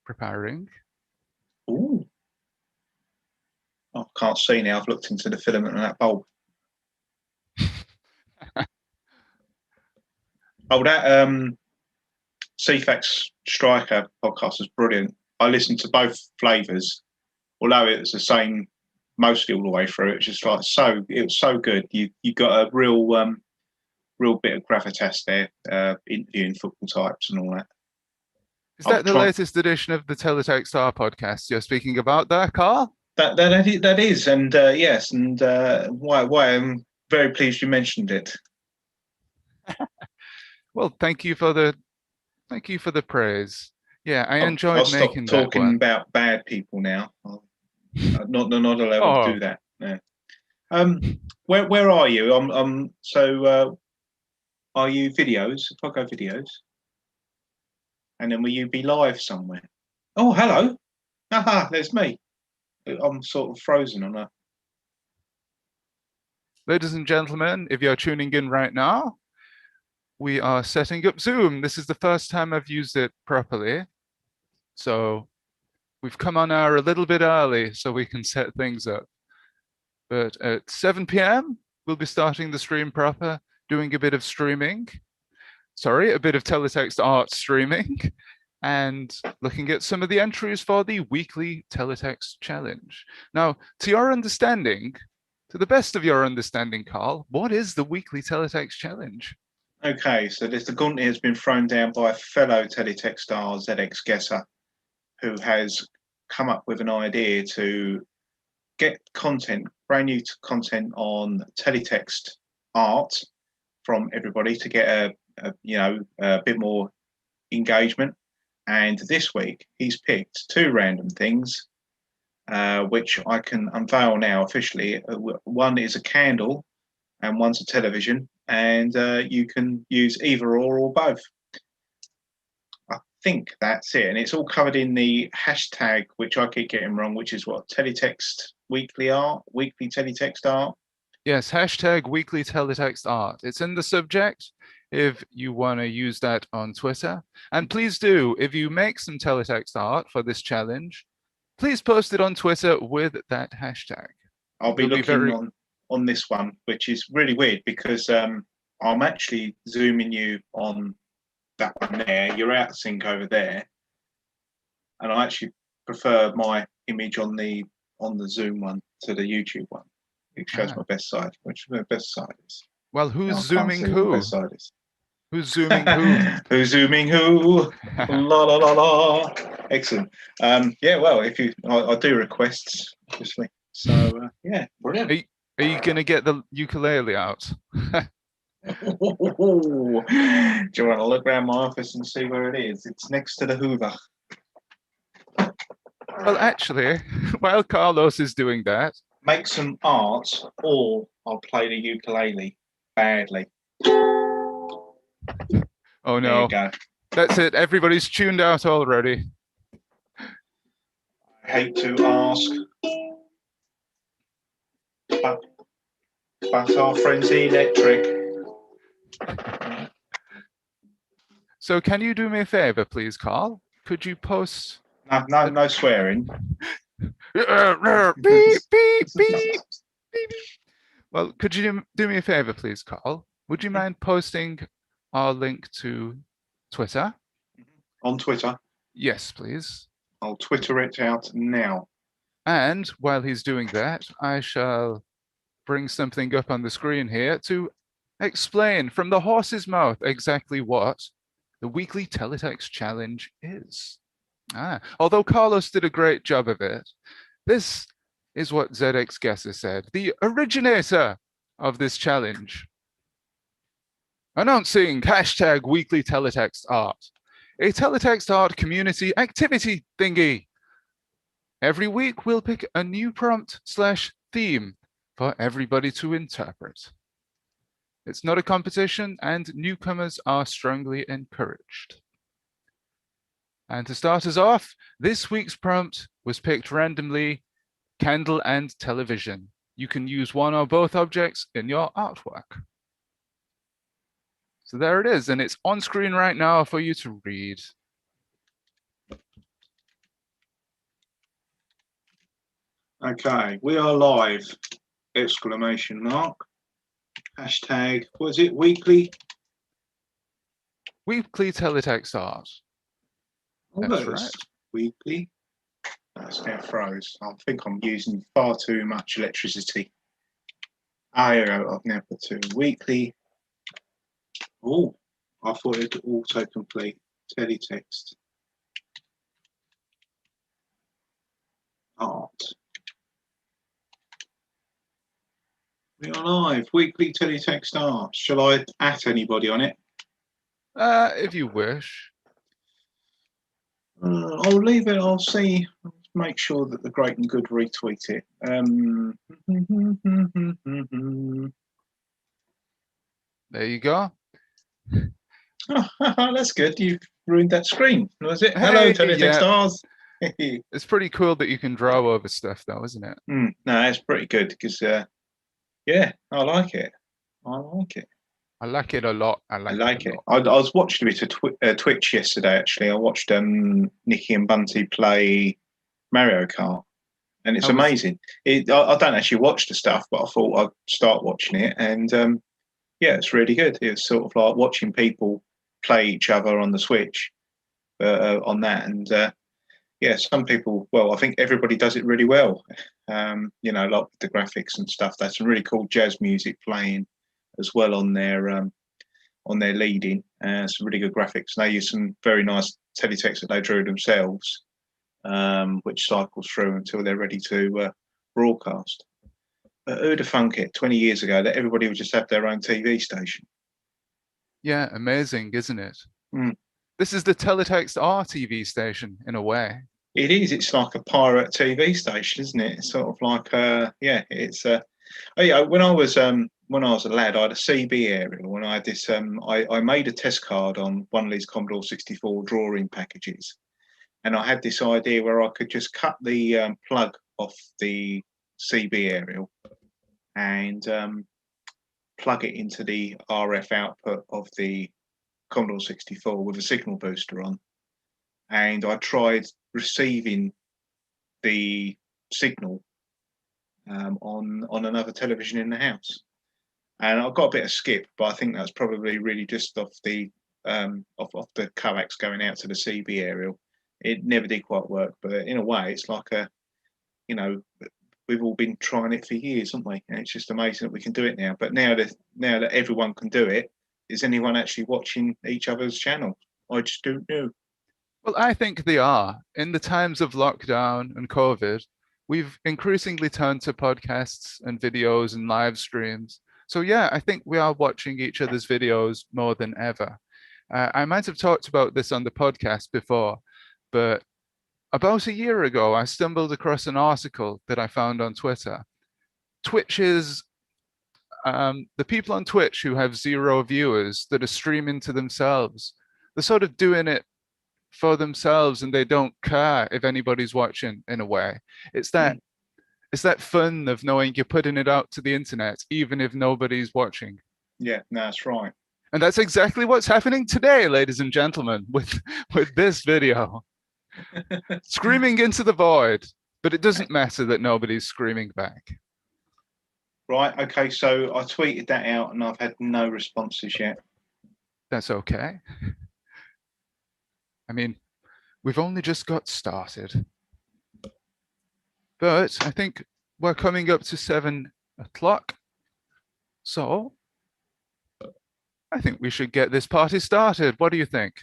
preparing. Ooh. I can't see now. I've looked into the filament of that bulb. Oh, that CFAX Striker podcast was brilliant. I listened to both flavors, although it was the same mostly all the way through. It was just like it was so good. You got a real bit of gravitas there, interviewing football types and all that. Is that the latest edition of the TeleTextArt podcast you're speaking about there, Carl? That is, and yes, and why I'm very pleased you mentioned it. Well, thank you for the praise. Yeah, I enjoyed I'll making stop that talking one. about bad people now. Not allowed to do that. No. Where are you? So are you videos? If I go videos, and then will you be live somewhere? Oh, hello. Aha, there's me. I'm sort of frozen on a. Ladies and gentlemen, if you're tuning in right now, we are setting up Zoom. This is the first time I've used it properly. So we've come on air a little bit early so we can set things up. But at 7 p.m., we'll be starting the stream proper, doing a bit of streaming. Sorry, a bit of TeleTextArt streaming, and looking at some of the entries for the weekly Teletext challenge. Now, to your understanding, to the best of your understanding, Carl, what is the weekly Teletext challenge? Okay, so the gauntlet has been thrown down by a fellow Teletextar ZX guesser who has come up with an idea to get content, brand new content on Teletext art from everybody to get a bit more engagement. And this week he's picked two random things, which I can unveil now officially. One is a candle and one's a television, and you can use either or both. I think that's it, and it's all covered in the hashtag, which I keep getting wrong, which is what? Teletext weekly art, weekly teletext art. Yes, hashtag weekly teletext art. It's in the subject if you want to use that on Twitter. And please do, if you make some teletext art for this challenge, please post it on Twitter with that hashtag. I'll be looking on this one, which is really weird because I'm actually zooming you on that one there. You're out of sync over there, and I actually prefer my image on the Zoom one to the YouTube one. It shows my best side, which my best side is. Well, who's zooming who? Best side is. Who's zooming who? Who's zooming who? La la la la. Excellent. Yeah. Well, if you, I do requests, obviously. So yeah, brilliant. Are you gonna get the ukulele out? Do you want to look around my office and see where it is? It's next to the Hoover. Well, actually, while Carlos is doing that, make some art, or I'll play the ukulele badly. Oh no! There you go. That's it. Everybody's tuned out already. I hate to ask, but our friend's electric. So can you do me a favor, please, Carl? Could you post... No swearing. Beep, beep, beep, beep. Well, could you do me a favor, please, Carl? Would you mind posting our link to Twitter? On Twitter? Yes, please. I'll Twitter it out now. And while he's doing that, I shall bring something up on the screen here to explain from the horse's mouth exactly what the weekly teletext challenge is. Although Carlos did a great job of it, this is what ZX Guesser said, the originator of this challenge. Announcing hashtag weekly teletext art, a teletext art community activity thingy. Every week we'll pick a new prompt/theme for everybody to interpret. It's not a competition and newcomers are strongly encouraged. And to start us off, this week's prompt was picked randomly, candle and television. You can use one or both objects in your artwork. So there it is, and it's on screen right now for you to read. Okay, we are live! Exclamation mark. Hashtag, what is it? Weekly WeeklyTeletextArt. That's right. Weekly. That's now froze. I think I'm using far too much electricity. Here we go. I've now put to weekly. Oh, I thought it would autocomplete. Teletext art. We are live. Weekly teletext art. Shall I at anybody on it? If you wish. I'll leave it. I'll see. I'll make sure that the great and good retweet it. There you go. Oh, that's good. You've ruined that screen. Was it? Hello, teletext yeah. stars. It's pretty cool that you can draw over stuff, though, isn't it? No, that's pretty good because, yeah, I like it. I like it. I like it a lot. I like it. I was watching a bit of Twitch yesterday. Actually, I watched Nikki and Bunty play Mario Kart, and it's amazing. I don't actually watch the stuff, but I thought I'd start watching it, and yeah, it's really good. It's sort of like watching people play each other on the Switch, on that, and yeah, some people. Well, I think everybody does it really well. You know, like with the graphics and stuff. That's some really cool jazz music playing as well on their leading. Some really good graphics. And they use some very nice teletext that they drew themselves, which cycles through until they're ready to broadcast. Who'd have thunk it 20 years ago that everybody would just have their own TV station? Yeah, amazing, isn't it? Mm. This is the Teletext TV station in a way. It is. It's like a pirate TV station, isn't it? It's sort of like, yeah, it's. Oh yeah, when I was a lad, I had a CB aerial, and I had this. I made a test card on one of these Commodore 64 drawing packages, and I had this idea where I could just cut the plug off the CB aerial and plug it into the RF output of the Commodore 64 with a signal booster on, and I tried receiving the signal on another television in the house, and I got a bit of skip, but I think that's probably really just off the off the coax going out to the CB aerial. It never did quite work, but in a way, it's like a, you know, we've all been trying it for years, haven't we? And it's just amazing that we can do it now. But now that everyone can do it, is anyone actually watching each other's channel? I just don't know. Well, I think they are. In the times of lockdown and COVID, we've increasingly turned to podcasts and videos and live streams. So yeah, I think we are watching each other's videos more than ever. I might have talked about this on the podcast before, but about a year ago, I stumbled across an article that I found on Twitter. Twitch is the people on Twitch who have 0 viewers that are streaming to themselves. They're sort of doing it for themselves, and they don't care if anybody's watching. In a way, it's that fun of knowing you're putting it out to the internet, even if nobody's watching. Yeah, no, that's right. And that's exactly what's happening today, ladies and gentlemen, with this video. Screaming into the void, but it doesn't matter that nobody's screaming back. Right, okay, so I tweeted that out and I've had no responses yet. That's okay. I mean, we've only just got started. But I think we're coming up to 7 o'clock. So I think we should get this party started. What do you think?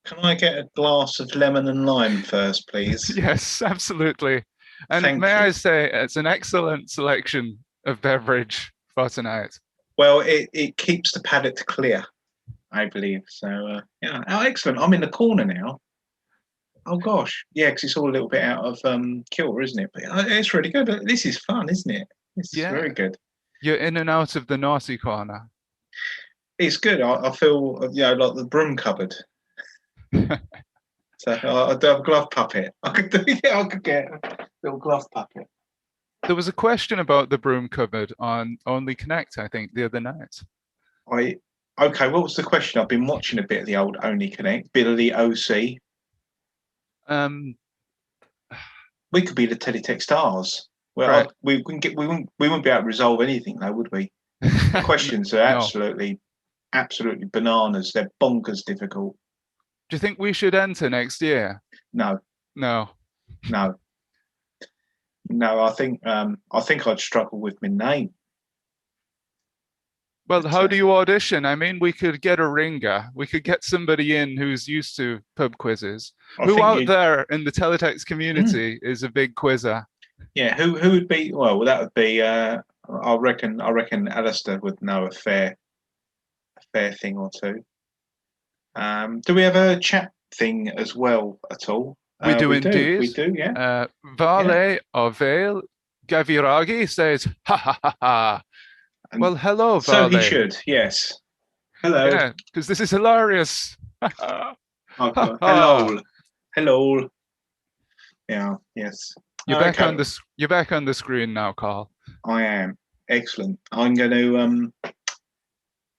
Can I get a glass of lemon and lime first, please? Yes, absolutely. And Thank may you. I say, it's an excellent selection of beverage for tonight. Well, it keeps the palate clear, I believe. So, yeah. Oh, excellent. I'm in the corner now. Oh, gosh. Yeah, because it's all a little bit out of kilter, isn't it? But it's really good. This is fun, isn't it? This is very good. You're in and out of the naughty corner. It's good. I feel, you know, like the broom cupboard. So I do have a glove puppet. I could get a little glove puppet. There was a question about the broom cupboard on Only Connect, I think, the other night. Okay, what was the question? I've been watching a bit of the old Only Connect, bit of the OC. We could be the Teletext stars. Well, Right. we wouldn't be able to resolve anything, though, would we? The questions are No. absolutely bananas. They're bonkers difficult. Do you think we should enter next year? No, No. no, no. I think I'd struggle with my name. Well, But, how do you audition? I mean, we could get a ringer. We could get somebody in who's used to pub quizzes. I Who think out you. there in the teletext community is a big quizzer? Yeah. Who would be? Well, that would be. I reckon Alistair would know a fair thing or two. Do we have a chat thing as well at all? We do We do. indeed. We do. Yeah. Yeah. Vale or Vale Gaviragi says, ha ha ha ha. And Well, hello, so he Vale. should. Yes. Hello. Yeah, because this is hilarious. Oh, God. Hello. Hello. Yeah. Yes. You're back Okay. on this. You're back on the screen now, Carl. I am. Excellent. I'm going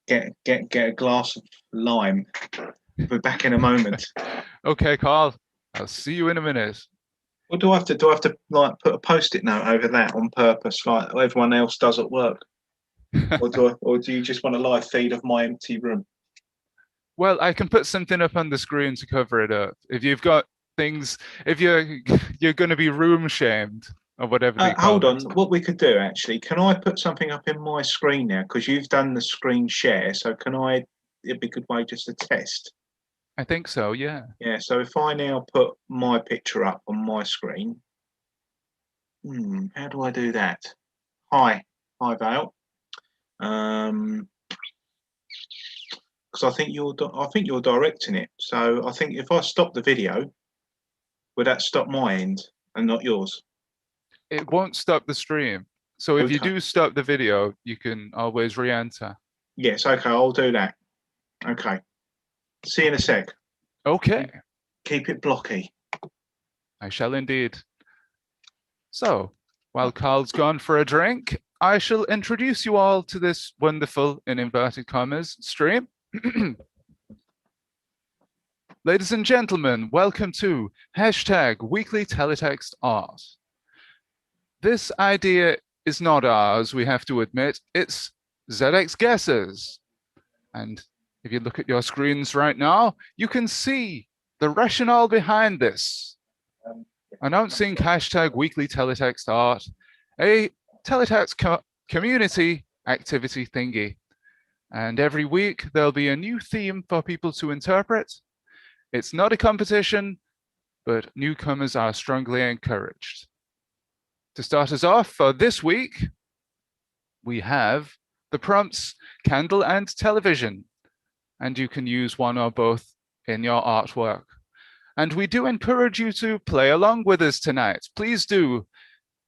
to get a glass of lime. We're back in a moment. Okay, Carl. I'll see you in a minute. What do I have to do? I have to like put a post-it note over that on purpose, like everyone else does at work, or do you just want a live feed of my empty room? Well, I can put something up on the screen to cover it up. If you've got things, if you're going to be room shamed or whatever they call Hold on. it. What we could do actually? Can I put something up in my screen now? Because you've done the screen share, so can I? It'd be a good way just to test. I think so. Yeah. Yeah. So if I now put my picture up on my screen, how do I do that? Hi, Vale. Because I think you're directing it. So I think if I stop the video, would that stop my end and not yours? It won't stop the stream. So if you Okay. do stop the video, you can always re-enter. Yes. Okay. I'll do that. Okay. See you in a sec. Okay. Keep it blocky. I shall indeed. So, while Carl's gone for a drink, I shall introduce you all to this wonderful, in inverted commas, stream. Ladies and gentlemen, welcome to #WeeklyTeletextArt. This idea is not ours, we have to admit. It's ZX Guesses. And if you look at your screens right now, you can see the rationale behind this. Announcing #WeeklyTeletextArt, a teletext community activity thingy. And every week there'll be a new theme for people to interpret. It's not a competition, but newcomers are strongly encouraged. To start us off for this week, we have the prompts candle and television, and you can use one or both in your artwork. And we do encourage you to play along with us tonight. Please do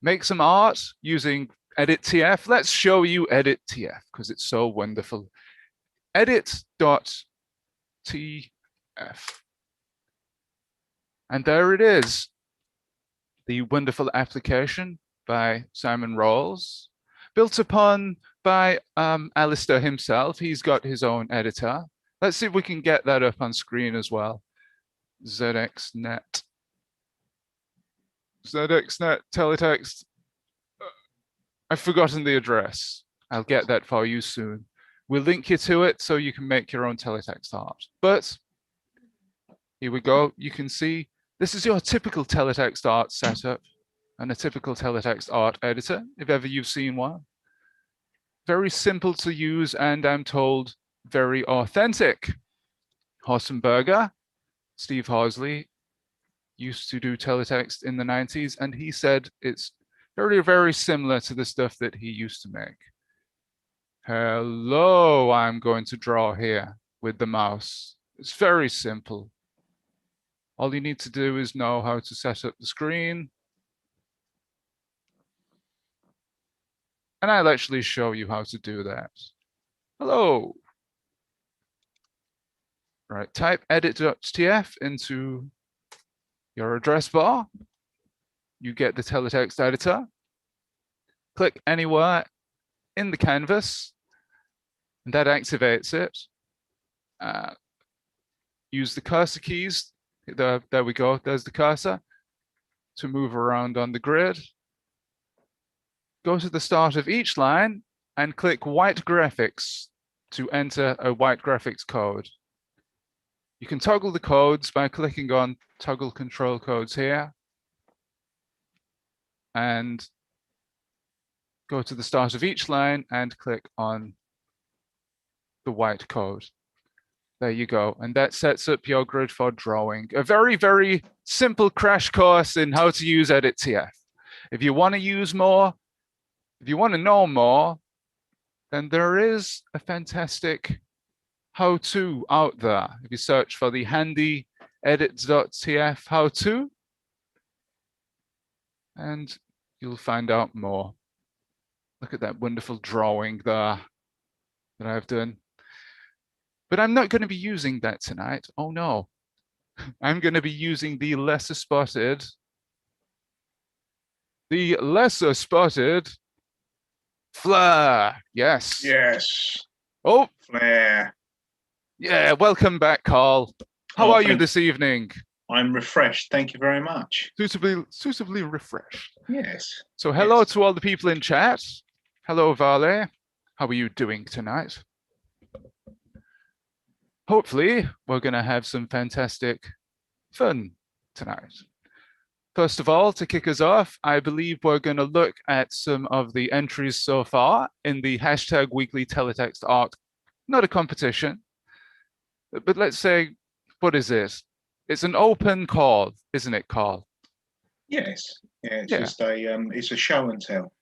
make some art using EditTF. Let's show you EditTF because it's so wonderful. Edit.tf. And there it is, the wonderful application by Simon Rawls, built upon by Alistair himself. He's got his own editor. Let's see if we can get that up on screen as well. ZXNet. ZXNet Teletext. I've forgotten the address. I'll get that for you soon. We'll link you to it so you can make your own teletext art. But here we go. You can see this is your typical teletext art setup and a typical teletext art editor, if ever you've seen one. Very simple to use and I'm told very authentic. Hossenberger, Steve Horsley, used to do teletext in the 90s, and he said it's very, very similar to the stuff that he used to make. Hello, I'm going to draw here with the mouse. It's very simple. All you need to do is know how to set up the screen. And I'll actually show you how to do that. Hello. Right, type edit.tf into your address bar. You get the teletext editor. Click anywhere in the canvas, and that activates it. Use the cursor keys. There we go. There's the cursor to move around on the grid. go to the start of each line and click white graphics to enter a white graphics code. You can toggle the codes by clicking on toggle control codes here and go to the start of each line and click on the white code. There you go. And that sets up your grid for drawing. A very, very simple crash course in how to use EditTF. If you want to use more, if you want to know more, then there is a fantastic how-to out there. If you search for the handy edit.tf how-to, and you'll find out more. Look at that wonderful drawing there that I've done. But I'm not going to be using that tonight. Oh no. I'm going to be using the lesser spotted flare. Yes. Yes. Oh, Flare. yeah. Welcome back, Carl. How are you this evening? I'm refreshed. Thank you very much. Suitably refreshed. Yes. So hello to all the people in chat. Hello, Vale. How are you doing tonight? Hopefully, we're going to have some fantastic fun tonight. First of all, to kick us off, I believe we're going to look at some of the entries so far in the hashtag WeeklyTeletextArt. Not a competition, but let's say, what is this? It's an open call, isn't it, Carl? Yes. Yeah, it's just it's a show and tell.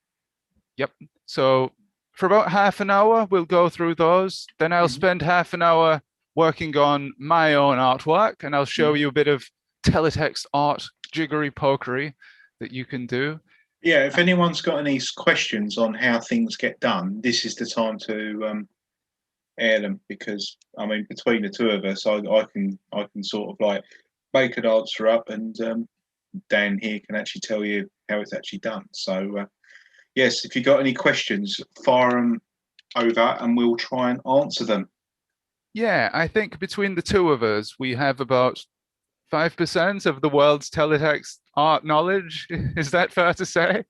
Yep. So for about half an hour, we'll go through those. Then I'll spend half an hour working on my own artwork, and I'll show you a bit of teletext art jiggery pokery that you can do. Yeah, if anyone's got any questions on how things get done, this is the time to air them, because I mean, between the two of us, I can sort of like make an answer up, and Dan here can actually tell you how it's actually done. So yes, if you've got any questions, fire them over and we'll try and answer them. Yeah, I think between the two of us, we have about 5% of the world's teletext art knowledge. Is that fair to say?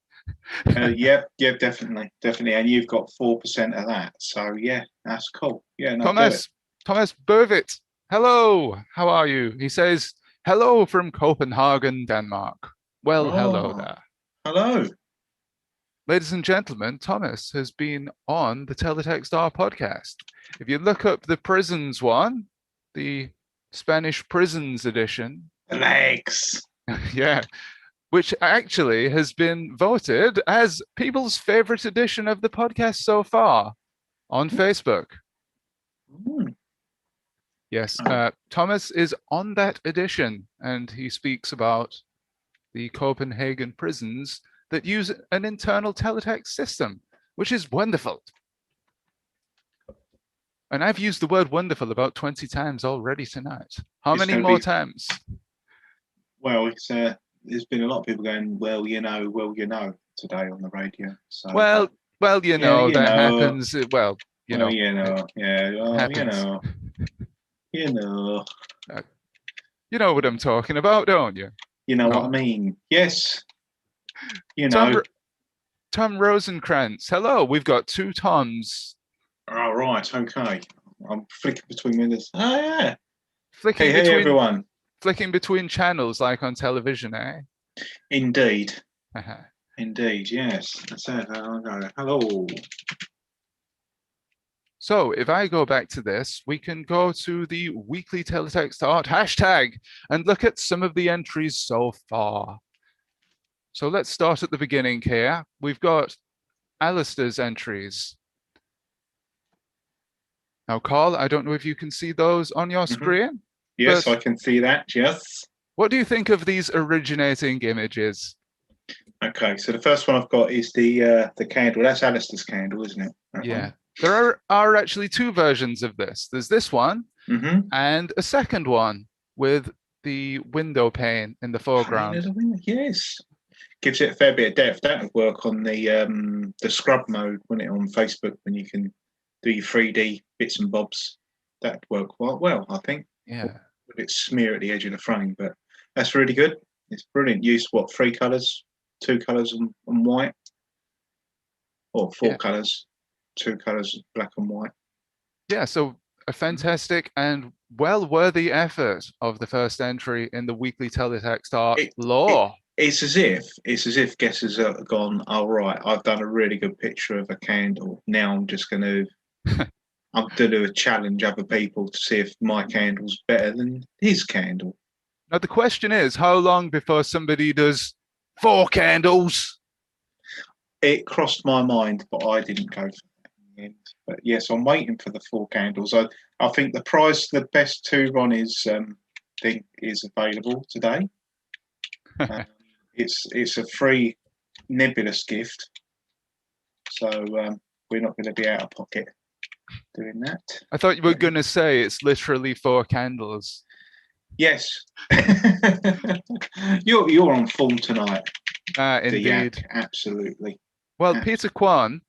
Yeah, definitely. And you've got 4% of that. So yeah, that's cool. Yeah, no, Thomas Burvitt, hello, how are you? He says, hello from Copenhagen, Denmark. Well, hello there. Hello. Ladies and gentlemen, Thomas has been on the TeletextArt podcast. If you look up the prisons one, the Spanish prisons edition. The legs. Yeah, which actually has been voted as people's favorite edition of the podcast so far on Facebook. Yes, Thomas is on that edition, and he speaks about the Copenhagen prisons that use an internal teletext system, which is wonderful. And I've used the word wonderful about 20 times already tonight. How many more times? Well, there's been a lot of people going, well, you know, today on the radio. So, well, you know, that happens. Well, you know. You know, yeah, well, happens. You know. You know what I'm talking about, don't you? You know what I mean? Yes. You know. Tom Rosenkrantz. Hello, we've got two Toms. Oh, right, okay. I'm flicking between windows. Oh, yeah. Hey, everyone. Flicking between channels like on television, eh? Indeed. Indeed, yes. That's it. Hello. So if I go back to this, we can go to the Weekly Teletext Art hashtag and look at some of the entries so far. So let's start at the beginning here. We've got Alistair's entries. Now, Carl, I don't know if you can see those on your screen. Yes, I can see that, yes. What do you think of these originating images? Okay, so the first one I've got is the candle. That's Alistair's candle, isn't it? Yeah. There are actually two versions of this. There's this one and a second one with the window pane in the foreground. Yes. Gives it a fair bit of depth. That would work on the scrub mode, wouldn't it, on Facebook, when you can do your 3D bits and bobs. That'd work quite well, I think. Yeah. A bit smear at the edge of the frame, but that's really good. It's brilliant. Use what, 3 colours, 2 colours and white. or four Yeah. colours, 2 colours, black and white. Yeah, so a fantastic and well worthy effort of the first entry in the weekly teletext art It, lore. it's as if guessers have gone, oh right, I've done a really good picture of a candle. Now I'm just going to challenge other people to see if my candle's better than his candle. Now the question is, how long before somebody does 4 candles? It crossed my mind, but I didn't go for that in the end. But yes, I'm waiting for the 4 candles. I think the prize, the best 2 Ronnie's thing is available today. It's a free nebulous gift, so we're not going to be out of pocket doing that. I thought you were going to say it's literally 4 candles. Yes, you're on form tonight. Indeed. Absolutely. Well, Peter Kwan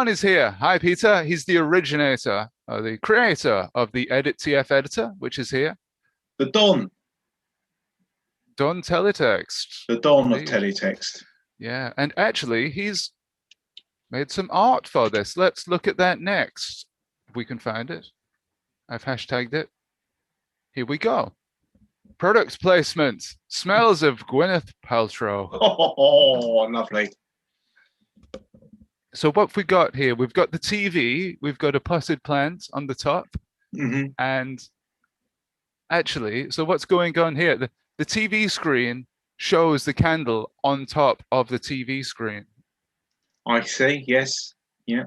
is here. Hi, Peter. He's the originator, or the creator of the Edit TF editor, which is here. The Don Teletext. The Don of Teletext. Yeah, and actually, he's made some art for this. Let's look at that next, if we can find it. I've hashtagged it. Here we go. Product placement. Smells of Gwyneth Paltrow. Oh, lovely. So what have we got here? We've got the TV. We've got a potted plant on the top. Mm-hmm. And actually, so what's going on here? The TV screen shows the candle on top of the TV screen. I see. Yes. Yeah.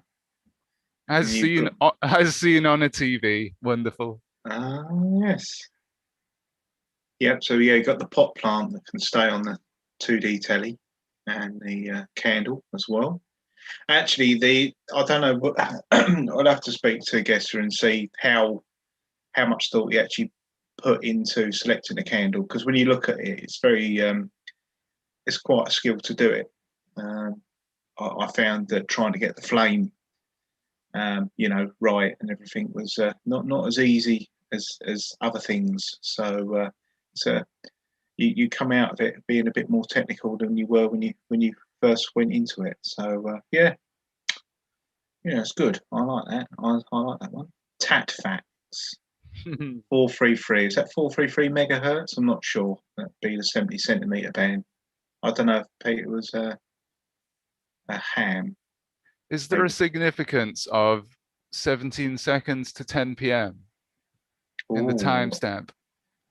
As seen on a TV. Wonderful. Yes. Yep. So yeah, you got the pot plant that can stay on the 2D telly, and the candle as well. Actually, I don't know what I'll have to speak to Gesser and see how much thought he actually put into selecting a candle, because when you look at it, it's very it's quite a skill to do it. I found that trying to get the flame right and everything was not as easy as other things. So you come out of it being a bit more technical than you were when you first went into it. So yeah, it's good. I like that. I like that one. Tat Facts 433. Is that 433 megahertz? I'm not sure. That'd be the 70 centimeter band. I don't know if Peter was a ham. Is there a significance of 17 seconds to 10 p.m. in the timestamp?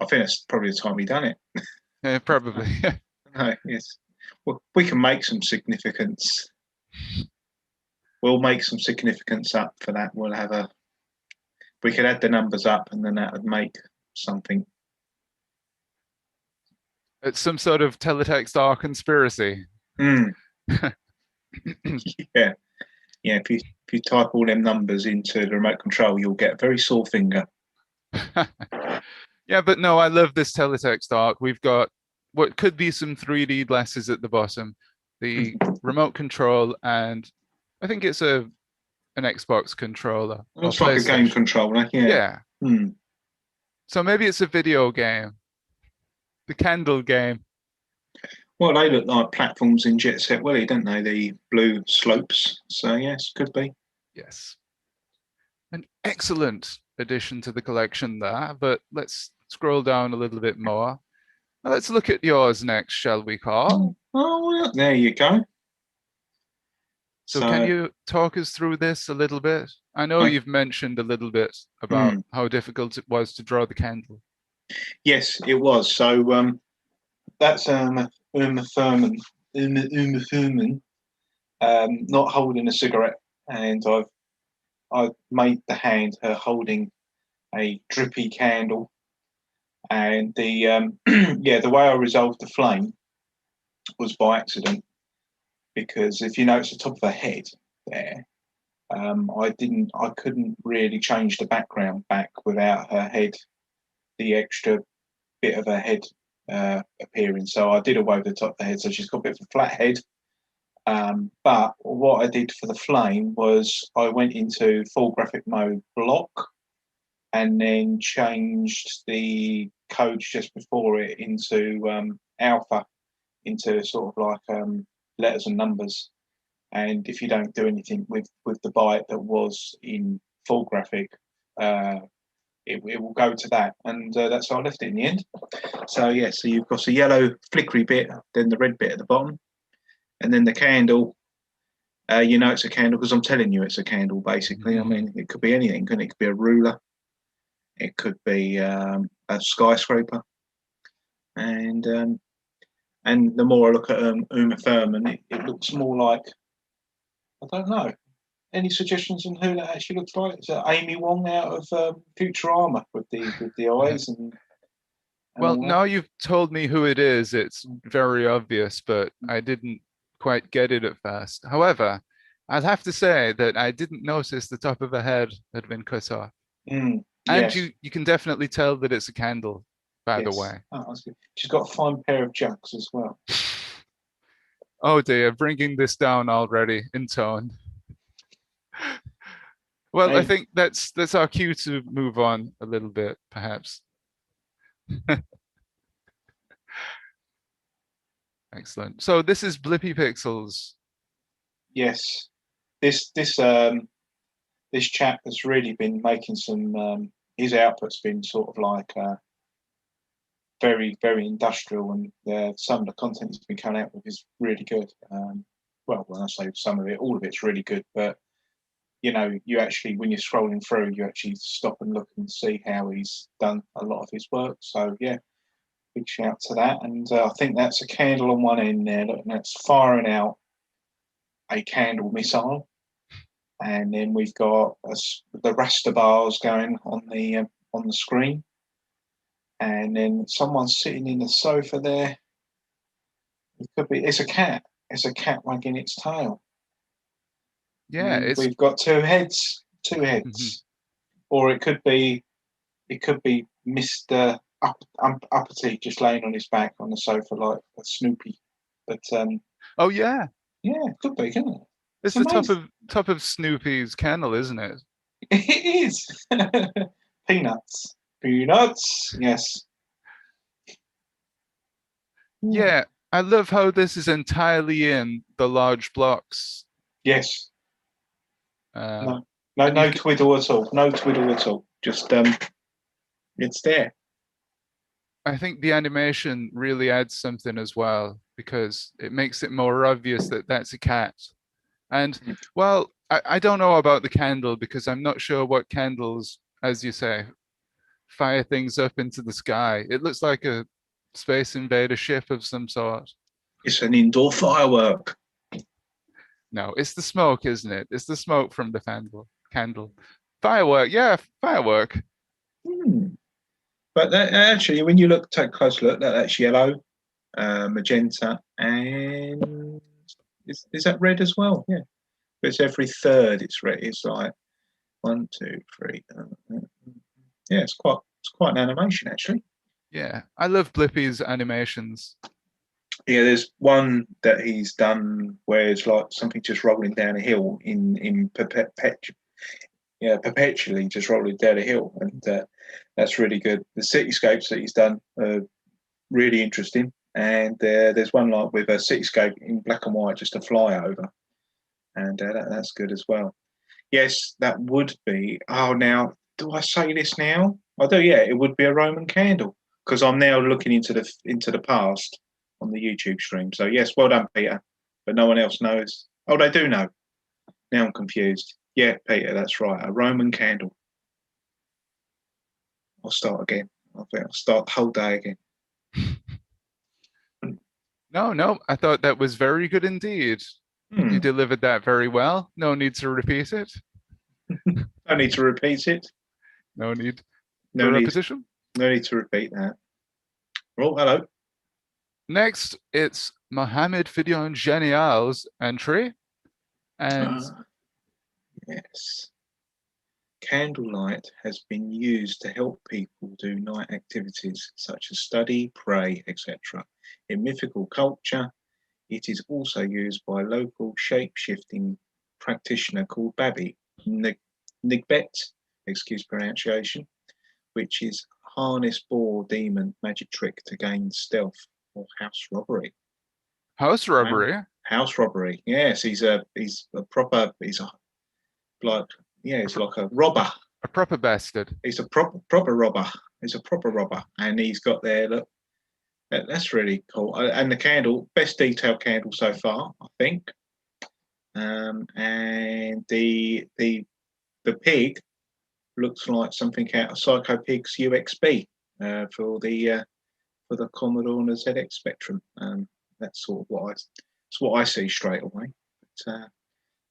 I think that's probably the time we done it. Yeah, probably. No, yes. Well, we can make some significance. We'll make some significance up for that. We could add the numbers up, and then that would make something. It's some sort of teletext art conspiracy. Yeah. If you type all them numbers into the remote control, you'll get a very sore finger. Yeah, but no, I love this teletext art. We've got what could be some 3D glasses at the bottom, the remote control, and I think it's an Xbox controller. Looks like a game controller, yeah. So maybe it's a video game. The candle game. Well, they look like platforms in Jet Set Willy, don't they? The blue slopes. So yes, could be. Yes. An excellent addition to the collection there, but let's scroll down a little bit more. Let's look at yours next, shall we, Carl? Oh, well, there you go. So can you talk us through this a little bit? I know you've mentioned a little bit about how difficult it was to draw the candle. Yes, it was. So that's Uma Thurman not holding a cigarette, and I've made the hand her holding a drippy candle, and the the way I resolved the flame was by accident, because if you notice the top of her head there, I couldn't really change the background back without her head, the extra bit of her head appearing. So I did away with the top of the head, so she's got a bit of a flat head. But what I did for the flame was I went into full graphic mode block, and then changed the code just before it into alpha, into sort of like letters and numbers, and if you don't do anything with the byte that was in full graphic, it will go to that, and that's how I left it in the end. So yeah, so you've got a yellow flickery bit, then the red bit at the bottom, and then the candle. You know it's a candle because I'm telling you it's a candle, basically. I mean, it could be anything, couldn't it? It could be a ruler, it could be a skyscraper, and the more I look at Uma Thurman, it looks more like, I don't know. Any suggestions on who that actually looks like? Is it Amy Wong out of Futurama with the eyes and Well, all that? now you've told me who it is, it's very obvious, but I didn't quite get it at first. However, I'd have to say that I didn't notice the top of her head had been cut off. And Yes. you can definitely tell that it's a candle, by the Yes. way. Oh, that's good. She's got a fine pair of jugs as well. Oh dear, bringing this down already in tone. Well, I think that's our cue to move on a little bit, perhaps. Excellent. So this is Blippy Pixels. Yes. This chap has really been making some. His output's been sort of like very, very industrial, and some of the content he's been coming out with is really good. Well, when I say some of it, all of it's really good, but you know, you actually, when you're scrolling through, you actually stop and look and see how he's done a lot of his work. So yeah, big shout to that. And I think that's a candle on one end there. Look, and that's firing out a candle missile, and then we've got the raster bars going on the screen, and then someone sitting in the sofa there. It could be. It's a cat. It's a cat wagging its tail. Yeah, And it's we've got two heads. Two heads. Or it could be Mr. Uppity just laying on his back on the sofa like a Snoopy. But oh yeah, yeah, it could be, couldn't it? it's the top of Snoopy's kennel, isn't it? It is. Peanuts. Peanuts. Yes. Yeah, I love how this is entirely in the large blocks. Yes. And No twiddle at all. No twiddle at all. Just it's there. I think the animation really adds something as well because it makes it more obvious that that's a cat. And well, I don't know about the candle because I'm not sure what candles, as you say, fire things up into the sky. It looks like a Space Invader ship of some sort. It's an indoor firework. No, it's the smoke, isn't it? It's the smoke from the candle. Firework, yeah, firework. But that, actually, when you take a close look, that's yellow, magenta, and is that red as well? Yeah, but it's every third. It's red. It's like 1, 2, 3. Yeah, it's quite an animation actually. Yeah, I love Blippi's animations. Yeah, there's one that he's done where it's like something just rolling down a hill in perpetually just rolling down a hill, and that's really good. The cityscapes that he's done are really interesting, and there's one like with a cityscape in black and white, just a flyover, and that's good as well. Yes, that would be. Oh, now do I say this now? I do. Yeah, it would be a Roman candle because I'm now looking into the past on the YouTube stream. So yes, well done, Peter. But no one else knows. Oh, they do know. Now I'm confused. Yeah, Peter, that's right. A Roman candle. I'll start again. I think I'll start the whole day again. No, I thought that was very good indeed. You delivered that very well. No need to repeat it. No need to repeat it. No need for repetition. No need to repeat that. Oh, hello. Next, it's Mohammed Fidion Genial's entry. And yes. Candlelight has been used to help people do night activities such as study, pray, etc. In mythical culture, it is also used by a local shape-shifting practitioner called Babi Nigbet, excuse pronunciation, which is harness boar demon magic trick to gain stealth or house robbery. House robbery? House robbery. Yes, he's a proper. He's like a robber. A proper bastard. He's a proper robber. He's a proper robber, and he's got there. Look, that's really cool. And the candle, best detailed candle so far, I think. And the pig looks like something out of Psycho Pig's UXB for the Commodore and the ZX Spectrum. That's sort of what I see straight away. But,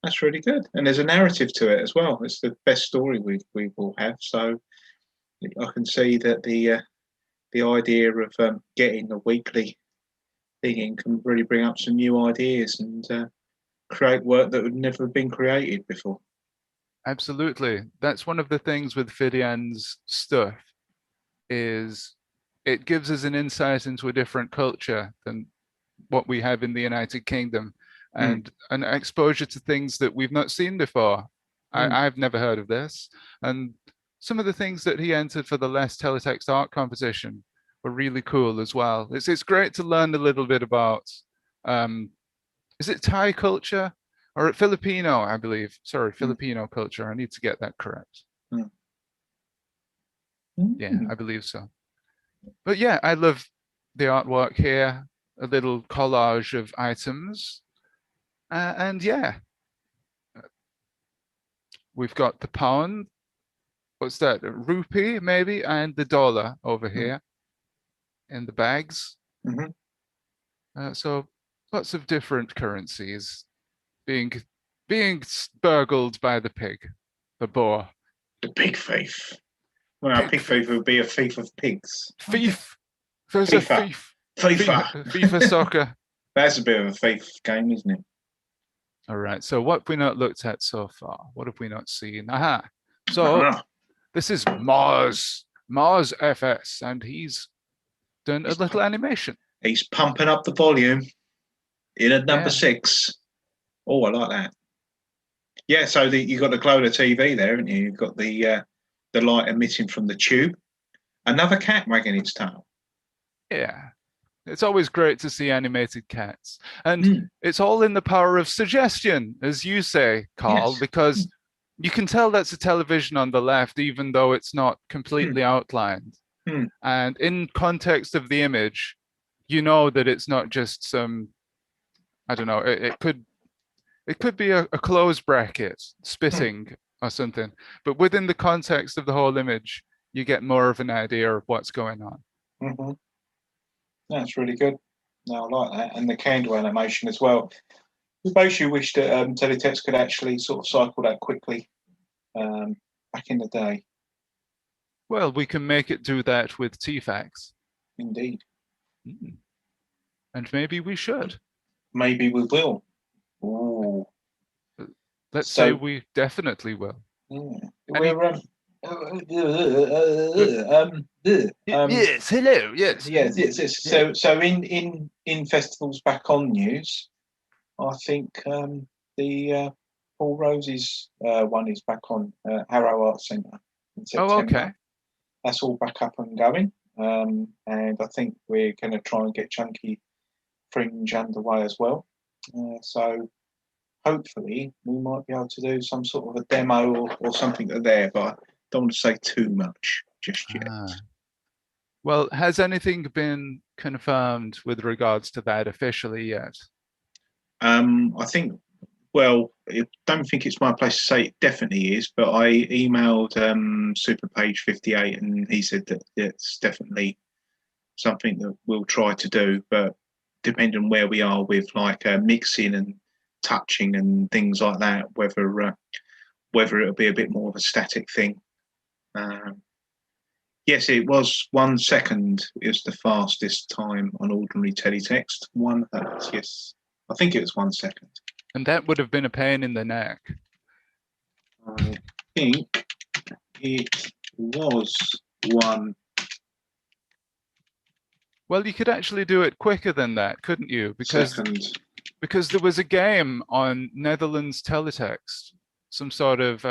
that's really good, and there's a narrative to it as well. It's the best story we will have. So I can see that the idea of getting a weekly thing in can really bring up some new ideas and create work that would never have been created before. Absolutely. That's one of the things with Fidian's stuff, is it gives us an insight into a different culture than what we have in the United Kingdom, and an exposure to things that we've not seen before. I've never heard of this. And some of the things that he entered for the last Teletext art competition were really cool as well. It's great to learn a little bit about, is it Thai culture or Filipino, I believe. Sorry, Filipino culture. I need to get that correct. Yeah, I believe so. But yeah, I love the artwork here, a little collage of items. And yeah, we've got the pound, what's that, a rupee maybe, and the dollar over here in the bags. So lots of different currencies being burgled by the pig, the boar. The pig thief. Well, a pig thief would be a thief of pigs. Thief. There's a thief. FIFA soccer. That's a bit of a thief game, isn't it? All right. So what have we not looked at so far? What have we not seen? Aha. So this is Mars FS, and he's done a little animation. He's pumping up the volume in at number 6. Oh, I like that. Yeah, so you've got the glow of the TV there, haven't you? You've got the light emitting from the tube. Another cat wagging its tail. Yeah. It's always great to see animated cats. And it's all in the power of suggestion, as you say, Carl, because you can tell that's a television on the left, even though it's not completely outlined. And in context of the image, you know that it's not just some, I don't know, it could be a clothes bracket spitting or something. But within the context of the whole image, you get more of an idea of what's going on. That's really good. No, I like that. And the candle animation as well. We basically wish that Teletext could actually sort of cycle that quickly back in the day. Well, we can make it do that with TFAX. Indeed. And maybe we should. Maybe we will. Ooh. Let's say we definitely will. We're yes, hello, yes. So in festivals back on news, I think the Paul Rose's one is back on Harrow Arts Centre in September. Oh, okay. That's all back up and going, and I think we're going to try and get Chunky Fringe underway as well. So hopefully we might be able to do some sort of a demo or something there, but I don't want to say too much just yet. Well, has anything been confirmed with regards to that officially yet? I think, well, I don't think it's my place to say it definitely is, but I emailed Superpage 58 and he said that it's definitely something that we'll try to do, but depending on where we are with like mixing and touching and things like that, whether it'll be a bit more of a static thing. Yes, it was 1 second is the fastest time on ordinary teletext. 1 hertz, yes. I think it was 1 second. And that would have been a pain in the neck. I think it was 1. Well, you could actually do it quicker than that, couldn't you? Because there was a game on Netherlands Teletext, some sort of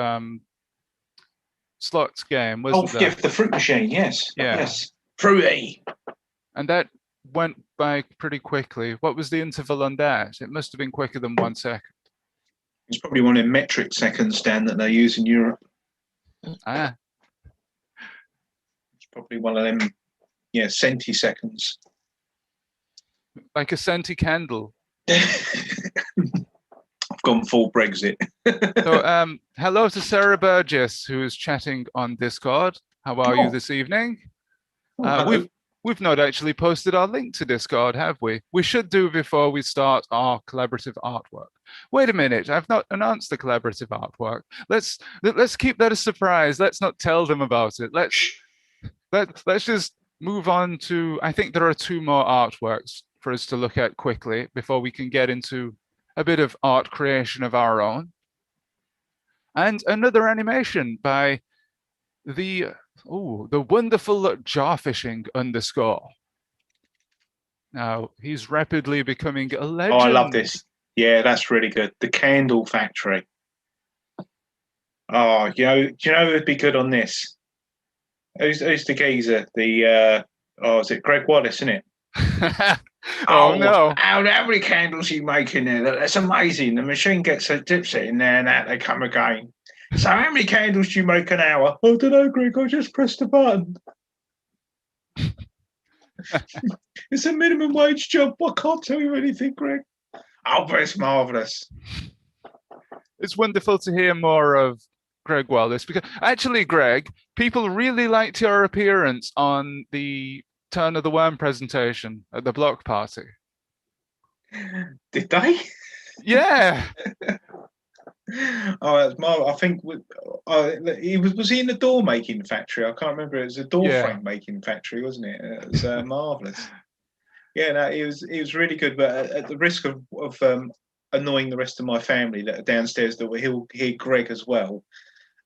slots game, wasn't there? The fruit machine, yes. Yeah. Yes. Fruity. And that went by pretty quickly. What was the interval on that? It must have been quicker than 1 second. It's probably one of the metric seconds, Dan, that they use in Europe. Ah, It's probably one of them, yeah, centiseconds. like a centi candle. I've gone full Brexit. So, hello to Sarah Burgess, who is chatting on Discord. How are you Oh. this evening? Hello. We've not actually posted our link to Discord, have we? We should do before we start our collaborative artwork. Wait a minute, I've not announced the collaborative artwork. Let's keep that a surprise. Let's not tell them about it. Let's just move on to. I think there are 2 more artworks for us to look at quickly before we can get into a bit of art creation of our own. And another animation by the wonderful Jarfishing _ Now, he's rapidly becoming a legend. Oh, I love this. Yeah, that's really good. The Candle Factory. Oh, do you know who'd be good on this? Who's the geezer? Is it Greg Wallace, isn't it? Oh no. How many candles you make in there? That's amazing. The machine dips it in there and out they come again. So how many candles do you make an hour? I don't know, Greg. I just pressed the button. It's a minimum wage job. I can't tell you anything, Greg. Oh, but it's marvellous. It's wonderful to hear more of Greg Wallace, because actually, Greg, people really liked your appearance on the Turn of the Worm presentation at the block party. Did they? Yeah. Oh, that's marvelous. I think was he in the door making factory? I can't remember. It was a door frame making factory, wasn't it? It was marvelous. Yeah, no, it was really good. But at the risk of annoying the rest of my family that are downstairs, that will hear Greg as well.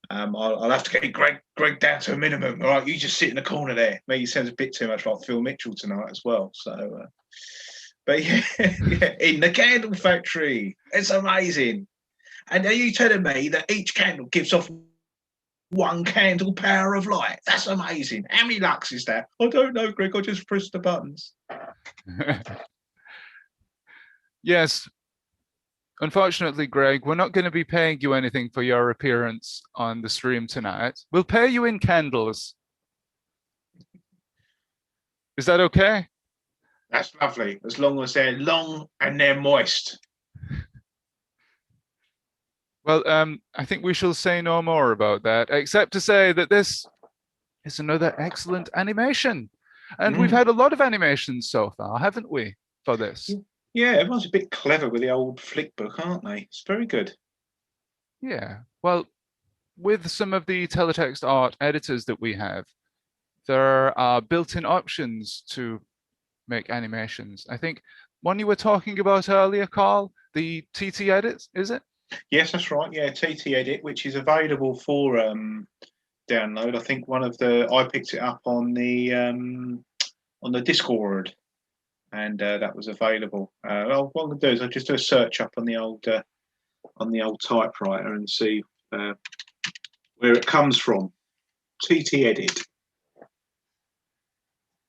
I'll have to get Greg down to a minimum. All right, you just sit in the corner there. Maybe it sounds a bit too much like Phil Mitchell tonight as well. So, but yeah, in the Candle Factory, it's amazing. And are you telling me that each candle gives off 1 candle power of light? That's amazing. How many lux is that? I don't know, Greg. I just pressed the buttons. Yes. Unfortunately, Greg, we're not going to be paying you anything for your appearance on the stream tonight. We'll pay you in candles. Is that okay? That's lovely, as long as they're long and they're moist. Well, I think we shall say no more about that, except to say that this is another excellent animation. And we've had a lot of animations so far, haven't we, for this? Yeah, everyone's a bit clever with the old flick book, aren't they? It's very good. Yeah, well, with some of the teletext art editors that we have, there are built-in options to make animations. I think one you were talking about earlier, Carl, the TT edit, is it? Yes, that's right. Yeah, TT edit, which is available for download. I think I picked it up on the Discord, and that was available. What I'm going to do is I'll just do a search up on the old typewriter and see where it comes from. TT edit.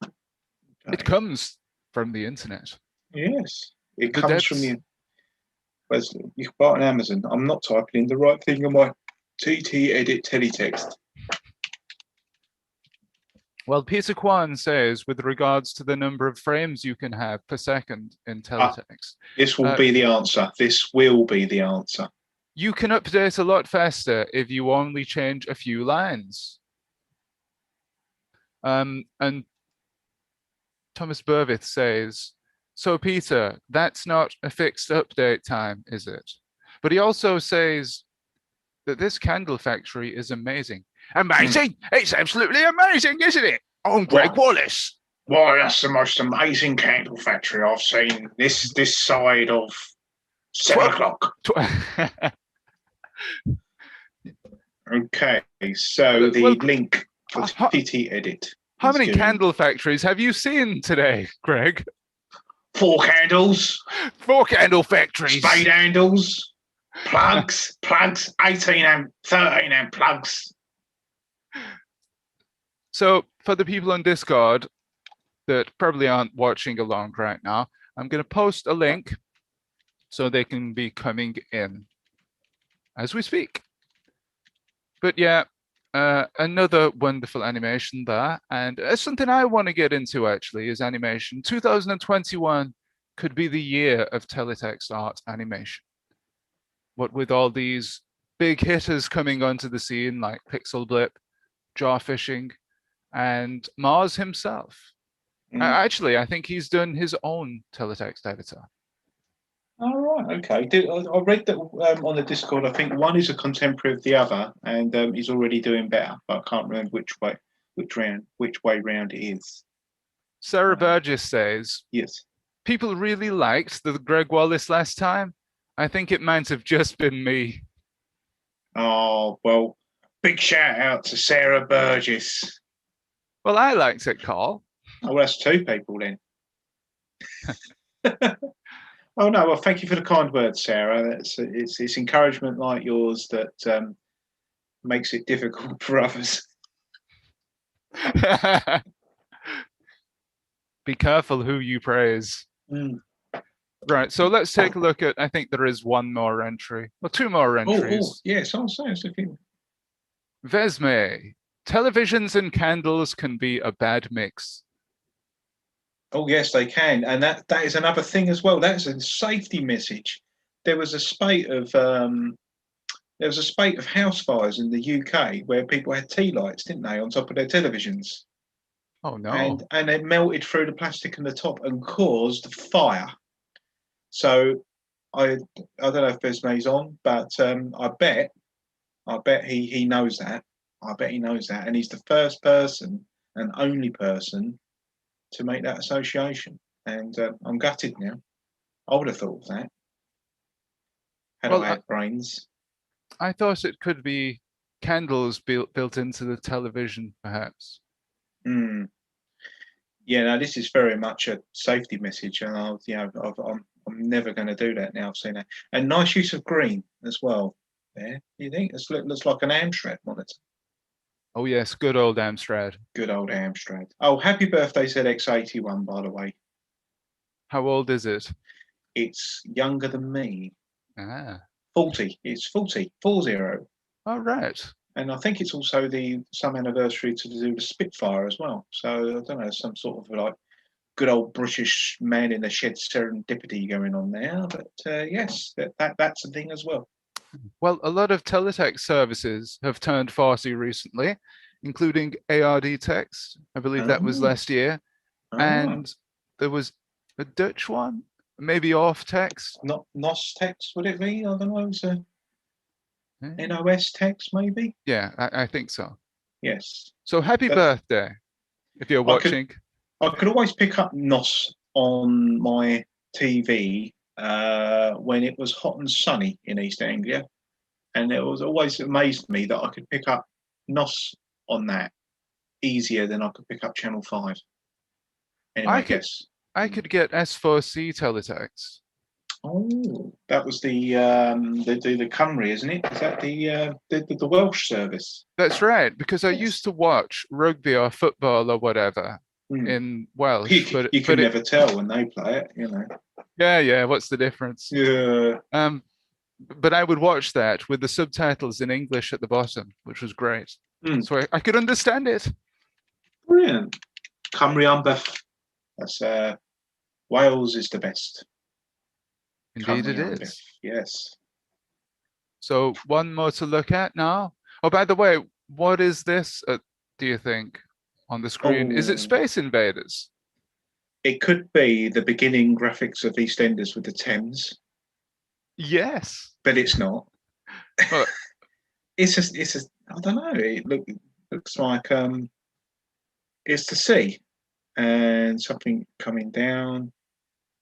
Okay. It comes from the internet. Yes, it comes from the. You can buy it on Amazon. I'm not typing in the right thing on my TT edit teletext. Well, Peter Kwan says, with regards to the number of frames you can have per second in teletext. This will be the answer. This will be the answer. You can update a lot faster if you only change a few lines. And Thomas Burvith says, so Peter, that's not a fixed update time, is it? But he also says that this Candle Factory is amazing. Amazing? It's absolutely amazing, isn't it? On Greg Wallace. Why, that's the most amazing Candle Factory I've seen this side of 7 o'clock. Okay, so the link for TT edit. How many Candle Factories have you seen today, Greg? 4 candles. 4 candle factories. Spade handles. Plugs. 18 amp, 13 amp plugs. So for the people on Discord, that probably aren't watching along right now, I'm going to post a link so they can be coming in as we speak. But yeah, another wonderful animation there. And something I want to get into actually is animation. 2021 could be the year of teletext art animation. What with all these big hitters coming onto the scene like Pixel Blip, Jarfishing, and Mars himself. Actually, I think he's done his own teletext editor. All right, okay. I read that on the Discord. I think one is a contemporary of the other, and he's already doing better. But I can't remember which way round it is. Sarah Burgess says, yes, people really liked the Greg Wallace last time. I think it might have just been me. Oh, well, big shout out to Sarah Burgess. Well, I liked it, Carl. Oh, well, that's two people then. Oh, no, well, thank you for the kind words, Sarah. It's encouragement like yours that makes it difficult for others. Be careful who you praise. Right, so let's take a look at, I think there is one more entry, or two more entries. Yes, I'll say it's looking. Vesme, televisions and candles can be a bad mix. Oh, yes, they can. And that is another thing as well. That's a safety message. There was a spate of house fires in the UK where people had tea lights, didn't they, on top of their televisions? Oh no. And it melted through the plastic on the top and caused fire. So I don't know if Vesme's on, but I bet he knows that. I bet he knows that. And he's the first person and only person to make that association. And I'm gutted now. I would have thought of that. Had I had brains. I thought it could be candles built into the television, perhaps. Yeah, no, this is very much a safety message, and I'm never going to do that now. I've seen that, and nice use of green as well. There, you think it looks like an Amstrad monitor. Oh yes, good old Amstrad. Good old Amstrad. Oh, happy birthday, ZX81, by the way. How old is it? It's younger than me. 40. It's 40. All right. And I think it's also some anniversary to do the Spitfire as well. So I don't know, some sort of like good old British man in the shed serendipity going on there. But yes, that's a thing as well. Well, a lot of teletext services have turned 40 recently, including ARD Text. I believe that was last year. And there was a Dutch one, maybe Off Text. Not NOS Text, would it be? I don't know. It's a NOS Text, maybe? Yeah, I think so. Yes. So happy birthday, if you're watching. I could always pick up NOS on my TV when it was hot and sunny in East Anglia. And it was always amazed me that I could pick up NOS on that easier than I could pick up Channel 5. Anyway, I could get S4C teletext. Oh, that was the Cymru, isn't it? Is that the Welsh service? That's right, because I used to watch rugby or football or whatever in Welsh. You can never tell when they play it, you know. Yeah. What's the difference? Yeah. But I would watch that with the subtitles in English at the bottom, which was great. So I could understand it. Brilliant. Cymru Ambell. That's Wales is the best. Indeed it is. Yes. So one more to look at now. Oh, by the way, what is this, do you think, on the screen? Is it Space Invaders? It could be the beginning graphics of EastEnders with the Thames. Yes. But it's not. It's just I don't know. It looks like it's the sea and something coming down.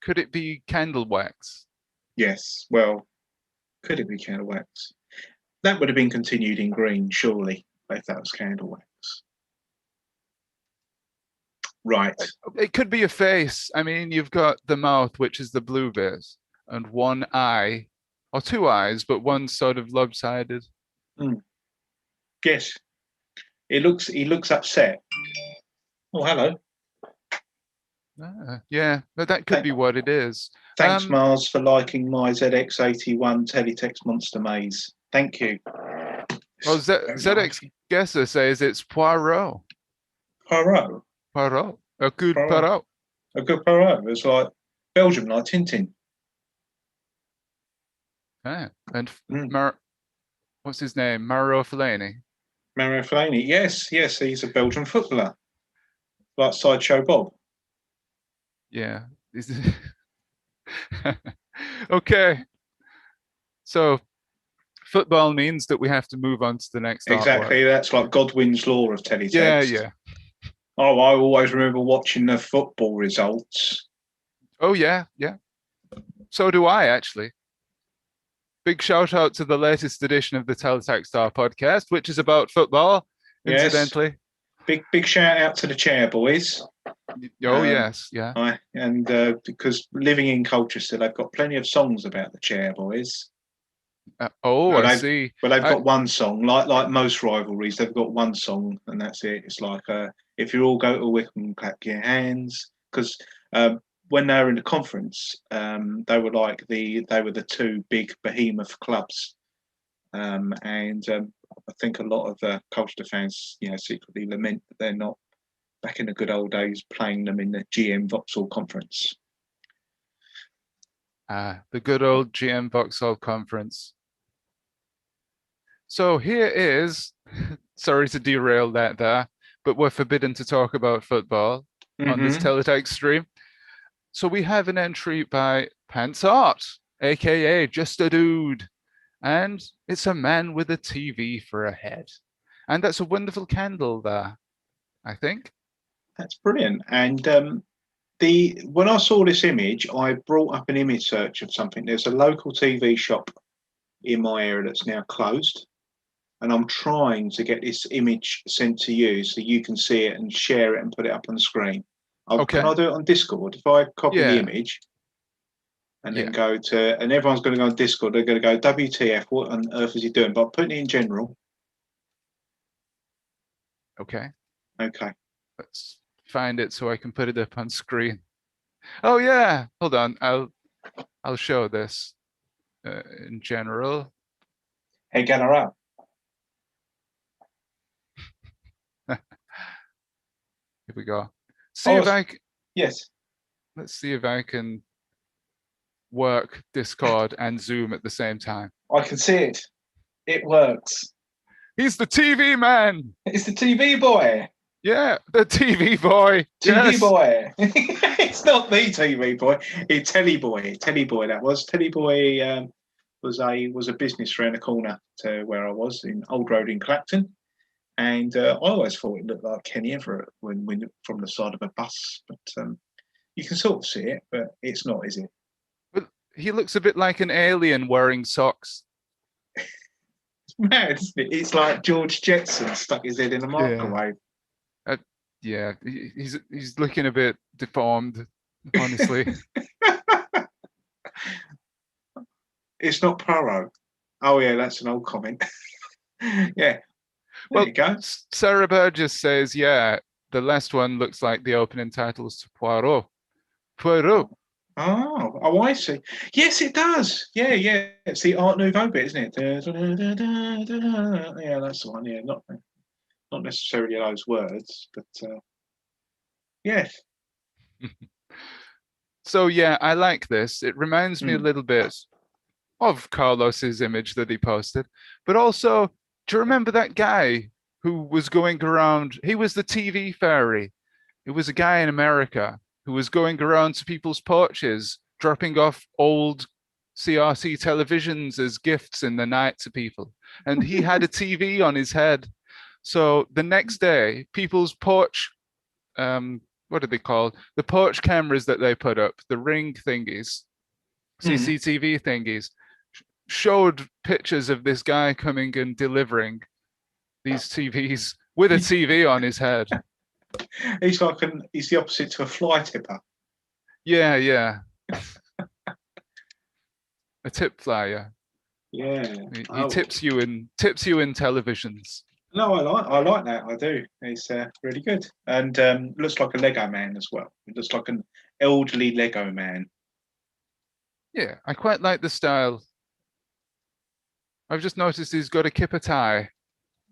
Could it be candle wax? Yes. Well, could it be candle wax? That would have been continued in green, surely, if that was candle wax. Right. It could be a face. I mean, you've got the mouth, which is the blue bit, and one eye, or two eyes, but one sort of lopsided. Yes. He looks upset. Oh, hello. Yeah, but that could Thank, be what it is. thanks, Mars, for liking my ZX81 Teletext Monster Maze. Thank you. Well, Very ZX nice. Guesser says it's Poirot. Poirot. Poirot. A good Poirot. Poirot. A good Poirot. It's like Belgium, like Tintin. Yeah. And Mm. what's his name? Mario Fellaini. Mario Fellaini. Yes, yes, he's a Belgian footballer, like Sideshow Bob. Yeah. Okay. So football means that we have to move on to the next artwork. Exactly. That's like Godwin's law of teletext. Yeah, yeah. Oh, I always remember watching the football results. Oh, yeah, yeah. So do I, actually. Big shout out to the latest edition of the TeleTextArt podcast, which is about football, Yes. incidentally. Big shout out to the chair boys. Oh, yes, yeah. Because living in Colchester, they've got plenty of songs about the chair boys. I see. But they've got one song, like most rivalries, they've got one song, and that's it. It's like if you all go to Wickham, clap your hands. Because when they were in the conference, they were the two big behemoth clubs, and I think a lot of Colchester fans, secretly lament that they're not back in the good old days playing them in the GM Vauxhall Conference. The good old GM Vauxhall Conference. So here is, sorry to derail that there, but we're forbidden to talk about football on this teletext stream. So we have an entry by Pants Art, aka Just a Dude, and it's a man with a TV for a head. And that's a wonderful candle there, I think. That's brilliant. And when I saw this image, I brought up an image search of something. There's a local TV shop in my area that's now closed, and I'm trying to get this image sent to you so you can see it and share it and put it up on the screen. Okay. Can I do it on Discord? If I copy the Yeah. image and then go to, and everyone's going to go on Discord, they're going to go, WTF, what on earth is he doing? But I'm putting it in general. Okay. Okay. Let's find it so I can put it up on screen. Oh yeah, hold on. I'll show this in general. Hey, get her up. Here we go. If I can, yes. Let's see if I can work Discord and Zoom at the same time. I can see it. It works. He's the TV man. It's the TV boy. Yeah, the TV boy. TV boy. It's not the TV boy. It's Telly Boy. Telly Boy. That was Telly Boy. Was a business around the corner to where I was in Old Road in Clapton, and I always thought it looked like Kenny Everett when from the side of a bus, but you can sort of see it, but it's not, is it? But he looks a bit like an alien wearing socks. It's mad, isn't it? It's like George Jetson stuck his head in a microwave. Yeah, he's looking a bit deformed, honestly. It's not Poirot. Oh yeah, that's an old comment. Yeah. There you go. Sarah Burgess says, yeah, the last one looks like the opening titles to Poirot. Poirot. Oh, I see. Yes, it does. Yeah. It's the Art Nouveau bit, isn't it? Yeah, that's the one. Yeah, not necessarily those words, but yes. So yeah, I like this. It reminds me a little bit of Carlos's image that he posted, but also, do you remember that guy who was going around? He was the TV fairy. It was a guy in America who was going around to people's porches, dropping off old CRT televisions as gifts in the night to people. And he had a TV on his head. So the next day, people's porch, what are they called? The porch cameras that they put up, the ring thingies, CCTV thingies, showed pictures of this guy coming and delivering these TVs with a TV on his head. He's the opposite to a fly tipper. Yeah. A tip flyer. Yeah. He tips you in televisions. No, I like that. I do. It's really good, and looks like a Lego man as well. It looks like an elderly Lego man. Yeah, I quite like the style. I've just noticed he's got a kipper tie.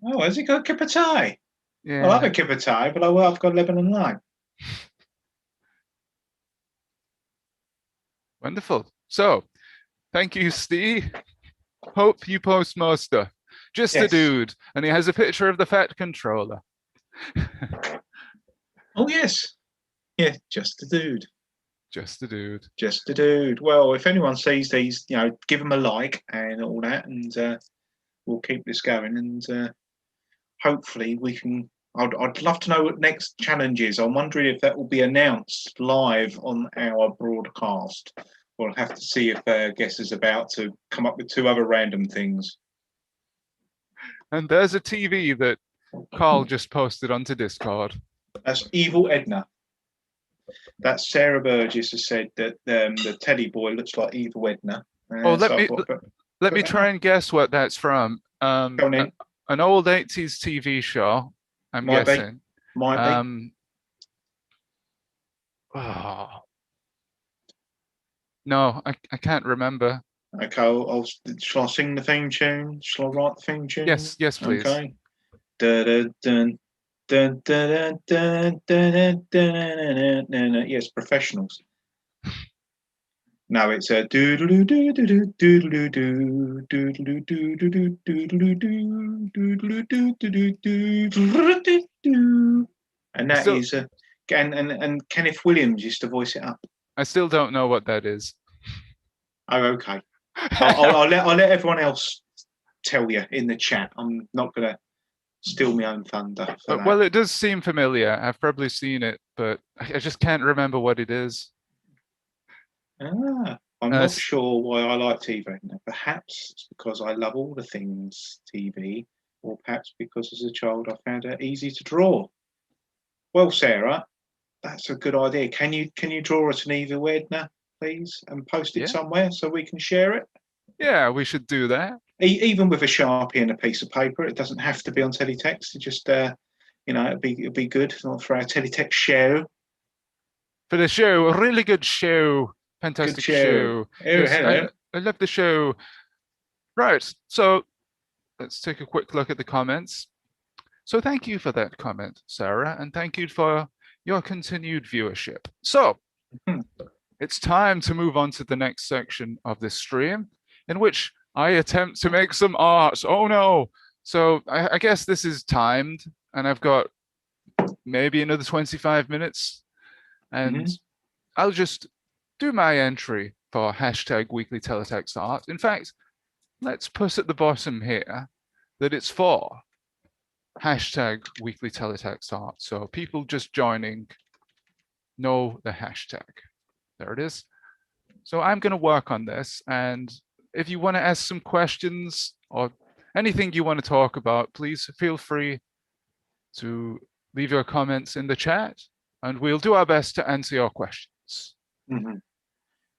Oh, has he got a kipper tie? Well, I have Yeah, a kipper tie, but I've got Lebanon line. wonderful. So, thank you, Steve. Hope you post more stuff. Just a Yes. dude, and he has a picture of the fat controller. Oh, yes. Yeah, just a dude. Just a dude. Just a dude. Well, if anyone sees these, give them a like and all that, and we'll keep this going. And hopefully, we can. I'd love to know what next challenge is. I'm wondering if that will be announced live on our broadcast. We'll have to see if Guess is about to come up with two other random things. And there's a TV that Carl just posted onto Discord. That's Evil Edna. That Sarah Burgess has said that the Teddy boy looks like Evil Edna. Oh, So I thought, let me try and guess what that's from. Go on in. An old 80s TV show, I'm Might be. guessing. Might be. Oh, no, I can't remember. Okay, shall I sing the theme tune? Shall I write the theme tune? Yes, please. Okay. Dun, dun, dun, dun, dun, dun, dun, dun. Yes, professionals. No, it's a doodle doo doo doodle doo doodle doo doodle doodle doo doodle doo doodle doo. And that is and Kenneth Williams used to voice it up. I still don't know what that is. Oh, okay. I'll let everyone else tell you in the chat. I'm not going to steal my own thunder. Well, it does seem familiar. I've probably seen it, but I just can't remember what it is. I'm not sure why I like TV. Perhaps it's because I love all the things TV, or perhaps because as a child I found it easy to draw. Well, Sarah, that's a good idea. Can you draw us an Evil Edna, please, and post it somewhere so we can share it? Yeah, we should do that. Even with a Sharpie and a piece of paper, it doesn't have to be on Teletext. It just it'd be good for our Teletext show. For the show, a really good show. Fantastic good show. Oh, yes, hello. I love the show. Right, so let's take a quick look at the comments. So thank you for that comment, Sarah, and thank you for your continued viewership. So it's time to move on to the next section of this stream, in which I attempt to make some art. Oh no! So I guess this is timed, and I've got maybe another 25 minutes, and I'll just do my entry for hashtag WeeklyTeletextArt. In fact, let's put at the bottom here that it's for hashtag WeeklyTeletextArt. So people just joining know the hashtag. There it is. So I'm going to work on this. And if you want to ask some questions or anything you want to talk about, please feel free to leave your comments in the chat and we'll do our best to answer your questions.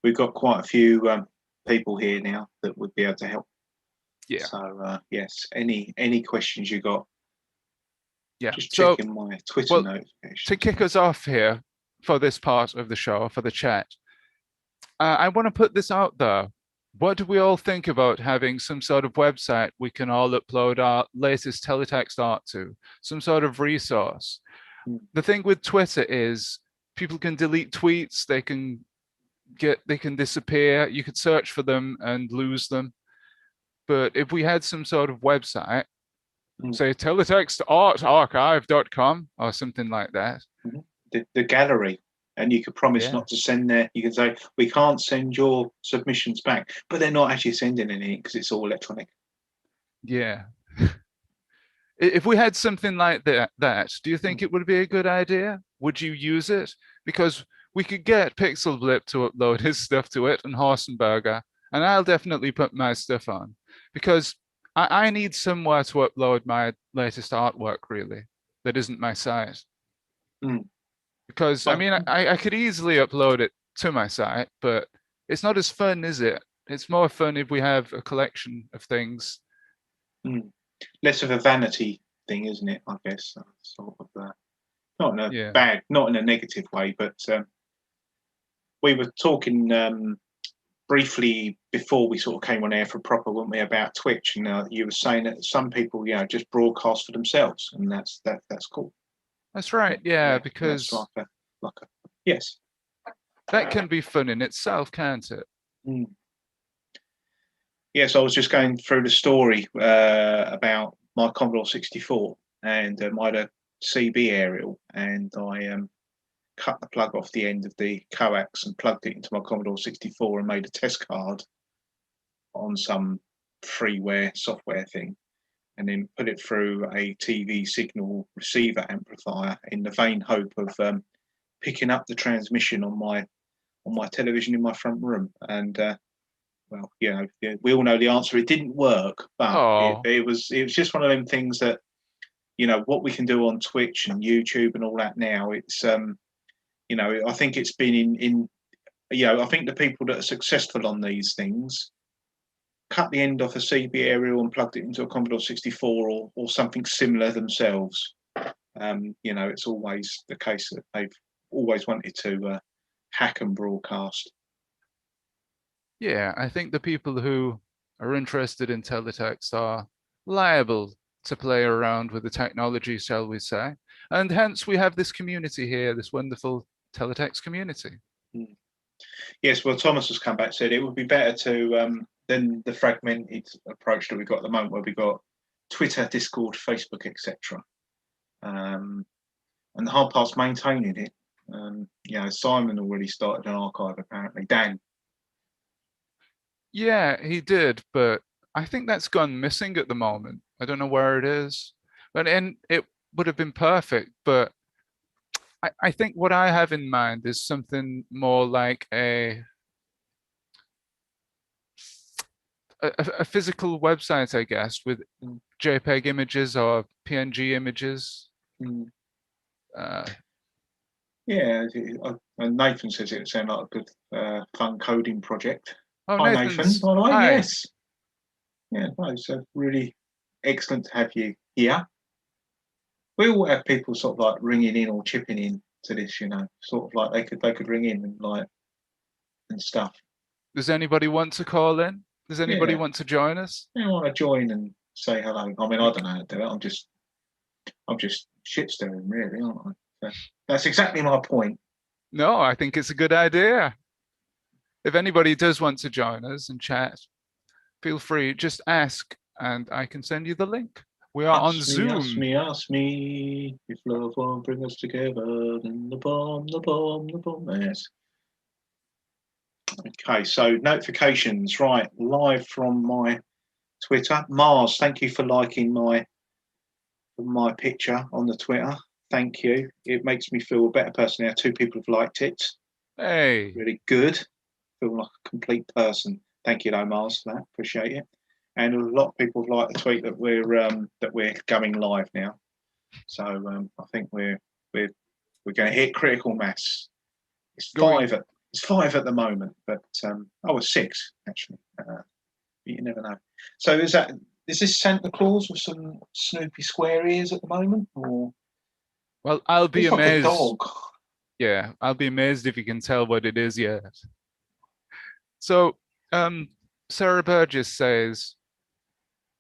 We've got quite a few people here now that would be able to help. Yeah. So yes, any questions you got? Yeah. Just checking my Twitter notifications. To kick us off here for this part of the show, for the chat, I want to put this out there. What do we all think about having some sort of website we can all upload our latest teletext art to, some sort of resource? The thing with Twitter is people can delete tweets, they can disappear, you could search for them and lose them. But if we had some sort of website, say teletextartarchive.com or something like that. The gallery. And you could promise not to send there. You can say, we can't send your submissions back, but they're not actually sending anything because it's all electronic. Yeah. If we had something like that, do you think it would be a good idea? Would you use it? Because we could get Pixel Blip to upload his stuff to it and Horsenberger, and I'll definitely put my stuff on because I need somewhere to upload my latest artwork, really, that isn't my site. Because, I mean, I could easily upload it to my site, but it's not as fun, is it? It's more fun if we have a collection of things. Less of a vanity thing, isn't it? I guess sort of not in a Yeah. bad, not in a negative way, but we were talking briefly before we sort of came on air for proper, weren't we, about Twitch? And you were saying that some people, just broadcast for themselves, and that's cool. That's right. Yeah, that's because like a yes. that can be fun in itself, can't it? Mm. Yes, I was just going through the story about my Commodore 64, and I had a CB aerial, and I cut the plug off the end of the coax and plugged it into my Commodore 64 and made a test card on some freeware software thing, and then put it through a TV signal receiver amplifier in the vain hope of picking up the transmission on my television in my front room. And well, we all know the answer. It didn't work, but Oh, it was just one of them things that what we can do on Twitch and YouTube and all that now. It's I think it's been in I think the people that are successful on these things cut the end off a CB aerial and plugged it into a Commodore 64 or something similar themselves. It's always the case that they've always wanted to hack and broadcast. yeah. I think the people who are interested in teletext are liable to play around with the technology, shall we say. And hence we have this community here, this wonderful teletext community. Mm. Yes, well, Thomas has come back and said it would be better to than the fragmented approach that we've got at the moment, where we've got Twitter, Discord, Facebook, etc. And the hard part's maintaining it. Simon already started an archive, apparently. Dan. Yeah, he did, but I think that's gone missing at the moment. I don't know where it is. And it would have been perfect, but I think what I have in mind is something more like a physical website, I guess, with JPEG images or PNG images. Mm. Uh, Yeah, and Nathan says it sounds like a good fun coding project. oh, Hi, Nathan. Nathan's. All right, Hi. yes. Yeah, no, it's really excellent to have you here. We all have people sort of like ringing in or chipping in to this, sort of like they could ring in and stuff. Does anybody want to call in? Does anybody Yeah. want to join us? They want to join and say hello. I mean, I don't know how to do it. I'm just shit stirring, really, aren't I? So that's exactly my point. No, I think it's a good idea. If anybody does want to join us and chat, feel free, just ask and I can send you the link. We are on Zoom. Ask me if love won't bring us together, then the bomb. Yes. Okay, so notifications, right, live from my Twitter. Mars, thank you for liking my picture on the Twitter. Thank you. It makes me feel a better person now. 2 people have liked it. Hey. Really good. Feel like a complete person. Thank you, though, Mars, for that. Appreciate it. And a lot of people have liked the tweet that we're going live now. So I think we're going to hit critical mass. It's five at the moment, but it's 6 actually. But you never know. So is this Santa Claus with some Snoopy square ears at the moment, or? Well, I'll be It's like amazed. a dog. Yeah, I'll be amazed if you can tell what it is yet. So, Sarah Burgess says,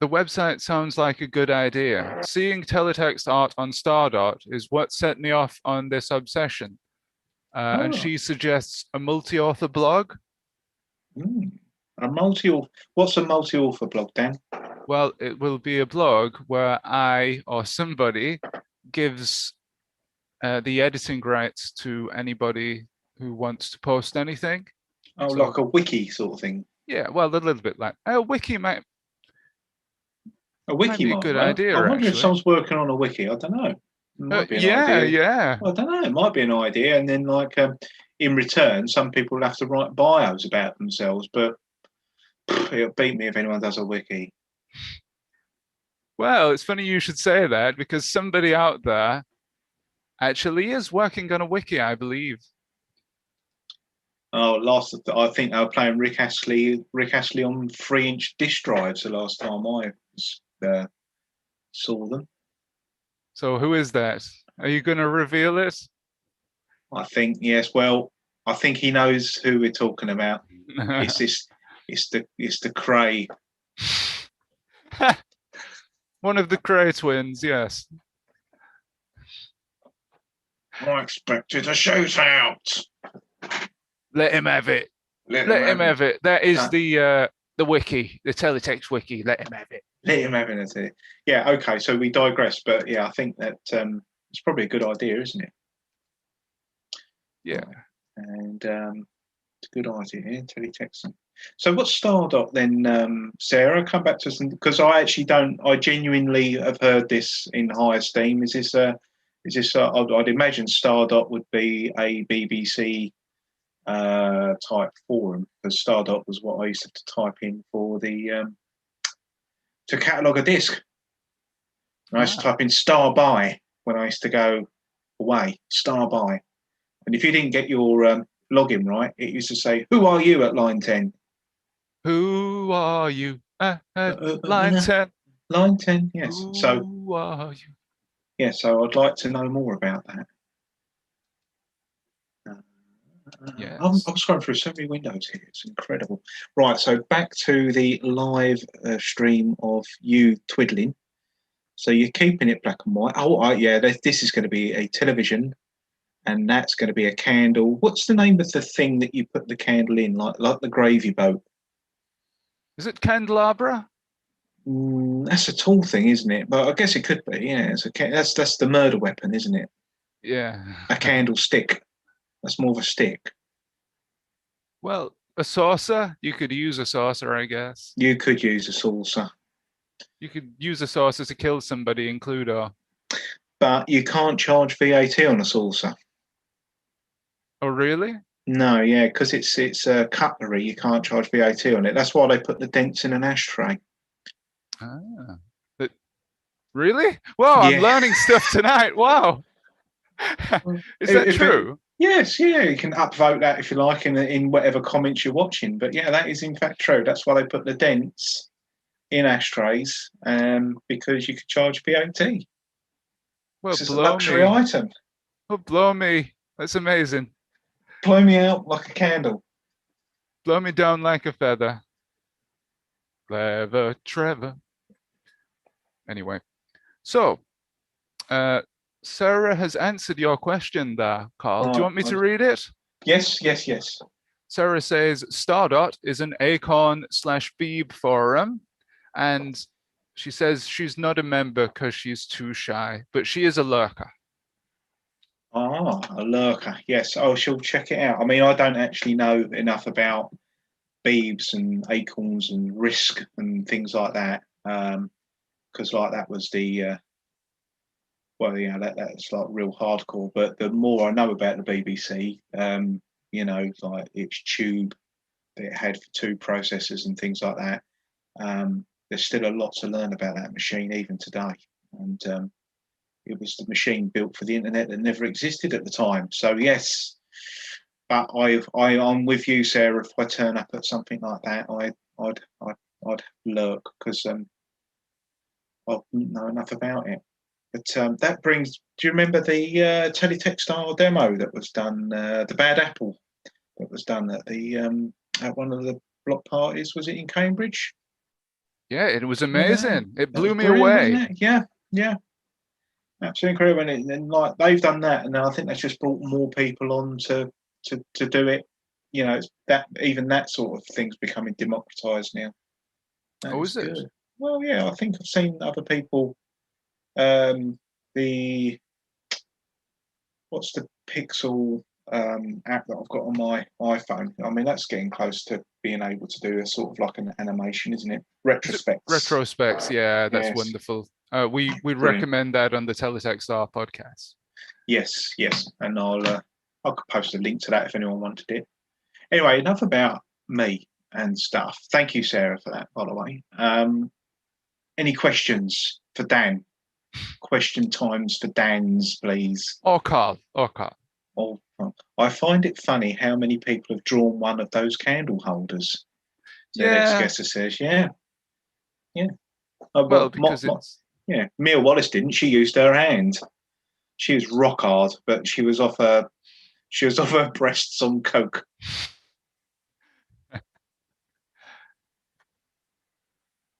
the website sounds like a good idea. Seeing teletext art on Stardot is what set me off on this obsession. And she suggests a multi-author blog. What's a multi-author blog, Dan? Well, it will be a blog where I or somebody gives the editing rights to anybody who wants to post anything. Oh, so, like a wiki sort of thing. Yeah, well, a little bit like a wiki might. A wiki might be a good idea. I wonder actually. if someone's working on a wiki. I don't know. It might be an yeah, idea. yeah. I don't know. It might be an idea, and then like in return, some people will have to write bios about themselves. But it'll beat me if anyone does a wiki. Well, it's funny you should say that because somebody out there actually is working on a wiki, I believe. Oh, I think they were playing Rick Astley on 3-inch disk drives the last time I saw them. So who is that? Are you going to reveal it? I think yes. Well, I think he knows who we're talking about. It's this. It's the Cray. One of the Cray twins, yes. I expected a shootout. Let him have it. Let Him have it. That is Uh, the wiki, the teletext wiki. Let him have it. Let him have it. Yeah. Okay. So we digress, but yeah, I think that it's probably a good idea, isn't it? Yeah. And it's a good idea. Teletext. So what's Stardot then, Sarah? Come back to some because I actually don't. I genuinely have heard this in high esteem. Is this I'd imagine Stardot would be a BBC type forum because Stardot was what I used to type in for the to catalog a disc. And I used to type in star by when I used to go away. Star by, and if you didn't get your login right, it used to say, "Who are you?" at line 10. Who are you? Line 10. Line 10, yes. Who are you? Yeah, so I'd like to know more about that. Yes. I'm scrolling through so many windows here. It's incredible. Right, so back to the live stream of you twiddling. So you're keeping it black and white. Oh, yeah, this is going to be a television, and that's going to be a candle. What's the name of the thing that you put the candle in, like the gravy boat? Is it candelabra? That's a tall thing, isn't it? But I guess it could be. Yeah, that's the murder weapon, isn't it? Yeah. A candlestick. That's more of a stick. Well, a saucer. You could use a saucer, I guess. You could use a saucer. You could use a saucer to kill somebody in Cluedo. But you can't charge VAT on a saucer. Oh, really? No, yeah, because it's cutlery. You can't charge VAT on it. That's why they put the dents in an ashtray. Ah. But really? Wow, I'm Yeah. learning stuff tonight. Wow. Is that true? Yes, yeah. You can upvote that if you like in whatever comments you're watching. But yeah, that is in fact true. That's why they put the dents in ashtrays, because you could charge VAT. Well, It's a luxury item. Oh, blow me. That's amazing. Blow me out like a candle. Blow me down like a feather. Clever Trevor. Anyway, so Sarah has answered your question there, Carl. Do you want me to read it? Yes. Sarah says Stardot is an Acorn/Phoebe forum, and she says she's not a member because she's too shy, but she is a lurker. Ah, a lurker. Yes. Oh, she'll check it out. I mean, I don't actually know enough about Beebs and Acorns and Risk and things like that, because like that was the well, yeah, that's like real hardcore. But the more I know about the BBC, like its tube that it had for two processors and things like that. There's still a lot to learn about that machine even today, and it was the machine built for the internet that never existed at the time. So yes, but I'm with you, Sarah. If I turn up at something like that, I'd lurk because I wouldn't know enough about it. But that brings. Do you remember the TeleTextArt demo that was done? The Bad Apple that was done at the at one of the block parties. Was it in Cambridge? Yeah, it was amazing. Yeah, it blew me away. away. Yeah. Absolutely incredible. And like they've done that, and I think that's just brought more people on to do it. It's that even that sort of thing's becoming democratized now. Oh, is it? Good. Well, yeah, I think I've seen other people. What's the Pixel app that I've got on my iPhone? I mean, that's getting close to being able to do a sort of like an animation, isn't it? Retrospects. Retrospects, yeah, that's wonderful. We recommend that on the TeleTextArt podcast. Yes, and I'll post a link to that if anyone wanted it. Anyway, enough about me and stuff. Thank you, Sarah, for that, by the way. Any questions for Dan? Question times for Dan's, please. Or Carl. I find it funny how many people have drawn one of those candle holders. Yeah. Guesser says, yeah. Well, because Yeah, Mia Wallace didn't. She used her hand. She was rock hard, but she was off her breasts on coke.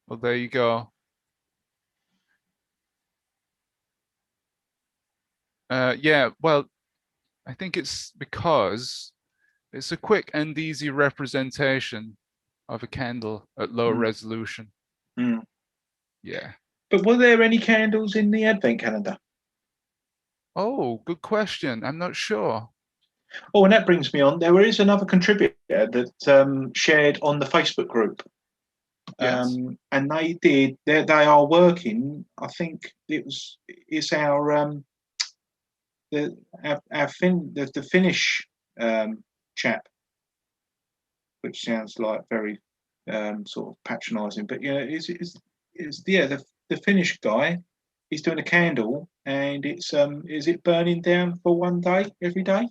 Well, there you go. Yeah, well, I think it's because it's a quick and easy representation of a candle at low resolution. Mm. Yeah. But were there any candles in the advent calendar? Oh, good question. I'm not sure. Oh, and that brings me on. There is another contributor that shared on the Facebook group. Yes. And they are working. I think it's our the Finnish chap, which sounds like very sort of patronising, but yeah, is yeah the Finnish guy. He's doing a candle, and it's is it burning down for one day every day?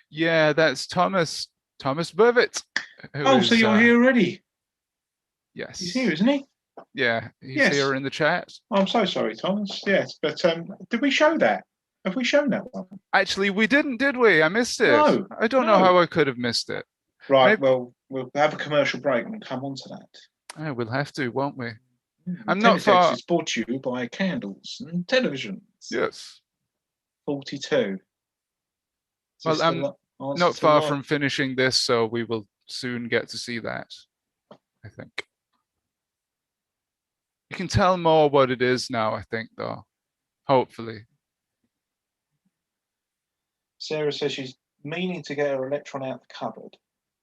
Yeah, that's Thomas Burvitt, who Oh, so is you're here already? He's here, yes. isn't he? Yeah, he's Yes. here in the chat. I'm so sorry, Thomas. Yes, but did we show that? Have we shown that one? Actually, we didn't, did we? I missed it. No. I don't know how I could have missed it. Right. Maybe, Well, we'll have a commercial break and come on to that. we'll have to, won't we? I'm not Teletext far. is brought to you by candles and televisions. Yes. 42. Well, I'm not answer to far life? from finishing this, so we will soon get to see that, I think. You can tell more what it is now, I think, though. Hopefully. Sarah says she's meaning to get her electron out the cupboard.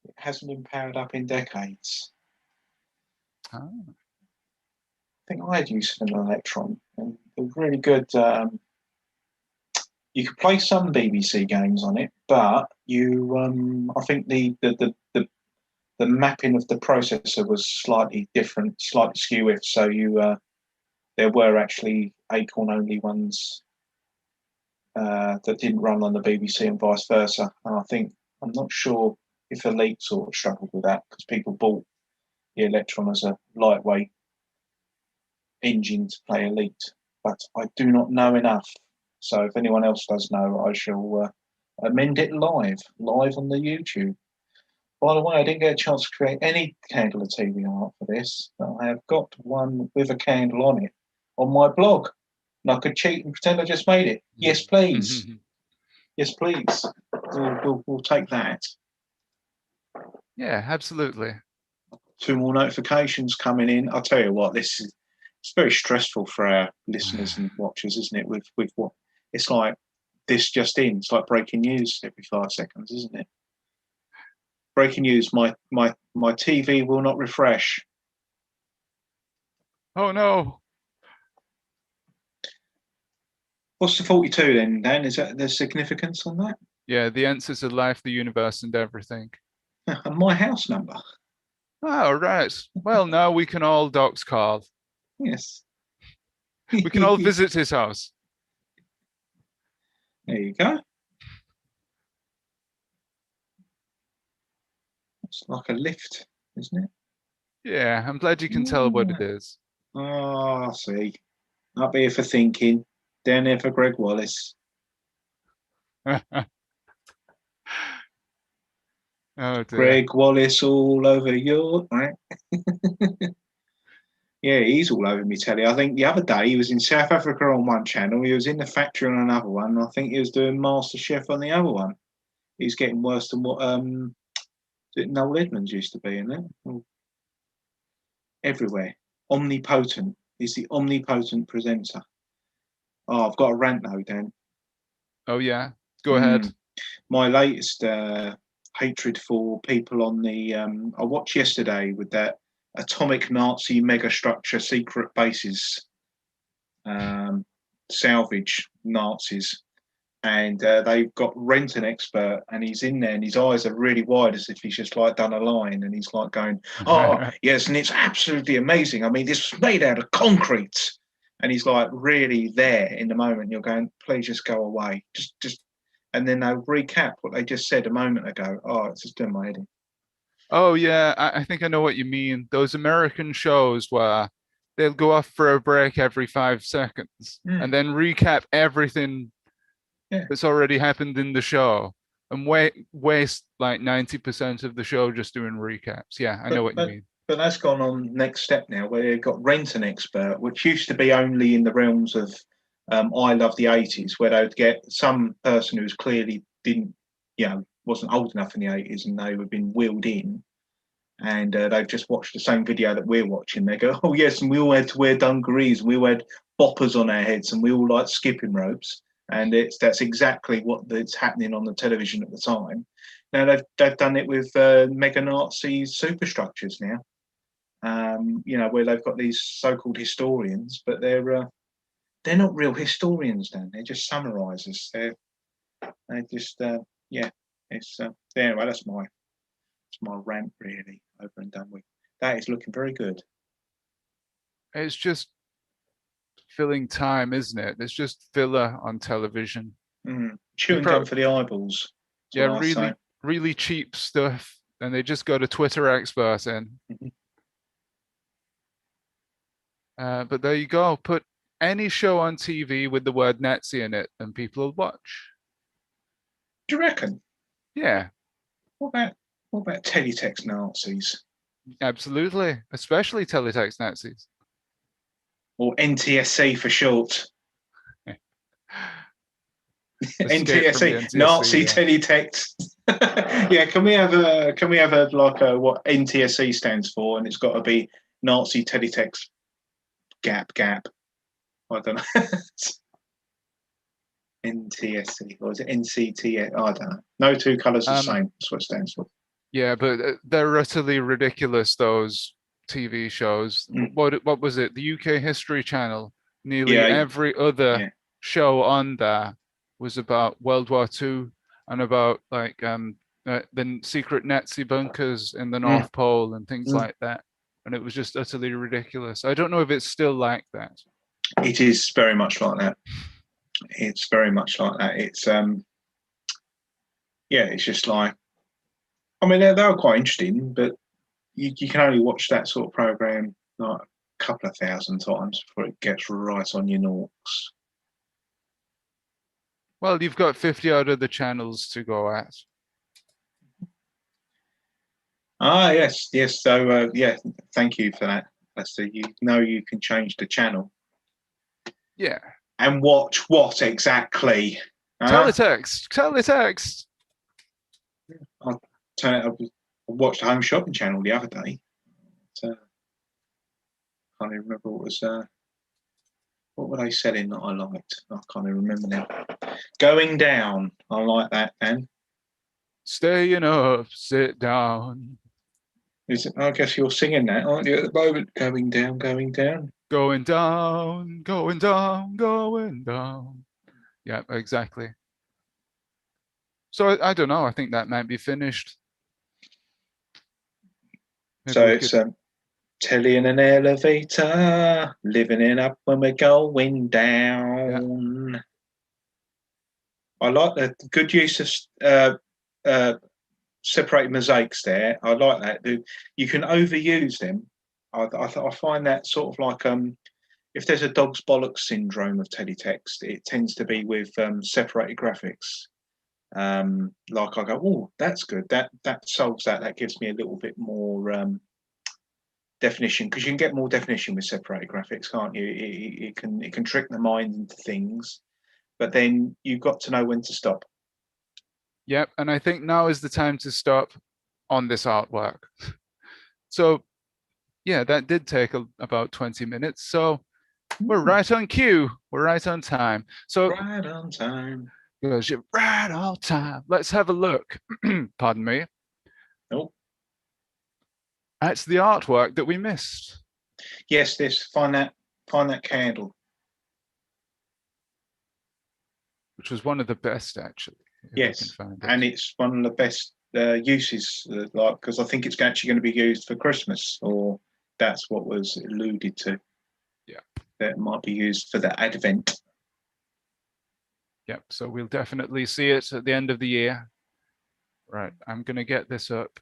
It hasn't been powered up in decades. Ah. I think I had use of an electron, and they're really good. You could play some BBC games on it, but I think the mapping of the processor was slightly different, slightly skew. So there were actually Acorn only ones that didn't run on the BBC and vice versa. And I'm not sure if Elite sort of struggled with that because people bought the Electron as a lightweight engine to play Elite, but I do not know enough. So if anyone else does know, I shall amend it live on the YouTube. By the way, I didn't get a chance to create any candle or TV art for this, but I have got one with a candle on it on my blog. And I could cheat and pretend I just made it. Yes, please. Yes, please. We'll take that. Yeah, absolutely. 2 more notifications coming in. I'll tell you what, it's very stressful for our listeners and watchers, isn't it? With what it's like this just in. It's like breaking news every 5 seconds, isn't it? Breaking news, my TV will not refresh. Oh no. What's the 42 then, Dan? Is that the significance on that? Yeah, the answers to life, the universe, and everything. And my house number. Oh, right. Well, now we can all dox Carl. Yes. We can all visit his house. There you go. It's like a lift, isn't it? Yeah, I'm glad you can tell what it is. Oh, I see. Up here for thinking, down there for Greg Wallace. Oh dear. Greg Wallace all over your right. Yeah, he's all over me telly. I think the other day he was in South Africa on one channel, he was in the factory on another one. I think he was doing Master Chef on the other one. He's getting worse than what Noel Edmonds used to be in it. Everywhere. Omnipotent. He's the omnipotent presenter. Oh, I've got a rant though, Dan. Oh yeah. Go ahead. My latest hatred for people on the I watched yesterday with that atomic Nazi megastructure secret bases salvage Nazis, and they've got Rent an expert, and he's in there, and his eyes are really wide as if he's just like done a line, and he's like going, "Oh yes, and it's absolutely amazing. I mean, this was made out of concrete." And he's like really there in the moment. You're going, please just go away. Just and then they'll recap what they just said a moment ago. Oh, it's just doing my head in. Oh yeah, I think I know what you mean. Those American shows where they'll go off for a break every 5 seconds and then recap everything Yeah. that's already happened in the show and waste like 90% of the show just doing recaps. Yeah, I know what you mean. But that's gone on next step now, where they've got Rent an Expert, which used to be only in the realms of I Love the 80s, where they'd get some person who's clearly didn't, wasn't old enough in the 80s, and they would have been wheeled in, and they've just watched the same video that we're watching. They go, oh yes, and we all had to wear dungarees, and we all had boppers on our heads, and we all like skipping ropes, and that's exactly what's happening on the television at the time. Now they've done it with mega Nazi superstructures now. Where they've got these so-called historians, but they're not real historians. Then they're just summarisers. They just It's anyway. That's my rant really over and done with. That is looking very good. It's just filling time, isn't it? It's just filler on television. Chewing gum for the eyeballs. Yeah, really cheap stuff, and they just got a Twitter expert in. But there you go. Put any show on TV with the word Nazi in it, and people will watch. Do you reckon? Yeah. What about Teletext Nazis? Absolutely, especially Teletext Nazis. Or NTSC for short. NTSC, Nazi yeah. Teletext. Yeah, can we have what NTSC stands for? And it's got to be Nazi Teletext gap. I don't know. NTSC, or is it NCT? I don't know. No two colours are the same. That's what it stands for. Yeah, but they're utterly ridiculous, those TV shows. What was it? The UK History Channel. Nearly every other show on there was about World War II and about like the secret Nazi bunkers in the North Pole and things like that. And it was just utterly ridiculous. I don't know if it's still like that. It is very much like that. It's very much like that. It's it's just like, I mean, they were quite interesting, but you can only watch that sort of program like a couple of thousand times before it gets right on your norks. Well, you've got 50 out of the channels to go at. Yes. So, thank you for that. So you can change the channel. Yeah. And watch what exactly? Teletext. I'll turn it up. I watched the Home Shopping Channel the other day. Can't even remember what were they selling that I liked. I can't even remember now. Going Down. I like that, Dan. Staying up, sit down. I guess you're singing that, aren't you, at the moment? Going down. Going down. Yeah, exactly. So I don't know. I think that might be finished. Maybe so it's telly in an elevator, living it up when we're going down. Yeah. I like the good use of separated mosaics there. I like that. You can overuse them. I find that sort of like if there's a dog's bollocks syndrome of teletext, it tends to be with separated graphics. Like I go, oh, that's good. That solves that. That gives me a little bit more definition, because you can get more definition with separated graphics, can't you? It can trick the mind into things, but then you've got to know when to stop. Yep, and I think now is the time to stop on this artwork. So, yeah, that did take about 20 minutes. So we're right on cue. We're right on time. So right on time. Because you're right on time. Let's have a look. Pardon me. Nope. That's the artwork that we missed. Yes, find that candle. Which was one of the best, actually. Yes, and it's one of the best uses, because I think it's actually going to be used for Christmas, or that's what was alluded to. Yeah. That it might be used for the Advent. Yep, so we'll definitely see it at the end of the year. Right, I'm going to get this up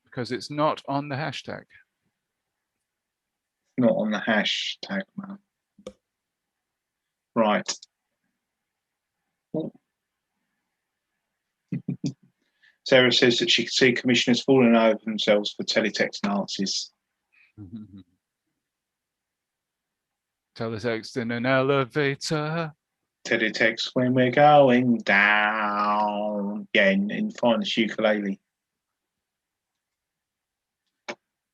because it's not on the hashtag. not on the hashtag, man. Right. Sarah says that she can see commissioners falling over themselves for teletext Nazis. Teletext in an elevator. Teletext when we're going down. Yeah, in finest ukulele.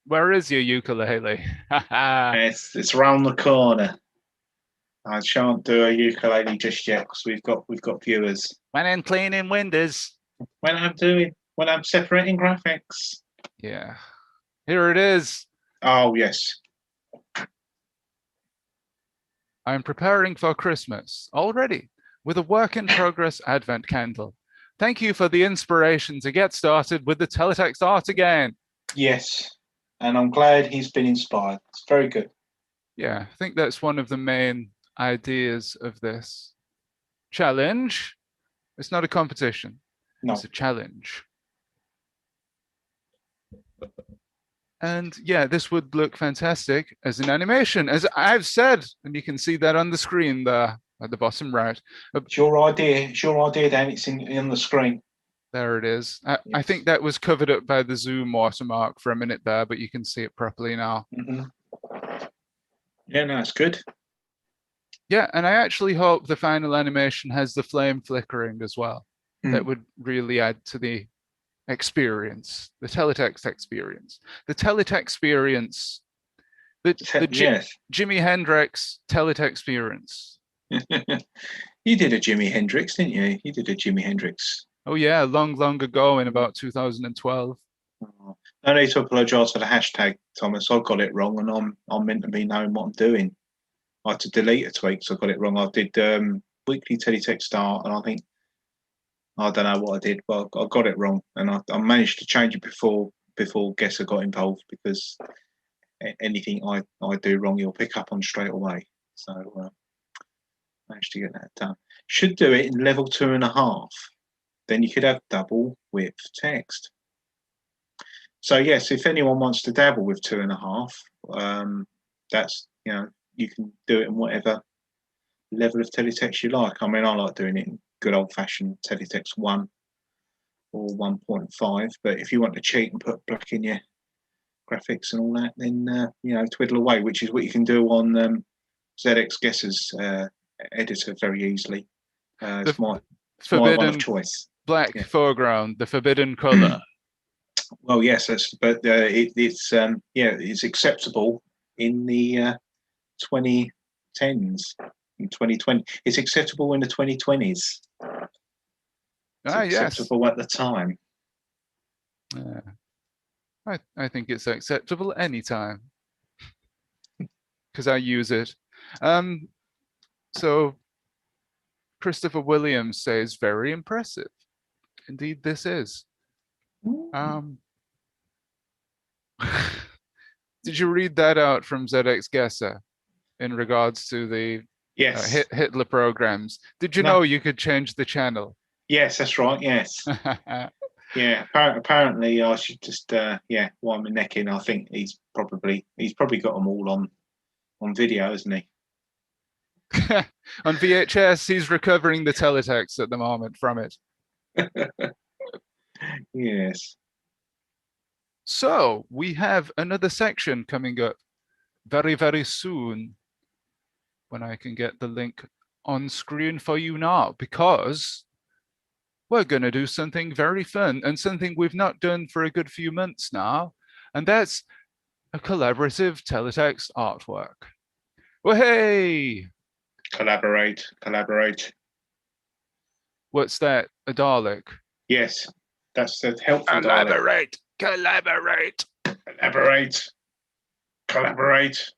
Where is your ukulele? It's round the corner. I shan't do a ukulele just yet because we've got viewers. When I'm cleaning windows. When I'm separating graphics. Yeah. Here it is. Oh yes. I'm preparing for Christmas already with a work in progress Advent candle. Thank you for the inspiration to get started with the teletext art again. Yes. And I'm glad he's been inspired. It's very good. Yeah, I think that's one of the main ideas of this challenge. It's not a competition. No. It's a challenge. And yeah, this would look fantastic as an animation, as I've said, and you can see that on the screen there at the bottom right. It's your idea. It's your idea, Dan. It's in the screen. There it is. I think that was covered up by the Zoom watermark for a minute there, but you can see it properly now. Mm-hmm. Yeah, no, it's good. Yeah, and I actually hope the final animation has the flame flickering as well. That would really add to the experience, the teletext experience. The teletext experience, the Jimi Hendrix teletext experience. You did a Jimi Hendrix, didn't you? You did a Jimi Hendrix. Oh yeah, long ago in about 2012. Oh, no need to apologise for the hashtag, Thomas. I got it wrong, and I'm meant to be knowing what I'm doing. I had to delete a tweet, so I got it wrong. I did weekly teletext art, and I don't know what I did, but I got it wrong, and I managed to change it before Guesser got involved, because anything I do wrong, he'll pick up on straight away. So managed to get that done. Should do it in level 2.5. Then you could have double width text. So yes, if anyone wants to dabble with 2.5, that's, you can do it in whatever level of teletext you like. I mean, I like doing it in good old-fashioned teletext 1 or 1.5. But if you want to cheat and put black in your graphics and all that, then twiddle away, which is what you can do on ZX Guesser's editor very easily. It's my one of choice. Black foreground, the forbidden color. Well, yes, it's acceptable in the 2010s, in 2020. It's acceptable in the 2020s. It's acceptable at the time. I think it's acceptable anytime because I use it. So Christopher Williams says, very impressive. Indeed, this is. Did you read that out from ZX Guesser in regards to the Hitler programs? Did you know you could change the channel? Yes, that's right. Yes. Yeah. Apparently, I should just wind my neck in. I think he's probably got them all on video, hasn't he? On VHS, he's recovering the teletext at the moment from it. Yes. So we have another section coming up very, very soon, when I can get the link on screen for you now, because we're going to do something very fun and something we've not done for a good few months now, and that's a collaborative teletext artwork. Well, hey! Collaborate. What's that? A Dalek? Yes, that's the helpful Collaborate. Collaborate.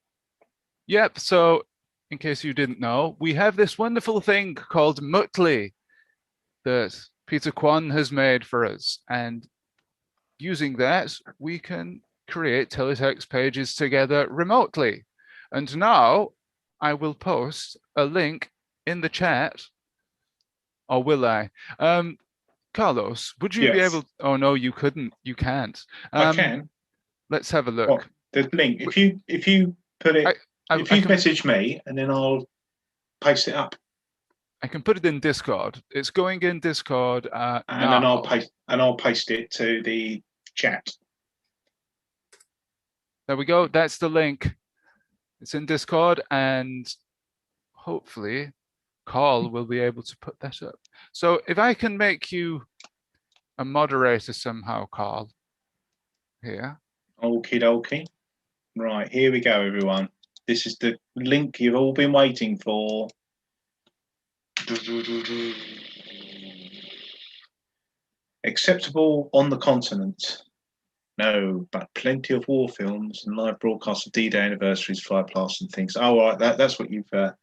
Yep, so in case you didn't know, we have this wonderful thing called Muttley that Peter Kwan has made for us. And using that, we can create teletext pages together remotely. And now I will post a link in the chat, or will I? Carlos, would you be able? Oh no, you can't. I can. Let's have a look. What? The link. If you Put it. I, If I you can message me, and then I'll paste it up, I can put it in Discord. It's going in Discord and then now. I'll paste it to the chat. There we go. That's the link. It's in Discord, and hopefully Carl will be able to put that up. So if I can make you a moderator somehow, Carl, here. Okie dokie. Right, here we go, everyone. This is the link you've all been waiting for. Acceptable on the continent. No, but plenty of war films and live broadcasts of D-Day anniversaries, flight blasts and things. Oh, right, that's what you've got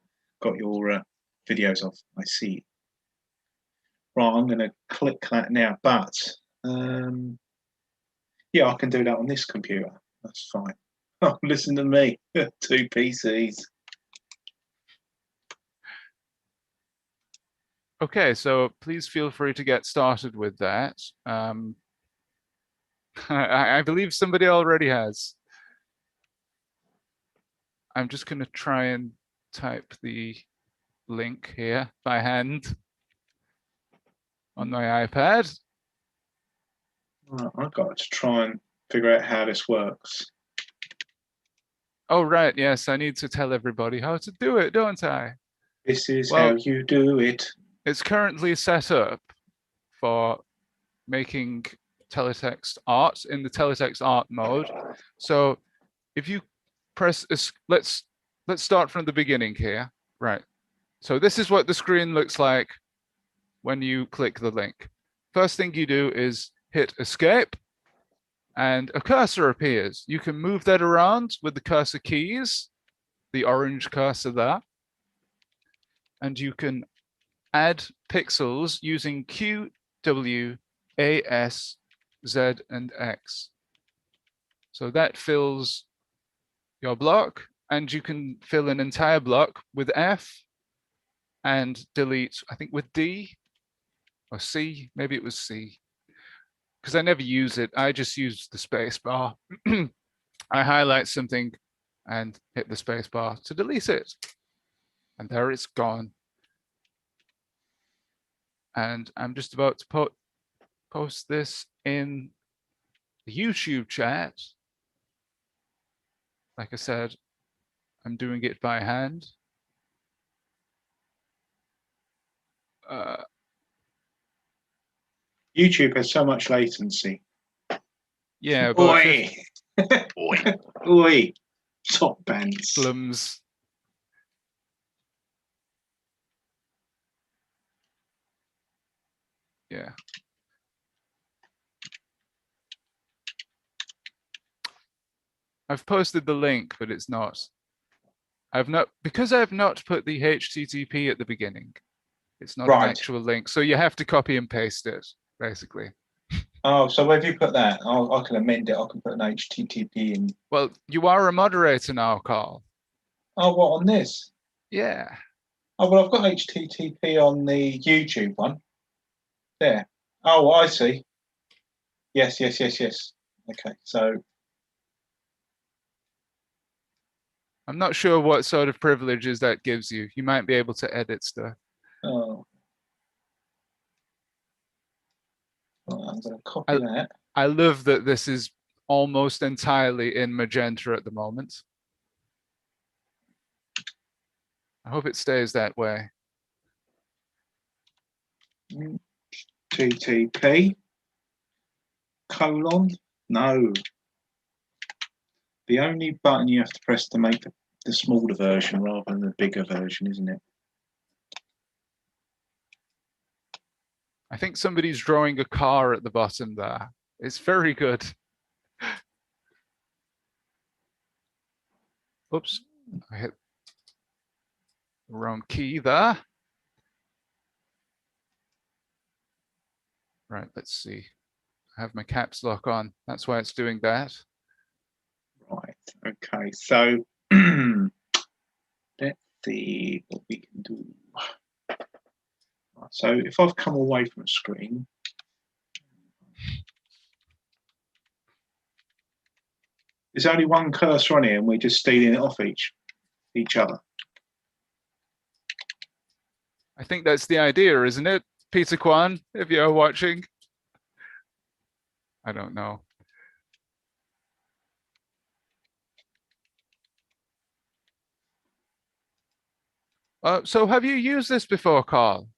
your videos of. I see. Right, I'm going to click that now, but yeah, I can do that on this computer. That's fine. Oh, listen to me. 2 PCs. Okay, so please feel free to get started with that. I believe somebody already has. I'm just going to try and type the link here by hand on my iPad. I've got to try and figure out how this works. Oh, right. Yes, I need to tell everybody how to do it, don't I? This is how you do it. It's currently set up for making teletext art in the teletext art mode. So if you press, let's start from the beginning here. Right. So this is what the screen looks like when you click the link. First thing you do is hit escape and a cursor appears. You can move that around with the cursor keys, the orange cursor there, and you can add pixels using Q, W, A, S, Z, and X. So that fills your block, and you can fill an entire block with F and delete, I think with D or C, maybe it was C, because I never use it. I just use the space bar. I highlight something and hit the space bar to delete it. And there it's gone. And I'm just about to post this in the YouTube chat. Like I said, I'm doing it by hand. YouTube has so much latency. Yeah, but Oi! Oi! Oi! Top bands. Slums. Yeah. I've posted the link, but it's not. Because I've not put the HTTP at the beginning. It's not an actual link, so you have to copy and paste it, basically. Oh, so where have you put that? I can amend it. I can put an HTTP in. Well, you are a moderator now, Carl. Oh, what, on this? Yeah. Oh, well, I've got HTTP on the YouTube one. There. Oh, I see. Yes. Okay, so. I'm not sure what sort of privileges that gives you. You might be able to edit stuff. Oh. Well, I'm going to copy that. I love that this is almost entirely in magenta at the moment. I hope it stays that way. TTP : no. The only button you have to press to make the smaller version rather than the bigger version, isn't it? I think somebody's drawing a car at the bottom there. It's very good. Oops, I hit the wrong key there. Right, let's see. I have my caps lock on. That's why it's doing that. Right, okay, so let's see what we can do. Right, so if I've come away from a screen, There's only one cursor on here, and we're just stealing it off each other. I think that's the idea, isn't it, Peter Kwan, if you're watching? I don't know. So have you used this before, Carl?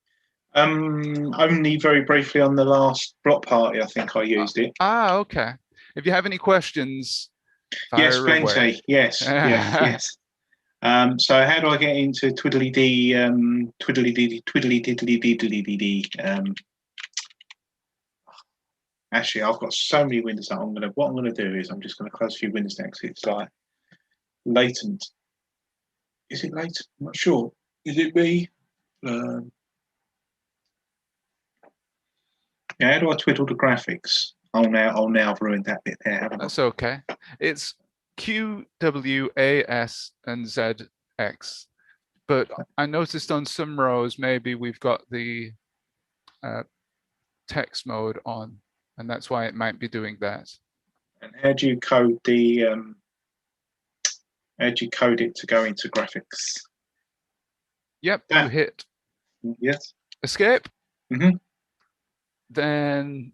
Only very briefly on the last block party, I think I used it. Okay. If you have any questions, Yes, fire plenty. away. Yes, yes. So how do I get into twiddly dee, twiddly diddly? Actually, I've got so many windows that what I'm gonna do is I'm just gonna close a few windows next. It's like latent. Is it latent? I'm not sure. Is it me? Yeah, how do I twiddle the graphics? Now I've ruined that bit there, haven't I? That's okay. It's Q, W, A, S, and Z, X. But I noticed on some rows, maybe we've got the text mode on, and that's why it might be doing that. And how do you code it to go into graphics? Yep, you hit yes. Escape. Mm-hmm. Then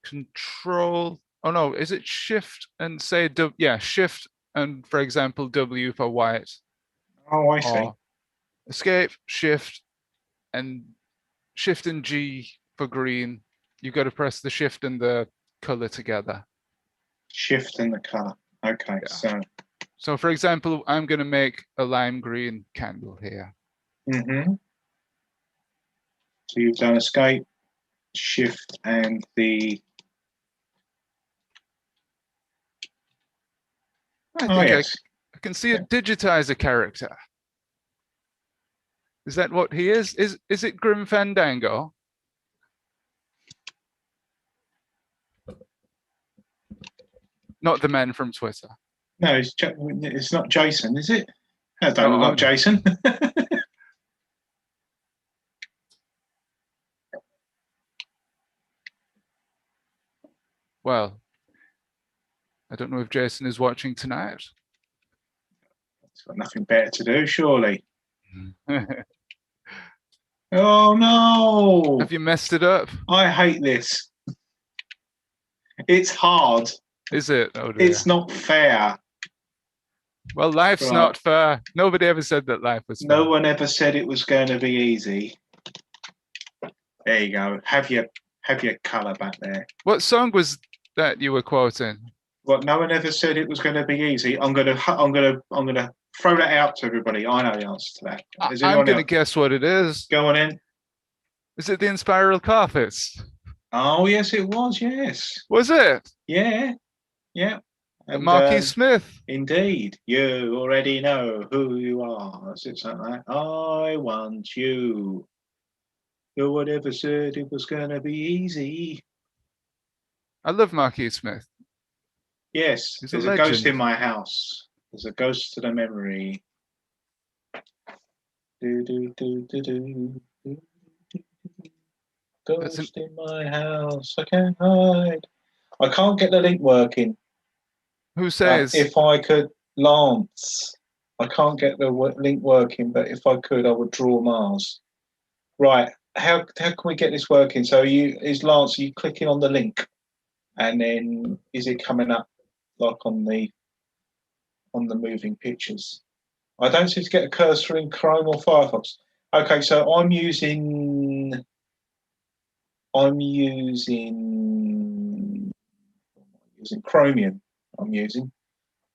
Control. Oh no, is it Shift and say Shift and, for example, W for white. Oh, I see. Escape, Shift, and Shift and G for green. You've got to press the Shift and the color together. Shift and the color. Okay, yeah. So for example, I'm going to make a lime green candle here. Mm-hmm. So you've done Escape, Shift, and the... I think I can see it digitize a character. Is that what he is? Is it Grim Fandango? Not the man from Twitter. No, it's not Jason, is it? I don't look like Jason. Well, I don't know if Jason is watching tonight. He's got nothing better to do, surely. Oh no! Have you messed it up? I hate this. It's hard. Is it? Oh dear. It's not fair. Well, life's not fair. Nobody ever said that life was fair. No one ever said it was going to be easy. There you go. Have your colour back there. What song was that you were quoting? What? No one ever said it was going to be easy. I'm gonna throw that out to everybody. I know the answer to that. I'm going to guess what it is. Go on in. Is it the Inspiral Carpets? Oh yes, it was. Yes. Was it? Yeah. Yeah. And Marquis Smith. Indeed. You already know who you are. That's it, something like that. I want you. No one ever said it was going to be easy. I love Marquis Smith. Yes. There's a ghost in my house. There's a ghost to the memory. Ghost in my house. I can't hide. I can't get the link working. Who says? If I could, Lance. I can't get the link working, but if I could, I would draw Mars. Right. How can we get this working? So Lance, are you clicking on the link, and then is it coming up like on the moving pictures? I don't seem to get a cursor in Chrome or Firefox. Okay, so I'm using Chromium.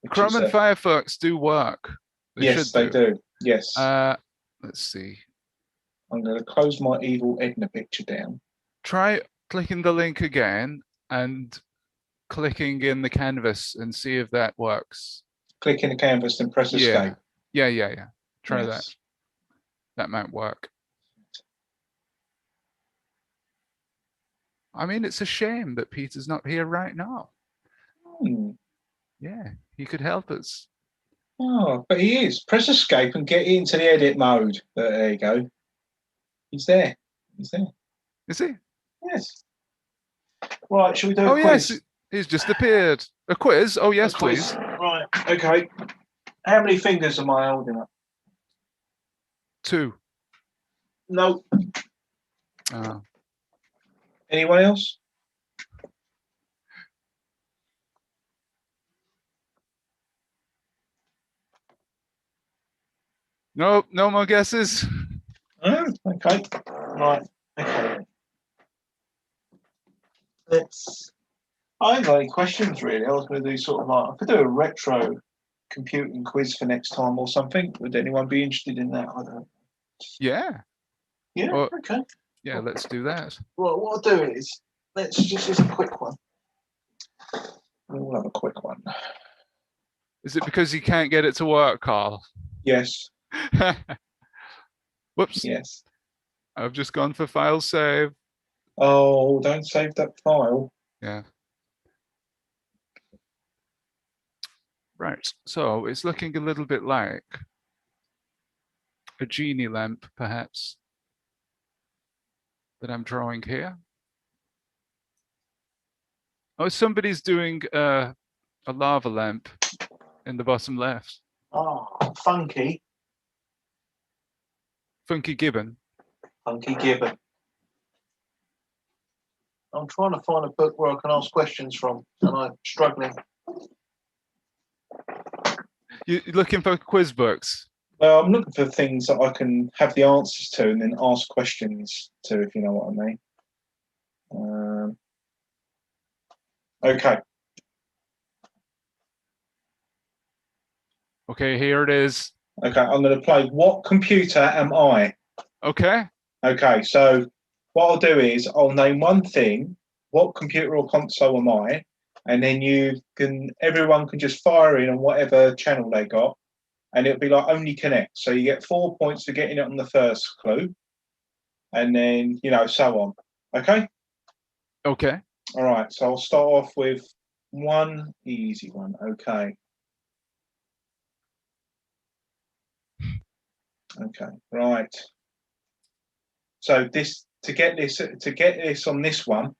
Chrome and Firefox do work. Yes, they do. Yes. Let's see. I'm going to close my evil Edna picture down. Try clicking the link again and clicking in the canvas and see if that works. Click in the canvas and press escape. Yeah. Try that. That might work. I mean, it's a shame that Peter's not here right now. Yeah, he could help us. Oh, but he is. Press escape and get into the edit mode. There you go. He's there. He's there. Is he? Yes. Right, shall we do a quiz? Yes. He's just appeared. A quiz? Oh, yes, A quiz. please. Right. Okay. How many fingers am I holding up? 2. No. Oh. Anyone else? No, no more guesses. Oh, okay. Right. Okay. I haven't got any questions really. I was going to do sort of like I could do a retro computing quiz for next time or something. Would anyone be interested in that? I don't. Yeah. Yeah. Or, Okay. yeah, let's do that. Well, what I'll do is let's just use a quick one. We'll have a quick one. Is it because you can't get it to work, Carl? Yes. Whoops. Yes. I've just gone for file save. Oh, don't save that file. Yeah. Right. So it's looking a little bit like a genie lamp, perhaps, that I'm drawing here. Oh, somebody's doing a lava lamp in the bottom left. Oh, funky. Funky Gibbon. Funky Gibbon. I'm trying to find a book where I can ask questions from, and I'm struggling. You're looking for quiz books? Well, I'm looking for things that I can have the answers to and then ask questions to, if you know what I mean. Okay. Okay, here it is. Okay, I'm going to play What Computer Am I? Okay. Okay, so what I'll do is I'll name one thing, what computer or console am I? And then everyone can just fire in on whatever channel they got, and it'll be like only connect. So you get 4 points for getting it on the first clue, and then, so on. Okay? Okay. All right, so I'll start off with one easy one. Okay. Okay, right. So to get this on this one,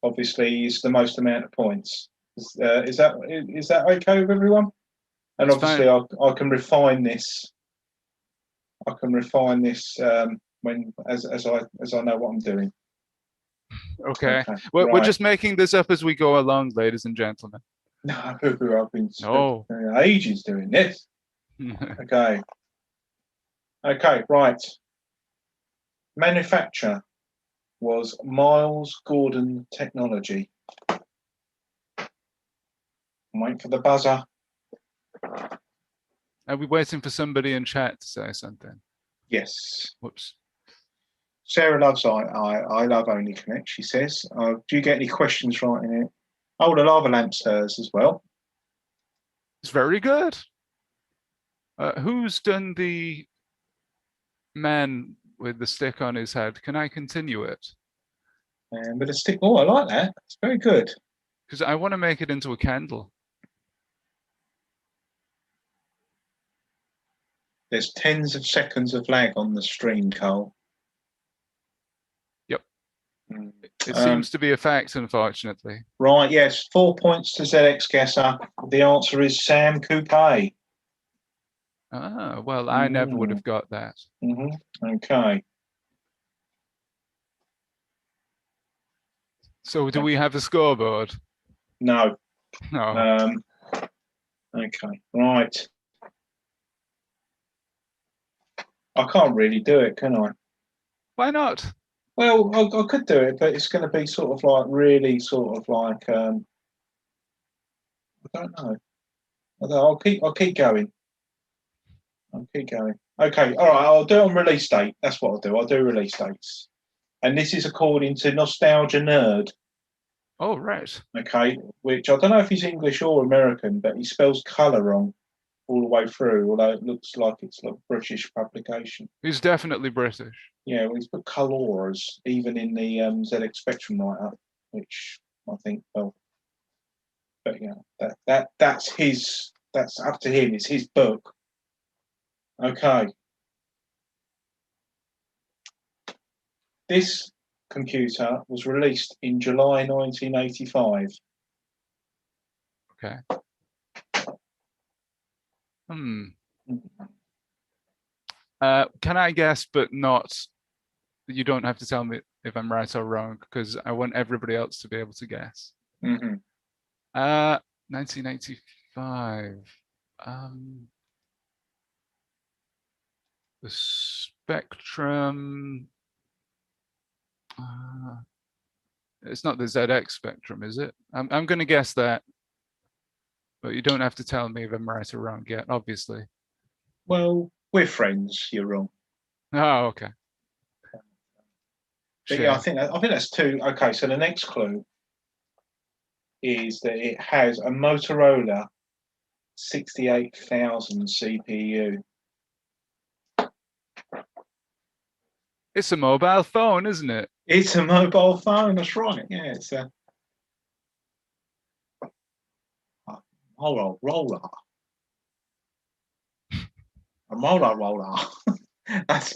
obviously, is the most amount of points. Is that okay with everyone? And It's obviously, fine. I can refine this. I can refine this when as I know what I'm doing. Okay. Okay, We're right. just making this up as we go along, ladies and gentlemen. No, I've been No. ages doing this. Okay. Okay, right. Manufacturer was Miles Gordon Technology. I'm waiting for the buzzer. Are we waiting for somebody in chat to say something? Yes. Whoops. Sarah loves I love Only Connect, she says. Do you get any questions writing it? Oh, the lava lamp's hers as well. It's very good. Who's done the man with the stick on his head? Can I continue it? And with a stick. Oh, I like that. It's very good. Because I want to make it into a candle. There's tens of seconds of lag on the stream, Cole. Yep. It seems to be a fact, unfortunately. Right, yes. 4 points to ZX Guesser. The answer is Sam Coupe. Ah, well, I never would have got that. Okay. So do we have a scoreboard? No. No. Okay. Right. I can't really do it, can I? Why not? Well, I could do it, but it's going to be sort of like really sort of like I don't know. I'll keep going. I'll keep going. Okay, all right. I'll do it on release date. That's what I'll do. I'll do release dates, and this is according to Nostalgia Nerd. Oh, right. Okay, which I don't know if he's English or American, but he spells colour wrong all the way through, although it looks like it's a British publication. He's definitely British. Yeah, well, he's put colours even in the ZX Spectrum write-up, which I think, well, but yeah, that's up to him. It's his book. Okay. This computer was released in July 1985. Okay. Hmm. Can I guess, but not? You don't have to tell me if I'm right or wrong, because I want everybody else to be able to guess. Mm-hmm. 1995. The spectrum. It's not the ZX spectrum, is it? I'm going to guess that, but you don't have to tell me if I'm right or wrong yet, obviously. Well, we're friends. You're wrong. Oh, okay. But yeah, I Shame. think that's two. Okay, so the next clue is that it has a Motorola 68,000 CPU. It's a mobile phone, isn't it? It's a mobile phone. That's right. Yeah, it's a roller. A mola roller. That's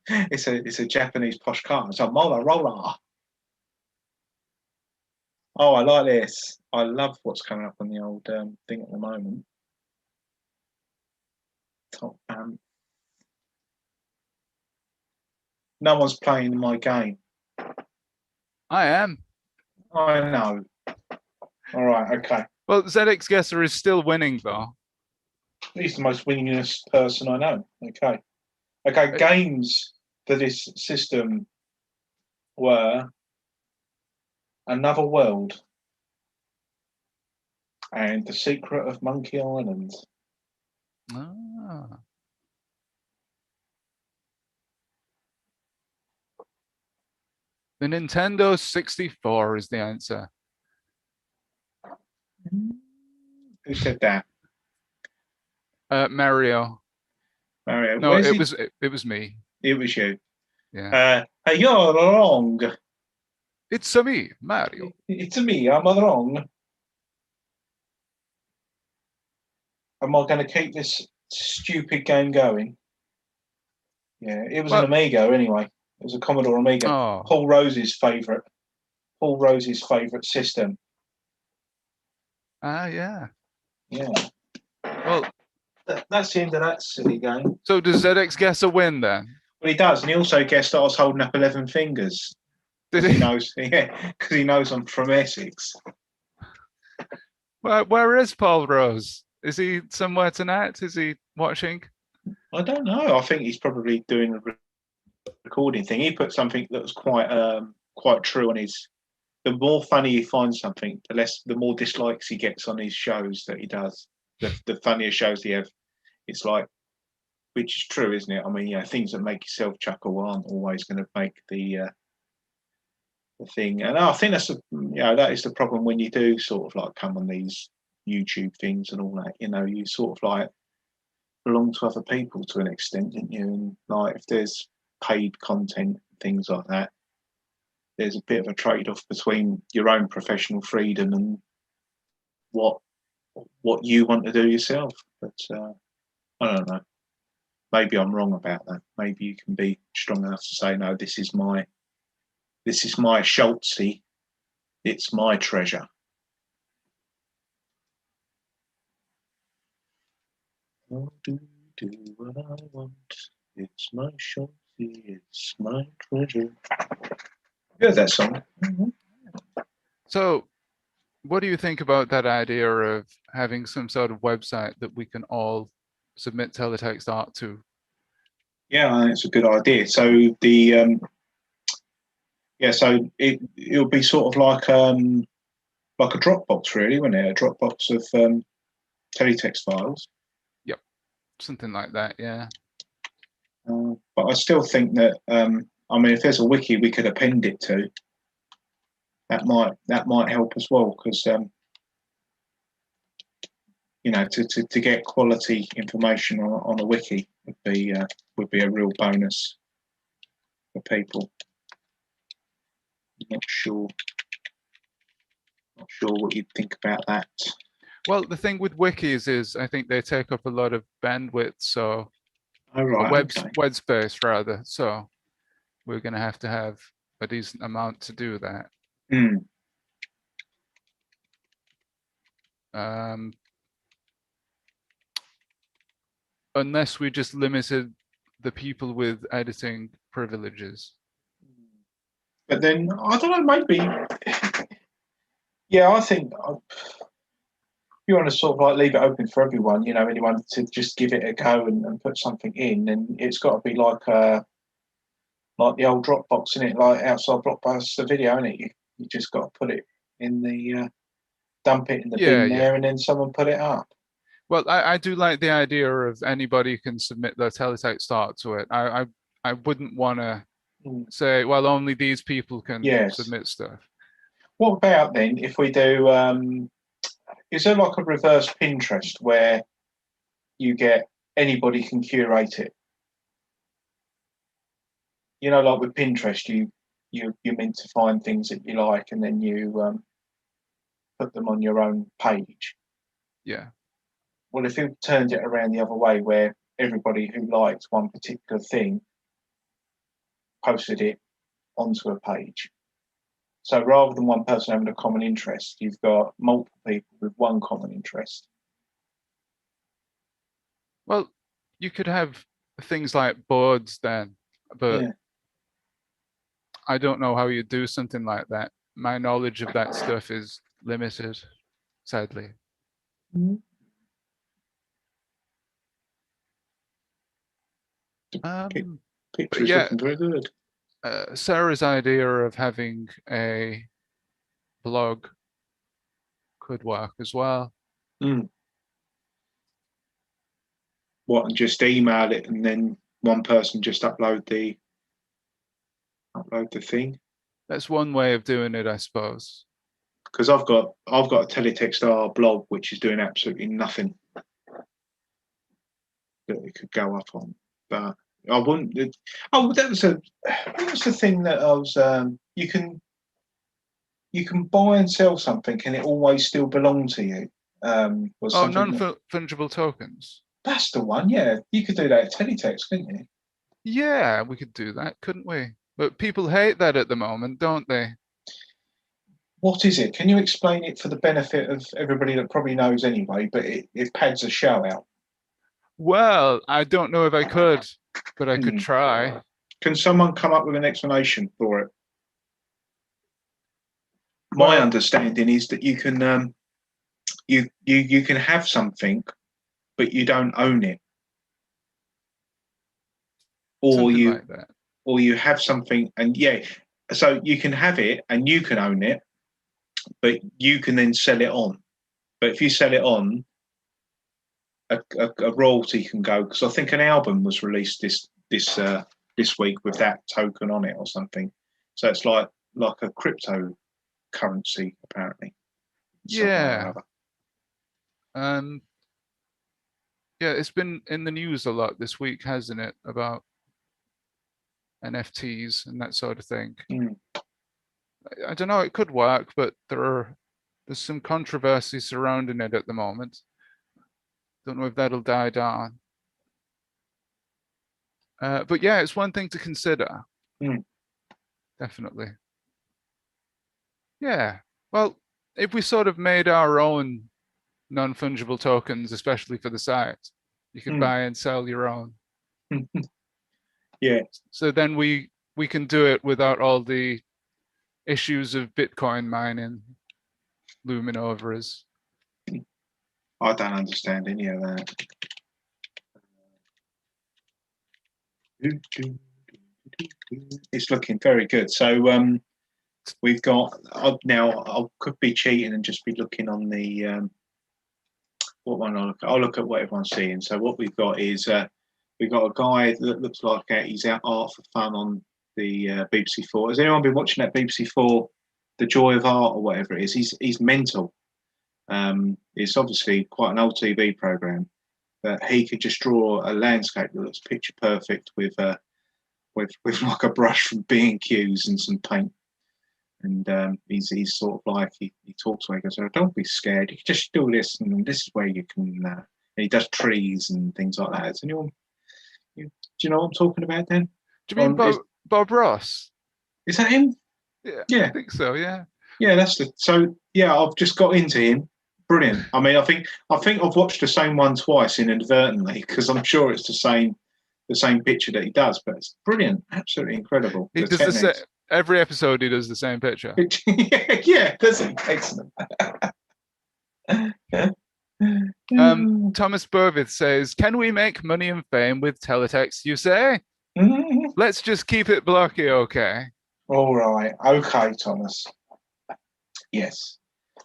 it's a Japanese posh car. It's a mola roller. Oh, I like this. I love what's coming up on the old thing at the moment. Top No one's playing my game. I am. I know. All right. Okay. Well, ZX Guesser is still winning, though. He's the most winningest person I know. Okay. Okay. Games for this system were Another World and The Secret of Monkey Island. Ah. The Nintendo 64 is the answer. Who said that? Mario. Mario. No, Where's it he? was it was me. It was you. Yeah. You're wrong. It's a me, Mario. It's me. I'm wrong. Am I going to keep this stupid game going? Yeah, it was an Well, Amiga anyway. It was a Commodore Amiga. oh, Paul Rose's favourite system. yeah. Yeah. Well, That's the end of that silly game. so does ZX Guesser win then? Well, he does, and he also guessed that I was holding up 11 fingers. Did He he? knows, yeah, because he knows I'm from Essex. Where is Paul Rose? Is he somewhere tonight? Is he watching? I don't know. I think he's probably doing a recording thing. He put something that was quite true on his. The more funny he finds something, the more dislikes he gets on his shows that he does. The funnier shows he have, it's like, which is true, isn't it? I mean, yeah, things that make yourself chuckle aren't always going to make the thing. And I think that is the problem when you do sort of like come on these YouTube things and all that. You know, you sort of like belong to other people to an extent, don't you? And like if there's paid content, things like that, there's a bit of a trade-off between your own professional freedom and what you want to do yourself. But I don't know. Maybe I'm wrong about that. Maybe you can be strong enough to say, no, this is my Schultzy. It's my treasure. I'll do what I want. It's my Schultzy. It's my treasure. You heard that song? Mm-hmm. So, what do you think about that idea of having some sort of website that we can all submit teletext art to? Yeah, I think it's a good idea. So it'll be sort of like a Dropbox, really, wouldn't it? A Dropbox of teletext files. Yep, something like that. Yeah. But I still think that I mean, if there's a wiki we could append it to, that might help as well, because you know, to get quality information on a wiki would be a real bonus for people. Not sure what you'd think about that. Well, the thing with wikis is I think they take up a lot of bandwidth, so Oh, right, web space rather. So we're going to have a decent amount to do that. Mm. Unless we just limited the people with editing privileges. But then I don't know. Maybe, yeah. I think you want to sort of like leave it open for everyone. You know, anyone to just give it a go and put something in, and it's got to be like the old Dropbox, in it, like outside Blockbuster Video, in it. You just got to put it in the dump it in the bin there, and then someone put it up. Well, I do like the idea of anybody can submit their teletext art to it. I wouldn't want to say, well, only these people can submit stuff. What about then if we do? Is there like a reverse Pinterest where you get anybody can curate it? You know, like with Pinterest, you're meant to find things that you like, and then you put them on your own page. Yeah. Well, if you turned it around the other way, where everybody who liked one particular thing posted it onto a page. So rather than one person having a common interest, you've got multiple people with one common interest. Well, you could have things like boards then, but I don't know how you do something like that. My knowledge of that stuff is limited, sadly. Picture is looking very good. Sarah's idea of having a blog could work as well. What, and just email it, and then one person just upload the thing? That's one way of doing it, I suppose. Because I've got a TeletextArt blog which is doing absolutely nothing that it could go up on, but I wouldn't. What was the thing that I was? You can buy and sell something, and it always still belong to you. Non-fungible tokens. That's the one. Yeah, you could do that at Teletext, couldn't you? Yeah, we could do that, couldn't we? But people hate that at the moment, don't they? What is it? Can you explain it for the benefit of everybody that probably knows anyway, but it pads a show out? Well, I don't know if I could, but I could try. Can someone come up with an explanation for it? My understanding is that you can you can have something, but you don't own it, or you have something, and so you can have it and you can own it, but you can then sell it on. But if you sell it on, a royalty can go, because I think an album was released this week with that token on it or something. So it's like a cryptocurrency, apparently. Yeah. Yeah, it's been in the news a lot this week, hasn't it, about NFTs and that sort of thing. I don't know, it could work, but there's some controversy surrounding it at the moment. Don't know if that'll die down. But yeah, it's one thing to consider. Definitely. Yeah. Well, if we sort of made our own non-fungible tokens, especially for the site, you could buy and sell your own. Yeah. So then we can do it without all the issues of Bitcoin mining looming over us. I don't understand any of that. It's looking very good. So we've got now. I could be cheating and just be looking on the what one I look at. I'll look at what everyone's seeing. So what we've got is we've got a guy that looks like he's out art for fun on the BBC Four. Has anyone been watching that BBC Four, The Joy of Art or whatever it is? He's mental. It's obviously quite an old TV program, but he could just draw a landscape that looks picture perfect with like a brush from B&Qs and some paint. And he's sort of like he talks away. He goes, "Oh, don't be scared. You can just do this, and this is where you can." And he does trees and things like that. Do you know what I'm talking about, then? Do you mean Bob Ross? Is that him? Yeah, I think so. Yeah. Yeah, that's so. Yeah, I've just got into him brilliant. I mean, I think I've watched the same one twice inadvertently because I'm sure it's the same picture that he does, but it's brilliant, absolutely incredible. He The does techniques. every episode. He does the same picture. Yeah, does he? Excellent. Thomas Burvith says, "Can we make money and fame with teletext? You say? Let's just keep it blocky, okay?" All right, okay, Thomas. Yes,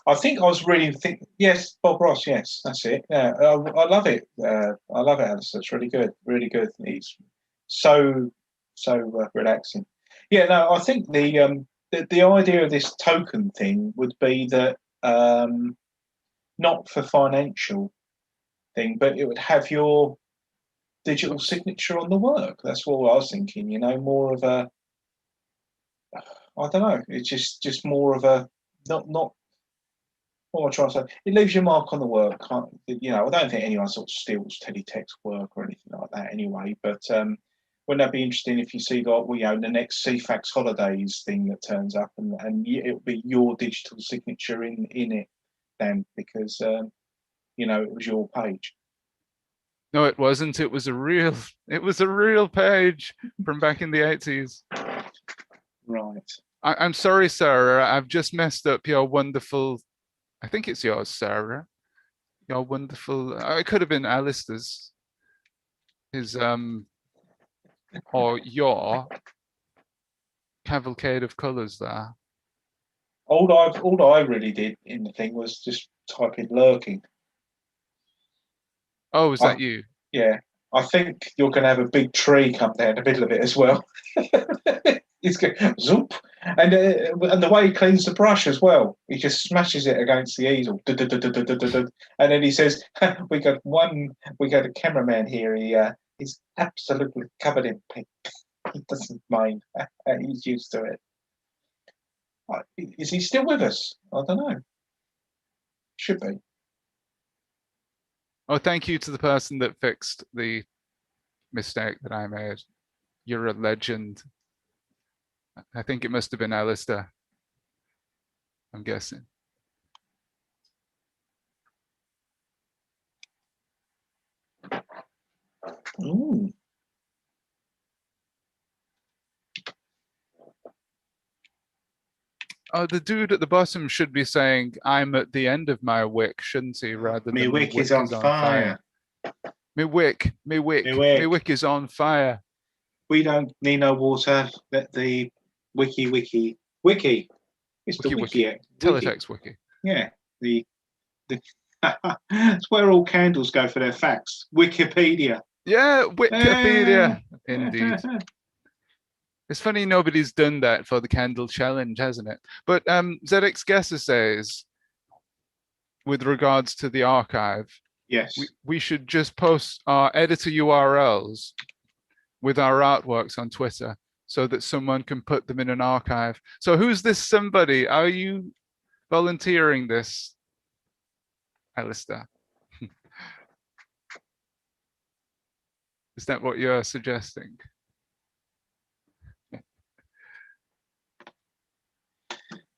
I think I was reading. Yes, Bob Ross. Yes, that's it. Yeah, I love it. I love it, Alistair. It's really good. Really good. It's so relaxing. Yeah, no, I think the idea of this token thing would be that not for financial thing, but it would have your digital signature on the work. That's what I was thinking. You know, more of a. I don't know. It's just more of a not. What am I trying to say? It leaves your mark on the work. You know, I don't think anyone sort of steals teletext work or anything like that anyway. But wouldn't that be interesting if you see like, well, you know, the next CFAX holidays thing that turns up and it'll be your digital signature in it, then because you know it was your page. No, it wasn't. It was a real page from back in the 80s. Right. I'm sorry, Sarah. I've just messed up your wonderful. I think it's yours, Sarah. Your wonderful. It could have been Alistair's. His or your cavalcade of colours there. All I really did in the thing was just type in lurking. Oh, was that you? Yeah, I think you're going to have a big tree come down the middle of it as well. It's going zoop, and the way he cleans the brush as well, he just smashes it against the easel, and then he says, "We got a cameraman here. He's absolutely covered in pink. He doesn't mind. He's used to it." Is he still with us? I don't know. Should be. Oh, thank you to the person that fixed the mistake that I made. You're a legend. I think it must have been Alistair. I'm guessing. Ooh. Oh, the dude at the bottom should be saying, "I'm at the end of my wick," shouldn't he? Rather Me than wick is on fire. Me wick is on fire. We don't need no water. Let the wiki. It's the wiki. Teletext wiki. Yeah, the it's where all candles go for their facts. Wikipedia. Yeah, Wikipedia. Indeed. It's funny nobody's done that for the candle challenge, hasn't it? But ZX Guesser says, with regards to the archive, yes, we should just post our editor URLs with our artworks on Twitter so that someone can put them in an archive. So who's this somebody? Are you volunteering this, Alistair? Is that what you're suggesting?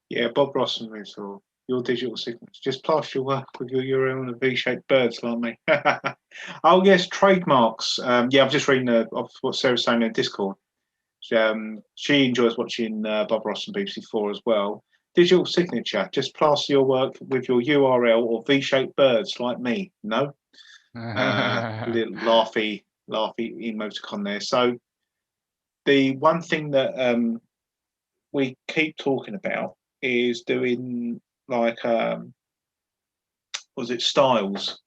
Yeah, Bob Ross and Russell, your digital signatures. Just plaster your work with your URL and V-shaped birds like me. Oh yes, trademarks. Yeah, I'm just reading what Sarah's saying in Discord. She enjoys watching Bob Ross and BBC4 as well. Digital signature. Just plaster your work with your URL or V-shaped birds like me. No. Little laughy emoticon there. So the one thing that we keep talking about is doing like was it styles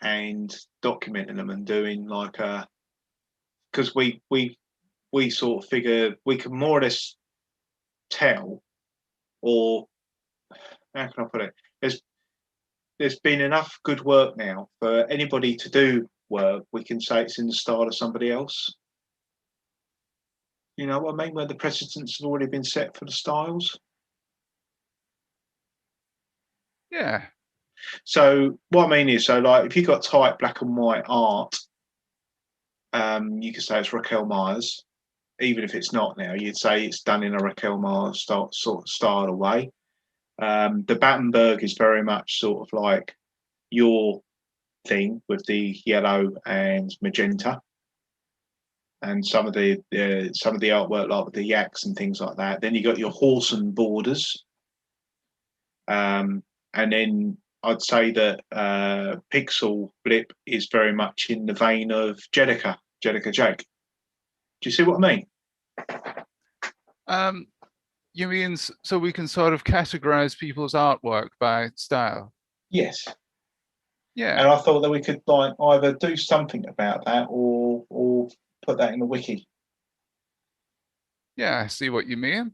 and documenting them and doing like because we sort of figure we can more or less tell, or how can I put it, there's been enough good work now for anybody to do work. We can say it's in the style of somebody else. You know what I mean? Where the precedents have already been set for the styles. Yeah. So what I mean is, so like if you've got type black and white art, you could say it's Raquel Myers. Even if it's not now, you'd say it's done in a Raquel Myers sort of style way. The Battenberg is very much sort of like your thing with the yellow and magenta, and some of the artwork like with the yaks and things like that. Then you got your horse and borders, and then I'd say that Pixel Blip is very much in the vein of Jellica Jake. Do you see what I mean? You mean so we can sort of categorize people's artwork by style? Yes. Yeah. And I thought that we could like either do something about that or put that in the wiki. Yeah, I see what you mean.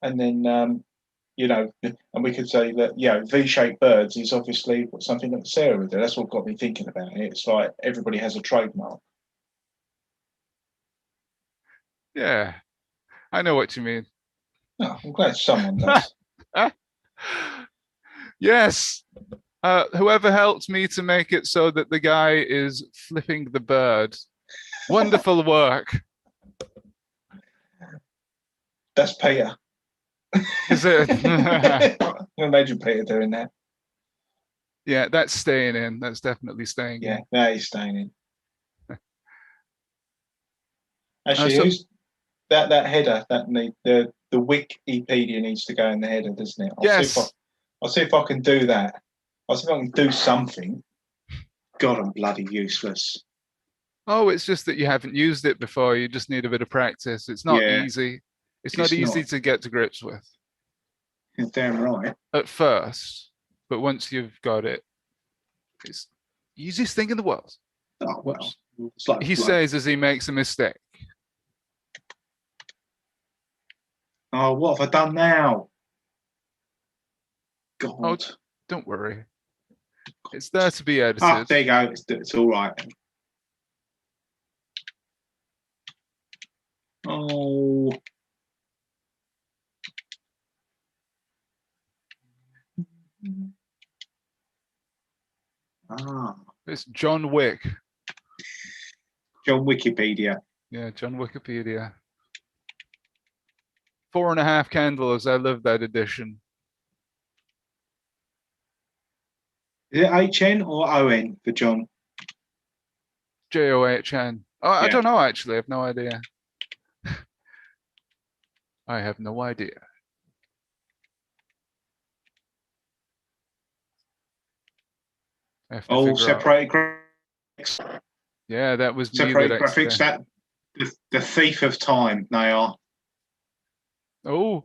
And then and we could say that V-shaped birds is obviously something that Sarah would do. That's what got me thinking about it. It's like everybody has a trademark. Yeah, I know what you mean. Oh, I'm glad someone does. Yes. Whoever helped me to make it so that the guy is flipping the bird. Wonderful work. That's Peter. Is it? Imagine Peter doing that. Yeah, that's staying in. That's definitely staying in. Yeah, that is staying in. Actually, So, who's that header? The Wikipedia needs to go in the header, doesn't it? I'll see if I can do that. I'll see if I can do something. God, I'm bloody useless. Oh, it's just that you haven't used it before. You just need a bit of practice. It's not easy. It's not easy to get to grips with. You're damn right. At first, but once you've got it, it's the easiest thing in the world. Oh, well. He says as he makes a mistake. Oh, what have I done now? God. Oh, don't worry. It's there to be edited. Ah, there you go. It's all right. Oh. Ah. It's John Wick. John Wikipedia. Yeah, John Wikipedia. 4.5 candles. I love that edition. Is it HN or ON for John? JOHN. Oh, yeah. I don't know, actually. I have no idea. I have no idea. Oh, separated graphics. Yeah, that was separated graphics. That the thief of time they are. Oh.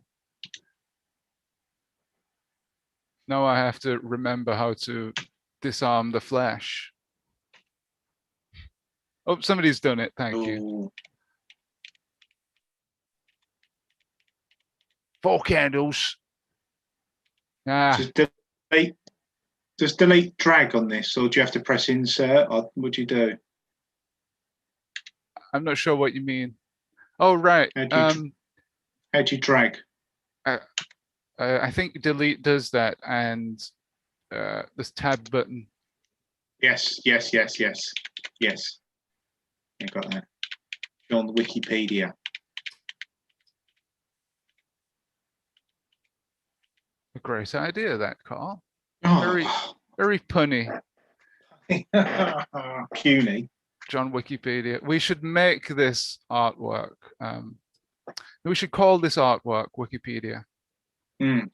Now I have to remember how to disarm the flash. Oh, somebody's done it. Thank you. 4 candles. Ah. Just delete drag on this, or do you have to press insert? Or what do you do? I'm not sure what you mean. Oh, right. How do you drag? I think delete does that, and this tab button. Yes. I got that. On the Wikipedia. A great idea, that, Carl. Oh. Very punny. Puny. John Wikipedia. We should make this artwork. We should call this artwork Wikipedia. Mm.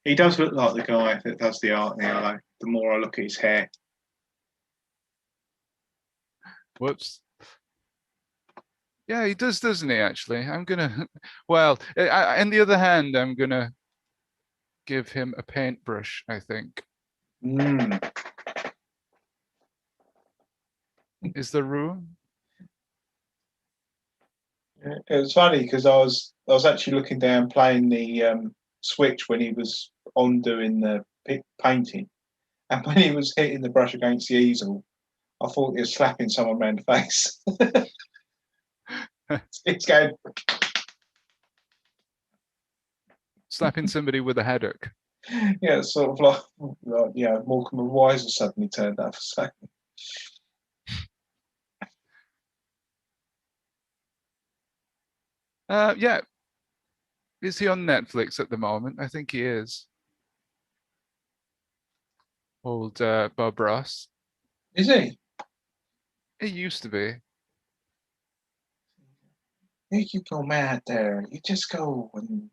He does look like the guy that does the art now, though, the more I look at his hair. Whoops. Yeah, he does, doesn't he, actually? I'm gonna, well, on the other hand, I'm gonna give him a paintbrush, I think. Mm. Is there room? It was funny because I was actually looking down playing the Switch when he was on doing the painting, and when he was hitting the brush against the easel, I thought he was slapping someone around the face. It's going. Slapping somebody with a headache. Yeah, it's sort of like Morecambe and Wise has suddenly turned up. So. Yeah, Is he on Netflix at the moment? I think he is. Old Bob Ross. Is he? He used to be. You go mad there. You just go and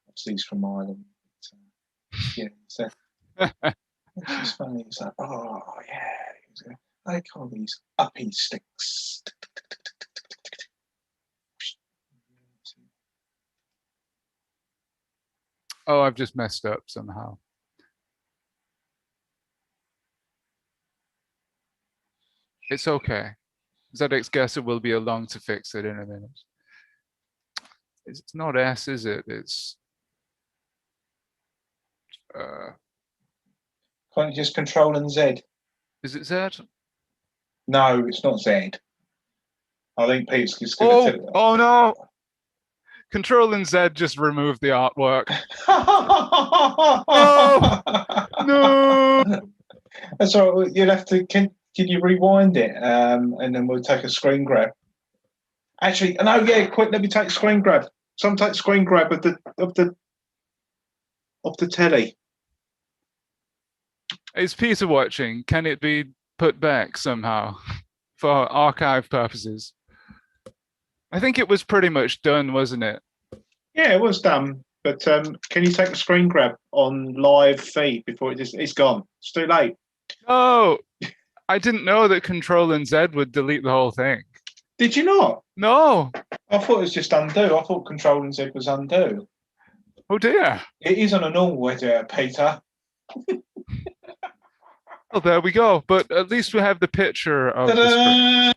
obviously he's from Ireland. Yeah, so it's just funny. It's like, oh yeah, I call these uppy sticks. Oh, I've just messed up somehow. It's okay. ZX Guesser will be along to fix it in a minute. It's not S, is it? It's Can't you just Control and Z? is it Z? No, it's not Z. I think Pete's just going to tell you. Oh no! Control and Z just removed the artwork. No! No! That's all right. You'll have to. Can you rewind it? And then we'll take a screen grab. Actually, no. Yeah, quick. Let me take a screen grab. Some take screen grab of the telly. Is Peter watching? Can it be put back somehow for archive purposes? I think it was pretty much done, wasn't it? Yeah, it was done. But can you take a screen grab on live feed before it's gone? It's too late. Oh, I didn't know that Control and Z would delete the whole thing. Did you not? No. I thought it was just undo. I thought Control and Z was undo. Oh dear. It is on a normal editor, Peter. Well, there we go. But at least we have the picture of the screen.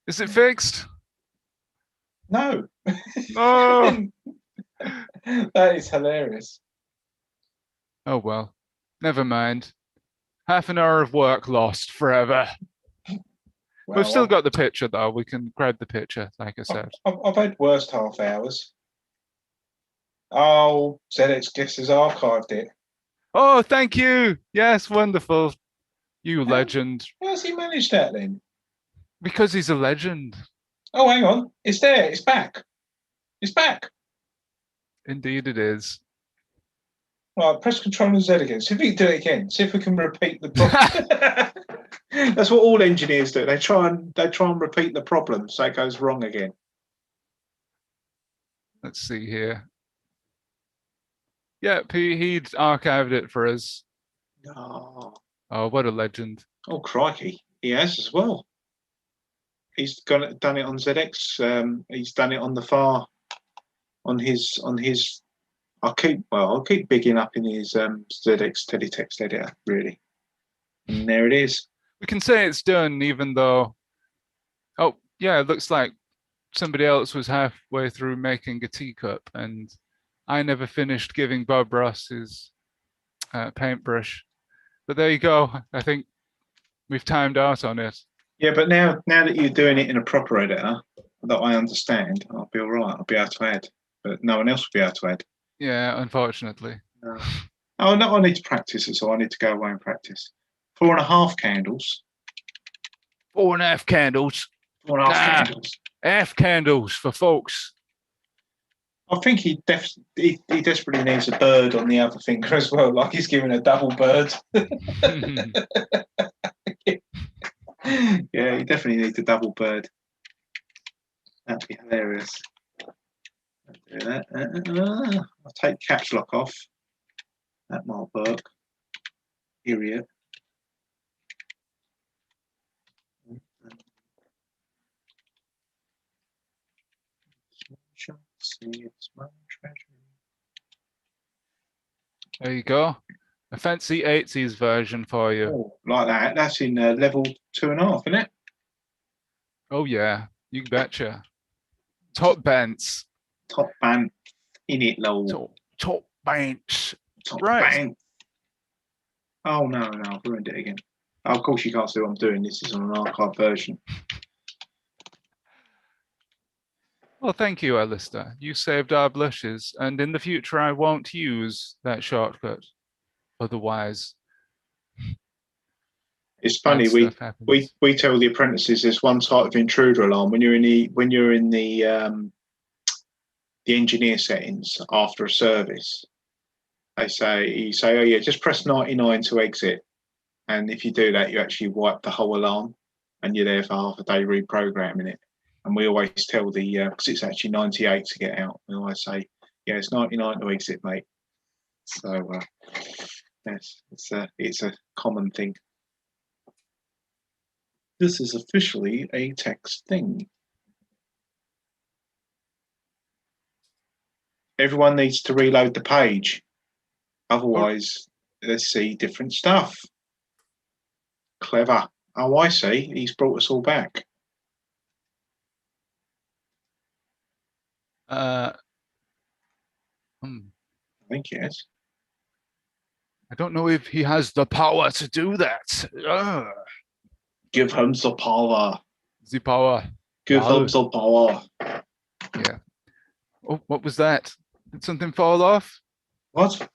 Is it fixed? No. No. That is hilarious. Oh well. Never mind. Half an hour of work lost forever. Well, We've still got the picture though. We can grab the picture, like I said. I've had worst half hours. Oh, ZX Guesses archived it. Oh, thank you. Yes, wonderful. You legend. How's he managed that then? Because he's a legend. Oh, hang on. It's there. It's back. It's back. Indeed it is. Right, press Control and Z again. See if we can do it again. See if we can repeat the problem. That's what all engineers do. They try and repeat the problem so it goes wrong again. Let's see here. Yeah, he'd archived it for us. Oh, what a legend. Oh, crikey. He has as well. He's done it on ZX. He's done it on the far, on his. I'll keep bigging up in his ZX Teletext editor, really. And there it is. We can say it's done, even though. Oh yeah, it looks like somebody else was halfway through making a teacup, and I never finished giving Bob Ross his paintbrush. But there you go. I think we've timed out on it. Yeah, but now that you're doing it in a proper editor that I understand, I'll be all right. I'll be able to add, but no one else will be able to add. Yeah, unfortunately. Oh no, I need to practice. So I need to go away and practice. 4.5 candles. 4.5 candles. 4.5 candles. Half candles for folks. I think he desperately needs a bird on the other finger as well, like he's giving a double bird. Yeah, he definitely needs a double bird. That'd be hilarious. I'll do that. I'll take caps lock off. That might work. Idiot. There you go. A fancy 80s version for you. Oh, like that. That's in level 2.5, isn't it? Oh yeah, you betcha. Top bands. Top band in it, lol. Top bands. Top right. band. Oh no, I've ruined it again. Oh, of course you can't see what I'm doing. This is on an archive version. Well, thank you, Alistair. You saved our blushes, and in the future I won't use that shortcut. Otherwise, it's funny. We tell the apprentices there's one type of intruder alarm when you're in the the engineer settings after a service, you say, oh yeah, just press 99 to exit. And if you do that, you actually wipe the whole alarm and you're there for half a day reprogramming it. And we always tell because it's actually 98 to get out, we always say, yeah, it's 99 to exit, mate. So, yes, it's a common thing. This is officially a text thing. Everyone needs to reload the page. Otherwise, let's see different stuff. Clever. Oh, I see. He's brought us all back. I think yes. I don't know if he has the power to do that. Give him the power. The power. Give him the power. Yeah. Oh, what was that? Did something fall off? What?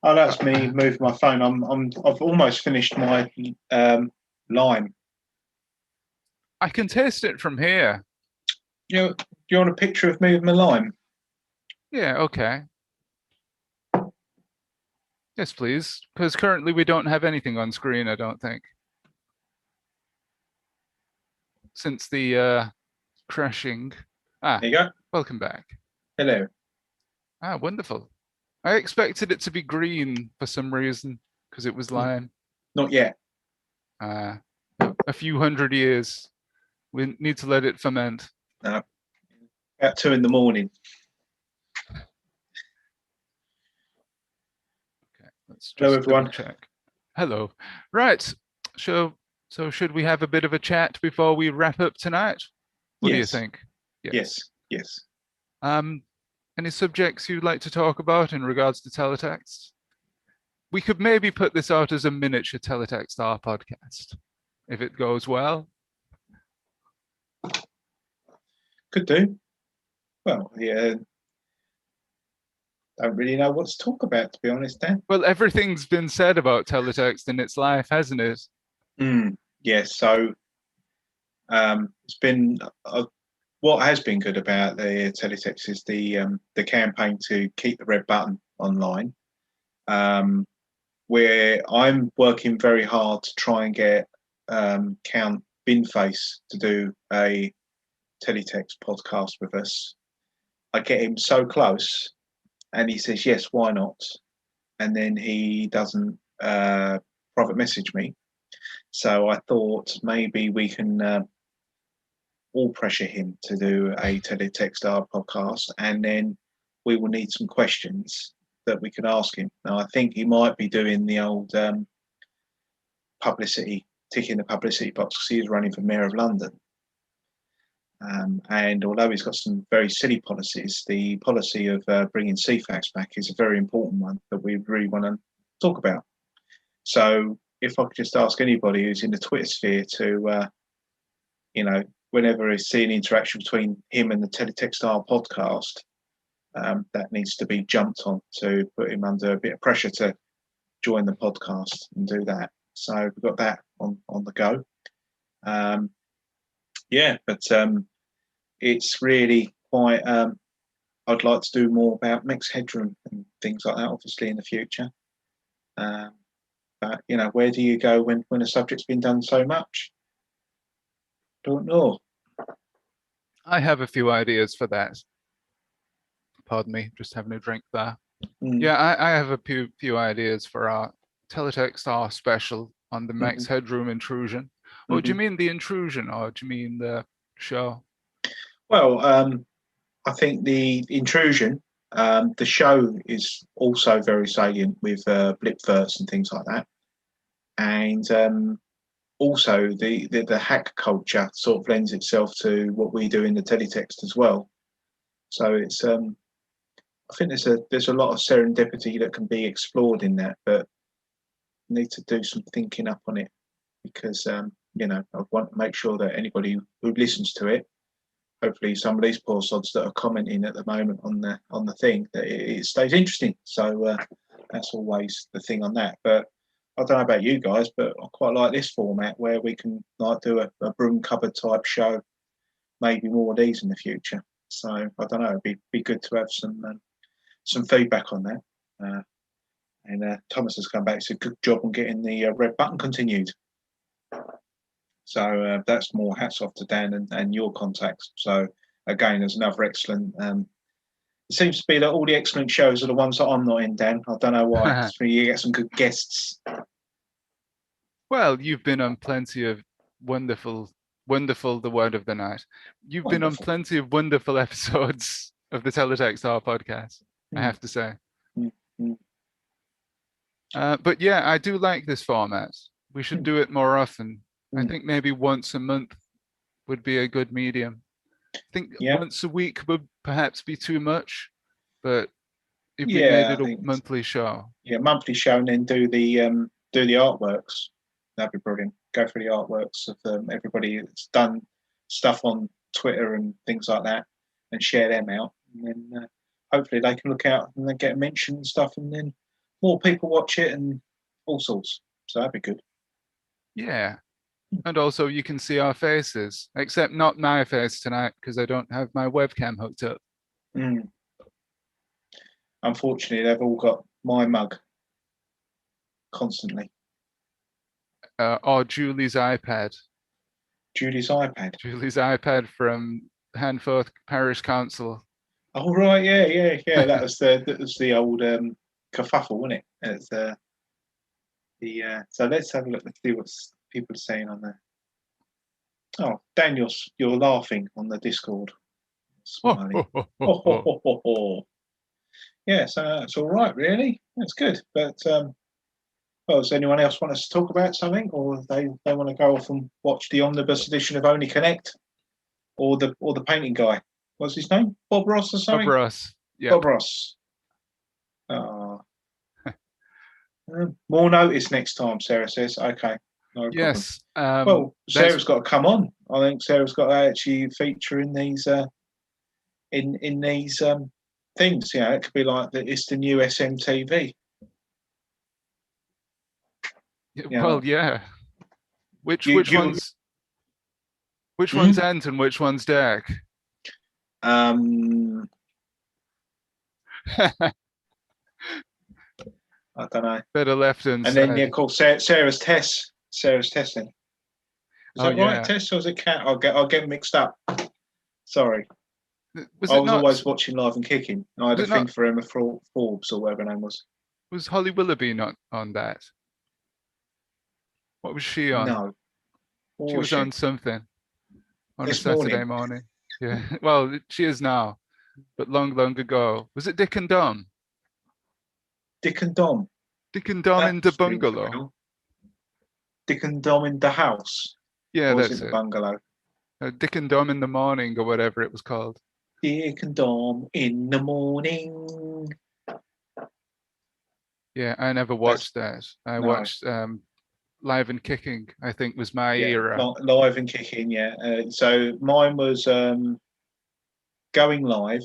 Oh, that's me moving my phone. I've almost finished my lime. I can taste it from here. Do you want a picture of me with my lime? Yeah, okay. Yes, please. Because currently we don't have anything on screen, I don't think. Since the crashing. There you go. Welcome back. Hello. Wonderful. I expected it to be green for some reason, because it was lime. Not yet. A few hundred years. We need to let it ferment. No. About 2 in the morning. Okay, let's just Hello, everyone. check. Hello. Right. So should we have a bit of a chat before we wrap up tonight? What do you think? Yes. Any subjects you'd like to talk about in regards to teletext? We could maybe put this out as a miniature TeleTextArt podcast, if it goes well. Could do. Well, yeah. Don't really know what to talk about, to be honest, Dan. Well, everything's been said about teletext in its life, hasn't it? Yes. So it's been what has been good about the teletext is the campaign to keep the red button online, where I'm working very hard to try and get Count Binface to do a teletext podcast with us. I get him so close, and he says yes, why not? And then he doesn't private message me. So I thought maybe we can all pressure him to do a TeleTextArt podcast, and then we will need some questions that we can ask him. Now, I think he might be doing the old publicity, ticking the publicity box because he's running for Mayor of London. And although he's got some very silly policies, the policy of bringing CFAX back is a very important one that we really want to talk about. So if I could just ask anybody who's in the Twitter sphere to, whenever I see an interaction between him and the TeleTextArt podcast, that needs to be jumped on to put him under a bit of pressure to join the podcast and do that. So we've got that on the go. But it's really quite. I'd like to do more about mixed headroom and things like that, obviously in the future. But where do you go when a subject's been done so much? Don't know. I have a few ideas for that. Pardon me, just having a drink there. Yeah, I have a few ideas for our TeleTextArt special on the max headroom intrusion. Or do you mean the intrusion, or do you mean the show? Well, I think the intrusion, the show is also very salient with blipverts and things like that, and also the hack culture sort of lends itself to what we do in the teletext as well. So it's I think there's a lot of serendipity that can be explored in that, but need to do some thinking up on it because I want to make sure that anybody who listens to it, hopefully some of these poor sods that are commenting at the moment on the thing, that it stays interesting. So that's always the thing on that. But I don't know about you guys, but I quite like this format where we can do a broom cupboard type show, maybe more of these in the future. So I don't know. It'd be good to have some feedback on that. And Thomas has come back. It's a good job on getting the red button continued. So that's more hats off to Dan and your contacts. So again, there's another excellent. It seems to be that all the excellent shows are the ones that I'm not in, Dan. I don't know why. You get some good guests. Well, you've been on plenty of wonderful, the word of the night. You've been on plenty of wonderful episodes of the TeleTextArt podcast, I have to say. But yeah, I do like this format. We should do it more often. I think maybe once a month would be a good medium. I think once a week would perhaps be too much, but if we made it a monthly show. Yeah, monthly show, and then do the artworks. That'd be brilliant. Go through the artworks of everybody that's done stuff on Twitter and things like that, and share them out. And then hopefully they can look out and then get mentioned and stuff, and then more people watch it and all sorts. So that'd be good. Yeah. And also you can see our faces, except not my face tonight because I don't have my webcam hooked up. Unfortunately, they've all got my mug constantly. Or Julie's iPad. Julie's iPad. Julie's iPad from Hanforth Parish Council. Oh right, yeah. That was the old kerfuffle, wasn't it? It's so let's have a look. Let's see what people are saying on there. Oh, Daniel, you're laughing on the Discord. Smiling. Yeah, so that's all right, really. That's good. But well, does anyone else want us to talk about something, or they want to go off and watch the omnibus edition of Only Connect, or the painting guy? What's his name? Bob Ross or something? Bob Ross. Yeah. Bob Ross. More notice next time, Sarah says. Okay. No yes. Well, Sarah's got to come on. I think Sarah's got to actually feature in these in these things. You know, it could be like it's the new SMTV. Well, yeah. Which one's Ant and which one's Derek? I don't know. Better left and then of course Sarah's Tess. Sarah's testing. Is that right, Tess, or is it Cat? I'll get mixed up. Sorry. I was always watching Live and Kicking. I had a thing for Emma Forbes or whatever her name was. Was Holly Willoughby not on that? What was she on? No. She was on something on a Saturday morning. Yeah. Well, she is now, but long ago. Was it Dick and Dom? Dick and Dom. Dick and Dom in the bungalow. Dick and Dom in the house. Yeah, that's it. Bungalow. Dick and Dom in the morning, or whatever it was called. Dick and Dom in the morning. Yeah, I never watched that. I watched Live and Kicking. I think was my era. Live and Kicking, yeah. So mine was Going Live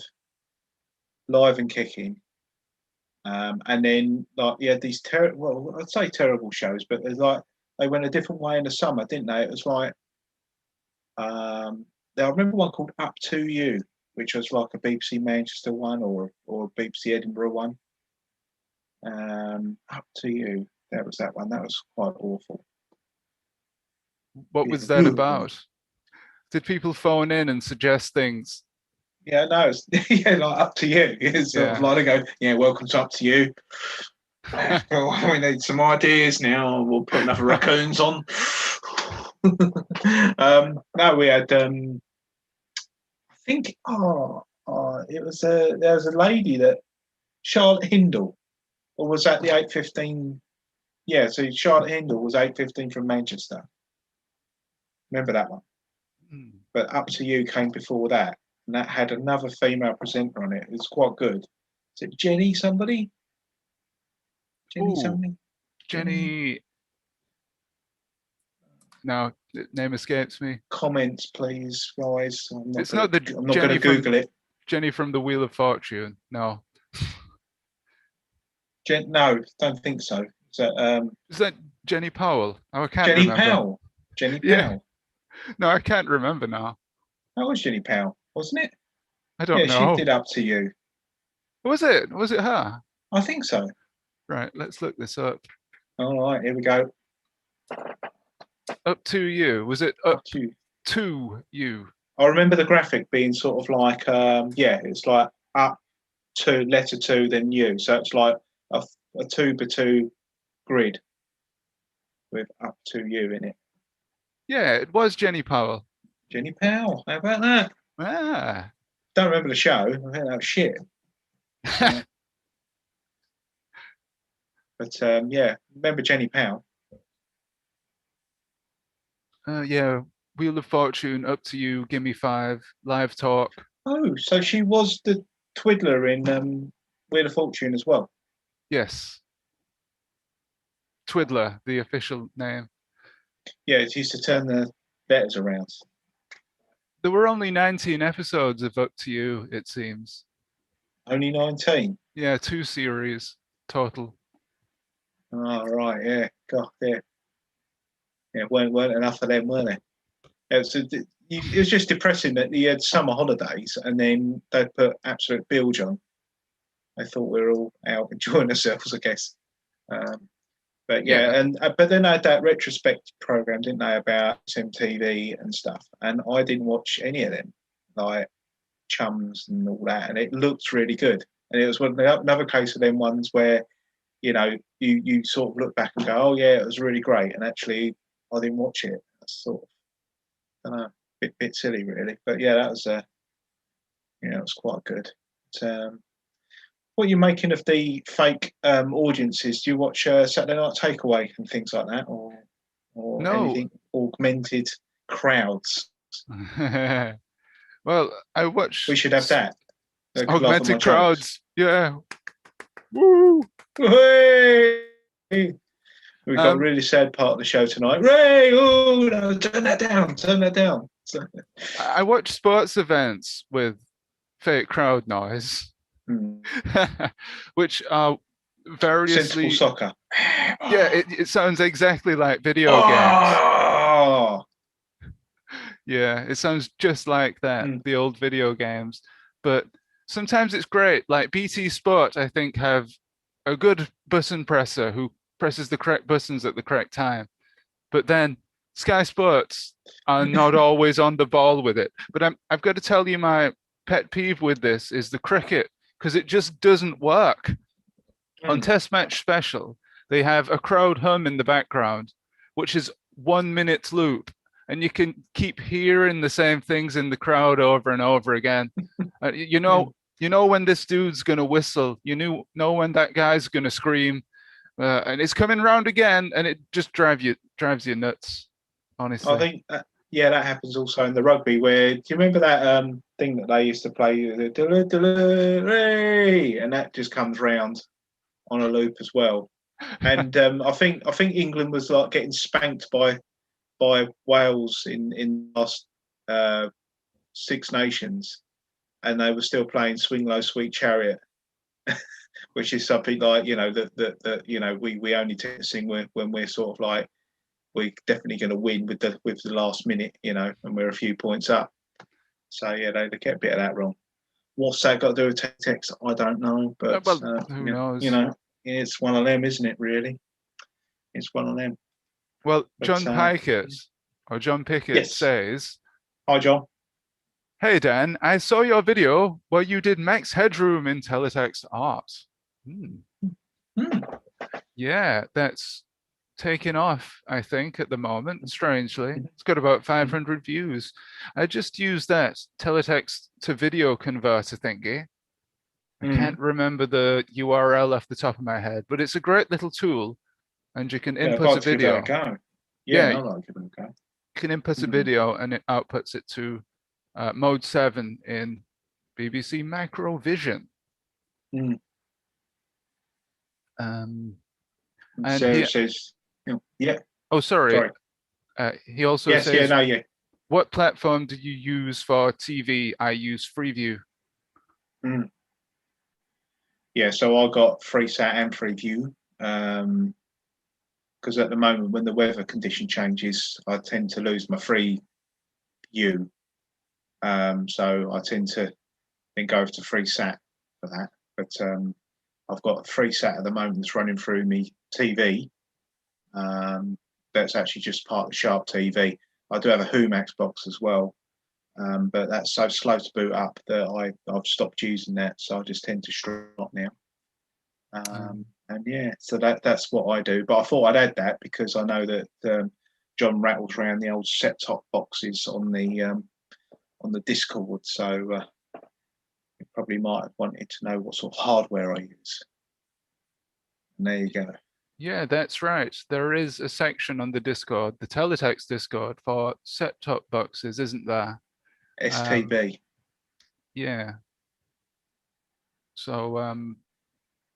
and Kicking. And then these I'd say terrible shows, but there's they went a different way in the summer, didn't they? It was like I remember one called Up to You, which was like a BBC Manchester one or a BBC Edinburgh one. Up to You. That was that one. That was quite awful. What was that about? Did people phone in and suggest things? Yeah, no, it's like Up to You. It's sort of like they go, welcome to Up to You. We need some ideas now. We'll put enough raccoons on. No, we had. I think. It was there was a lady that Charlotte Hindle, or was that the 8:15? Yeah, so Charlotte Hindle was 8:15 from Manchester. Remember that one? But Up to You came before that, and that had another female presenter on it. It was quite good. Is it Jenny somebody? Jenny. No, name escapes me. Comments, please, guys. I'm not going to Google it. Jenny from the Wheel of Fortune. No. No, don't think so. Is that Jenny Powell? Oh, I can't remember. Jenny Powell. Yeah. No, I can't remember now. That was Jenny Powell, wasn't it? I don't Yeah, she know. did Up to You. Was it? Was it her? I think so. Right, let's look this up. All right, here we go. Up to You. Was it Up Up to You. to You? I remember the graphic being sort of like, it's like up to letter two, then you. So it's like a 2x2 grid with Up to You in it. Yeah, it was Jenny Powell. Jenny Powell, how about that? Ah. Don't remember the show. I think that was shit. But yeah, remember Jenny Powell? Yeah, Wheel of Fortune, Up to You, Gimme Five, Live Talk. Oh, so she was the Twiddler in Wheel of Fortune as well. Yes. Twiddler, the official name. Yeah, it used to turn the letters around. There were only 19 episodes of Up to You, it seems. Only 19. Yeah, 2 series total. Oh, right, yeah. God, yeah. Yeah, weren't enough of them, were there? It was just depressing that you had summer holidays and then they put absolute bilge on. I thought we were all out enjoying ourselves, I guess. But yeah, and but then they had that retrospect program, didn't they, about MTV and stuff? And I didn't watch any of them, like Chums and all that. And it looked really good. And it was another case of them ones where, you know, you sort of look back and go, oh yeah, it was really great. And actually, I didn't watch it. That's sort of, I don't know, bit silly really. But yeah, that was it was quite good. But, what are you making of the fake audiences? Do you watch Saturday Night Takeaway and things like that, or No. anything augmented crowds? Well, I watch. We should have that. Augmented crowds. Yeah. Woo! Hey! We've got a really sad part of the show tonight. Ray! Oh, no, turn that down. Turn that down. I watch sports events with fake crowd noise. Which are variously sensible soccer. Yeah, it sounds exactly like video games. Yeah, it sounds just like that, the old video games. But sometimes it's great. Like BT Sport, I think, have a good button presser who presses the correct buttons at the correct time. But then Sky Sports are not always on the ball with it. But I've got to tell you, my pet peeve with this is the cricket, because it just doesn't work. On Test Match Special, they have a crowd hum in the background, which is 1 minute loop, and you can keep hearing the same things in the crowd over and over again. You know when this dude's gonna whistle. You know when that guy's gonna scream, and it's coming round again, and it just drives you nuts. Honestly, I think that happens also in the rugby. Where do you remember that thing that they used to play, and that just comes round on a loop as well. And I think England was like getting spanked by Wales in last Six Nations, and they were still playing Swing Low Sweet Chariot, which is something like that we only tend to sing when we're sort of like we're definitely going to win with the last minute, and we're a few points up. So yeah, they get a bit of that wrong. What's that got to do with Teletext? I don't know, but who knows? It's one of them, isn't it? Really, it's one of them. Well, John Pickett says, "Hi, John. Hey Dan, I saw your video where you did Max Headroom in TeleTextArt. Yeah, that's taken off, I think, at the moment, strangely. It's got about 500 views. I just used that teletext to video converter thingy. I can't remember the URL off the top of my head, but it's a great little tool, and you can input a video. Yeah, I like it. Okay. You can input a video, and it outputs it to mode 7 in BBC Macrovision. And Sarah says, yeah. Oh, sorry. He also says, what platform do you use for TV? I use Freeview. Yeah, so I got FreeSat and Freeview, because at the moment when the weather condition changes, I tend to lose my Freeview. So I tend to then go over to FreeSat for that. But I've got FreeSat at the moment that's running through me TV. That's actually just part of the Sharp TV. I do have a Humax box as well, but that's so slow to boot up that I've stopped using that. So I just tend to Strot now. And yeah, so that's what I do. But I thought I'd add that because I know that John rattles around the old set-top boxes on the Discord. So you probably might have wanted to know what sort of hardware I use. And there you go. Yeah, that's right. There is a section on the Discord, the Teletext Discord, for set-top boxes, isn't there? STB. Yeah. So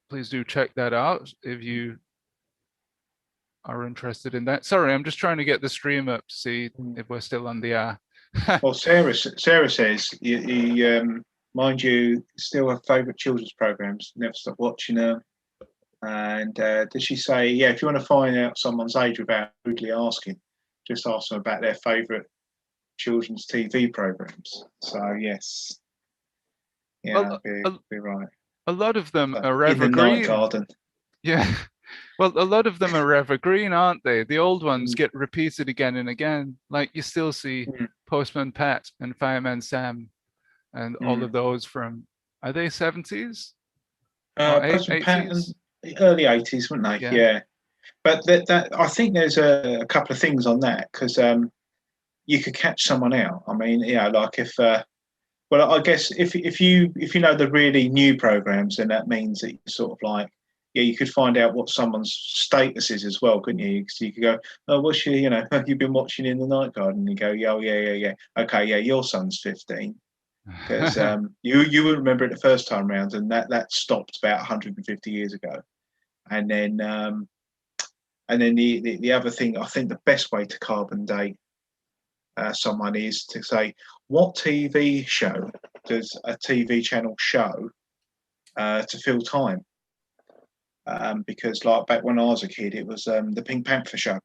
please do check that out if you are interested in that. Sorry, I'm just trying to get the stream up to see if we're still on the air. Well, Sarah says, mind you, still have favourite children's programmes, never stop watching them. And did she say, yeah, if you want to find out someone's age without rudely asking, just ask them about their favourite children's TV programmes. So, yes. Yeah, well, be right. A lot of them are in evergreen. the night garden. Yeah. Well, a lot of them are evergreen, aren't they? The old ones get repeated again and again. Like you still see Postman Pat and Fireman Sam and all of those from, are they 70s? Or Postman 80s? Pat and early 80s, weren't they? Yeah. But that I think there's a couple of things on that because you could catch someone out. I mean, like if well, I guess if you know the really new programs, then that means that you sort of like, yeah, you could find out what someone's status is as well, couldn't you? Because you could go, oh, what's your, you've been watching In the Night Garden, and you go, yeah, okay, yeah, your son's 15, because you would remember it the first time round, and that stopped about 150 years ago, and then the other thing, I think the best way to carbon date someone is to say, what TV show does a TV channel show to fill time? Because like back when I was a kid, it was the Pink Panther show,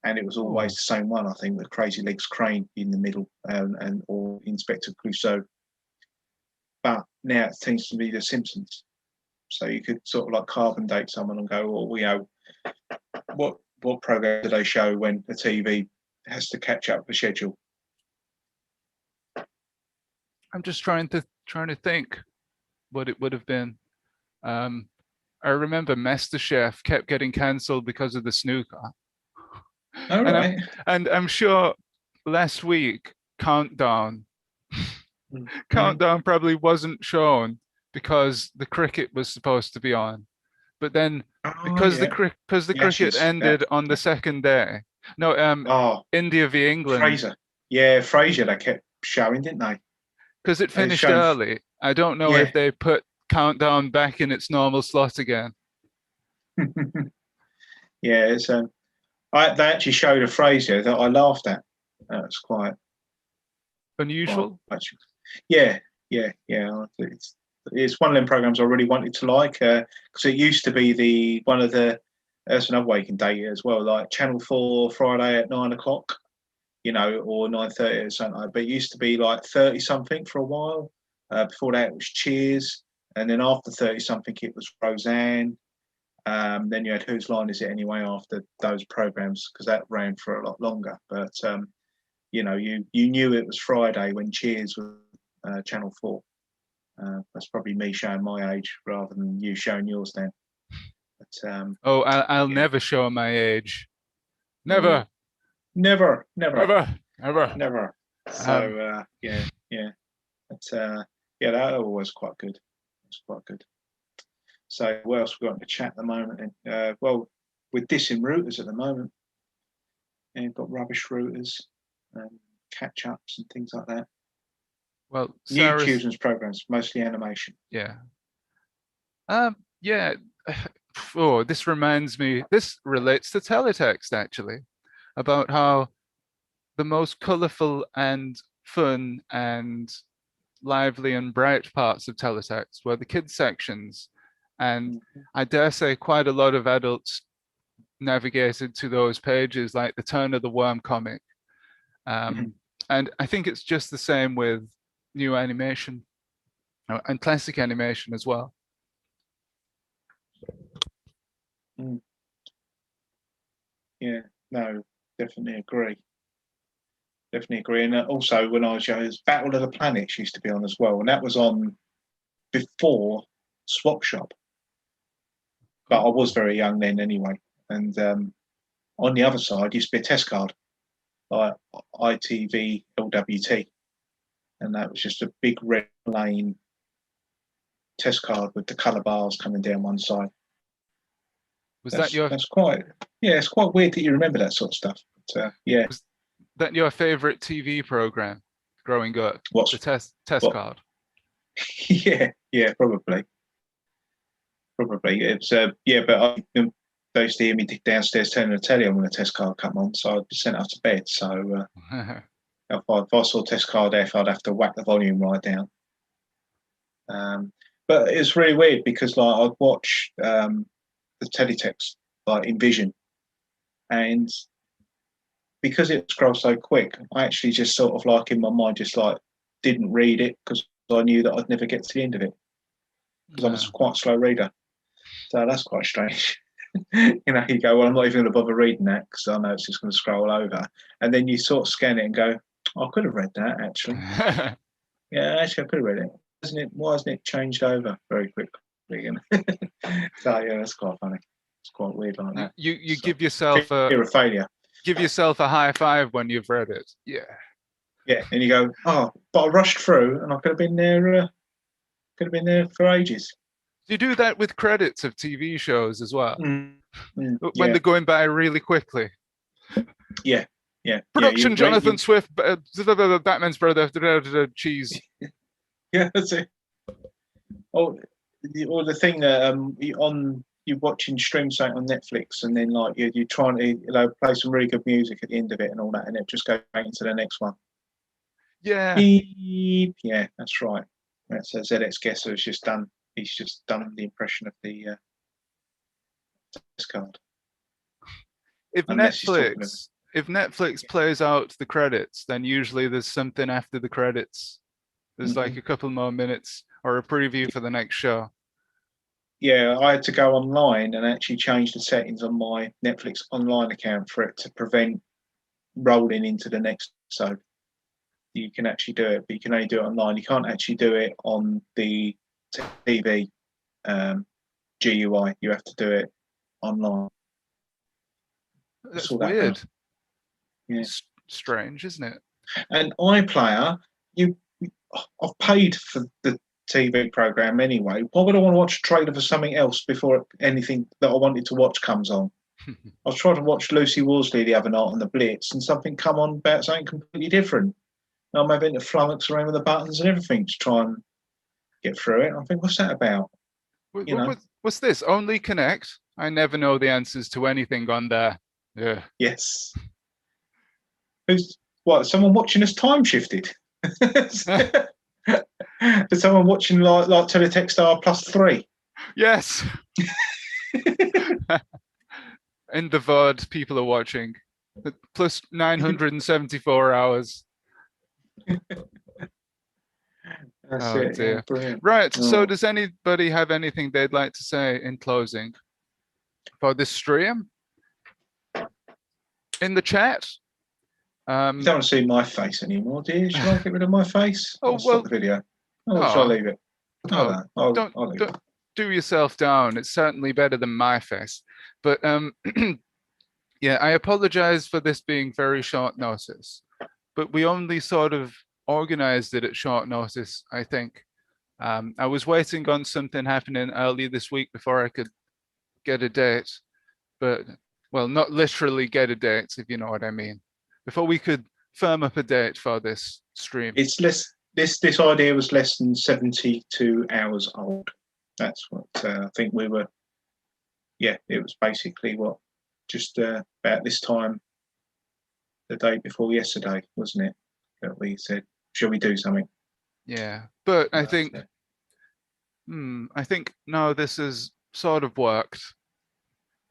and it was always the same one. I think with Crazy Legs Crane in the middle, and or Inspector Clouseau. But now it seems to be The Simpsons. So you could sort of like carbon date someone and go, well, what program do they show when the TV has to catch up the schedule? I'm just trying to think what it would have been. I remember MasterChef kept getting cancelled because of the snooker. All right. And I'm sure last week Countdown probably wasn't shown because the cricket was supposed to be on, but then because the cricket ended on the second day. No, India v England. Fraser they kept showing, didn't they? Because it finished early. I don't know if they put Countdown back in its normal slot again. Yeah, it's they actually showed a Fraser that I laughed at. It's quite unusual. Yeah. It's one of them programs I really wanted to like because it used to be that's another way you can date it as well, like Channel 4 Friday at 9 o'clock, or 9:30 or something. But it used to be like 30 something for a while. Before that it was Cheers, and then after 30 something it was Roseanne. Then you had Whose Line Is It Anyway after those programs, because that ran for a lot longer. But you knew it was Friday when Cheers was Channel 4. That's probably me showing my age rather than you showing yours, Dan. But, I'll never show my age. Never. Never. Never. So yeah. But that was quite good. It's quite good. So what else we got in the chat at the moment? Well, we're dissing routers at the moment. And you've got rubbish routers, catch ups and things like that. Well, new children's programs, mostly animation. Yeah. Yeah. Oh, this reminds me. This relates to Teletext actually, about how the most colourful and fun and lively and bright parts of Teletext were the kids sections, and I dare say quite a lot of adults navigated to those pages, like the Turn of the Worm comic. And I think it's just the same with new animation. and classic animation as well. Yeah, no, definitely agree. Definitely agree. And also, when I was young, Battle of the Planets used to be on as well, and that was on before Swap Shop. But I was very young then anyway. And on the other side used to be a test card, like ITV LWT, and that was just a big red lane test card with the colour bars coming down one side. Was that your? That's quite. Yeah, it's quite weird that you remember that sort of stuff. But, yeah. Was that your favorite TV program growing up? What's the test what? card? Yeah, probably. It's yeah, but they used to hear me downstairs turning the telly on when the test card come on, so I'd be sent up to bed. So if I saw test card F, I'd have to whack the volume right down. But it's really weird because like I'd watch the teletext like in Vision, and because it scrolls so quick, I actually just sort of like in my mind just like didn't read it because I knew that I'd never get to the end of it because I'm a quite slow reader. So that's quite strange. You know, you go, well, I'm not even going to bother reading that because I know it's just going to scroll over. And then you sort of scan it and go, oh, I could have read that actually. Yeah, actually, I could have read it. Why hasn't it changed over very quickly? You know? So yeah, that's quite funny. It's quite weird like that. You so, give yourself fear of failure. Give yourself a high five when you've read it. Yeah. Yeah, and you go, oh, but I rushed through and I could have been there. Could have been there for ages. You do that with credits of TV shows as well. When they're going by really quickly. Yeah. Production: Jonathan Swift, Batman's brother, cheese. Yeah, that's it. Or the thing that you're watching stream something on Netflix, and then like you're trying to play some really good music at the end of it and all that, and it just goes back into the next one. Yeah. Beep. Yeah, that's right. That's ZX Guesser has just done. He's just done the impression of the test card. If Netflix plays out the credits, then usually there's something after the credits. There's like a couple more minutes or a preview for the next show. Yeah, I had to go online and actually change the settings on my Netflix online account for it to prevent rolling into the next episode. You can actually do it, but you can only do it online. You can't actually do it on the TV GUI. You have to do it online. That's weird. Yeah. Strange, isn't it? And iPlayer, I've paid for the TV program anyway. Why would I want to watch a trailer for something else before anything that I wanted to watch comes on? I was trying to watch Lucy Worsley the other night on the Blitz, and something come on about something completely different. And I'm having to flummox around with the buttons and everything to try and get through it. I think, what's that about? What's this? Only Connect? I never know the answers to anything on there. Yeah. Yes. Who's what? Someone watching us time shifted? Is someone watching like TeletextArt +3? Yes. In the VOD, people are watching plus 974 hours. That's it. Dear. Yeah, right. So does anybody have anything they'd like to say in closing for this stream? In the chat? You don't want to see my face anymore, do you? Should I get rid of my face? I'll stop the video. Should I leave it? No, don't do yourself down. It's certainly better than my face. But yeah, I apologize for this being very short notice. But we only sort of organized it at short notice, I think. I was waiting on something happening early this week before I could get a date. But, well, not literally get a date, if you know what I mean. Before we could firm up a date for this stream. It's less. This idea was less than 72 hours old. That's what I think we were. Yeah, it was basically just about this time, the day before yesterday, wasn't it? That we said, shall we do something? Yeah, but I think, no, this has sort of worked.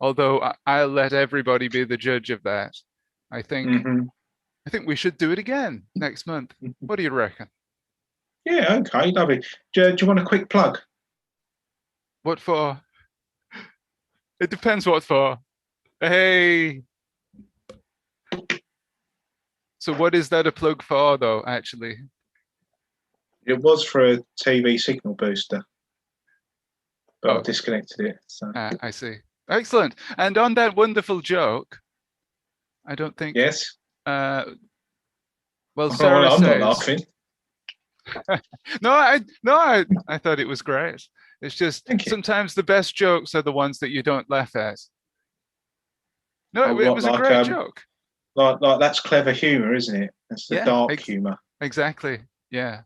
Although I'll let everybody be the judge of that. I think we should do it again next month. What do you reckon? Yeah, okay, lovely. Do you want a quick plug? What for? It depends what for. Hey. So what is that a plug for, though, actually? It was for a TV signal booster, but Oh, I've disconnected it. So I see. Excellent. And on that wonderful joke, I don't think, yes, uh, well, well, Sarah I'm not says, laughing. no, I thought it was great. It's just Thank you. sometimes the best jokes are the ones that you don't laugh at. No, Oh, it was a great joke. like that's clever humour, isn't it? That's the Yeah, dark humour. exactly. Yeah.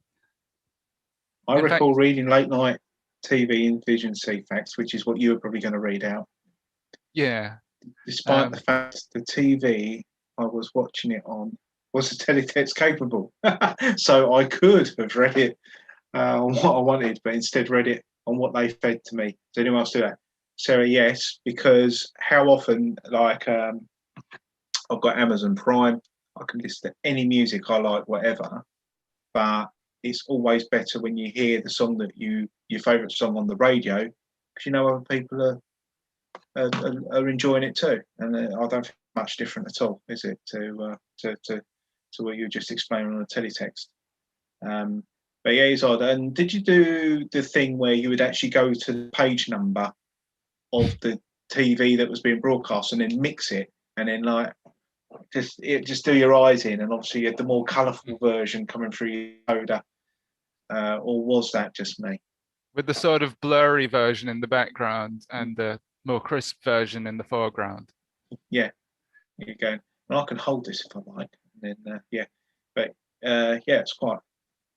I In fact, recall reading late night TV in Vision C-Facts, which is what you were probably going to read out. yeah. Despite the fact the TV I was watching it on was a teletext capable, so I could have read it on what I wanted, but instead read it on what they fed to me. Does anyone else do that? Sarah, yes, because how often, like, I've got Amazon Prime, I can listen to any music I like, whatever, but it's always better when you hear the song that your favourite song on the radio, because you know other people are enjoying it too, and I don't think much different at all, is it, to what you were just explaining on the teletext. But yeah, it's odd. And did you do the thing where you would actually go to the page number of the TV that was being broadcast and then mix it, and then like just do your eyes in, and obviously you had the more colourful version coming through your coder, or was that just me? With the sort of blurry version in the background and the more crisp version in the foreground. Yeah, you're going. And I can hold this if I like. And then yeah, but yeah, it's quite.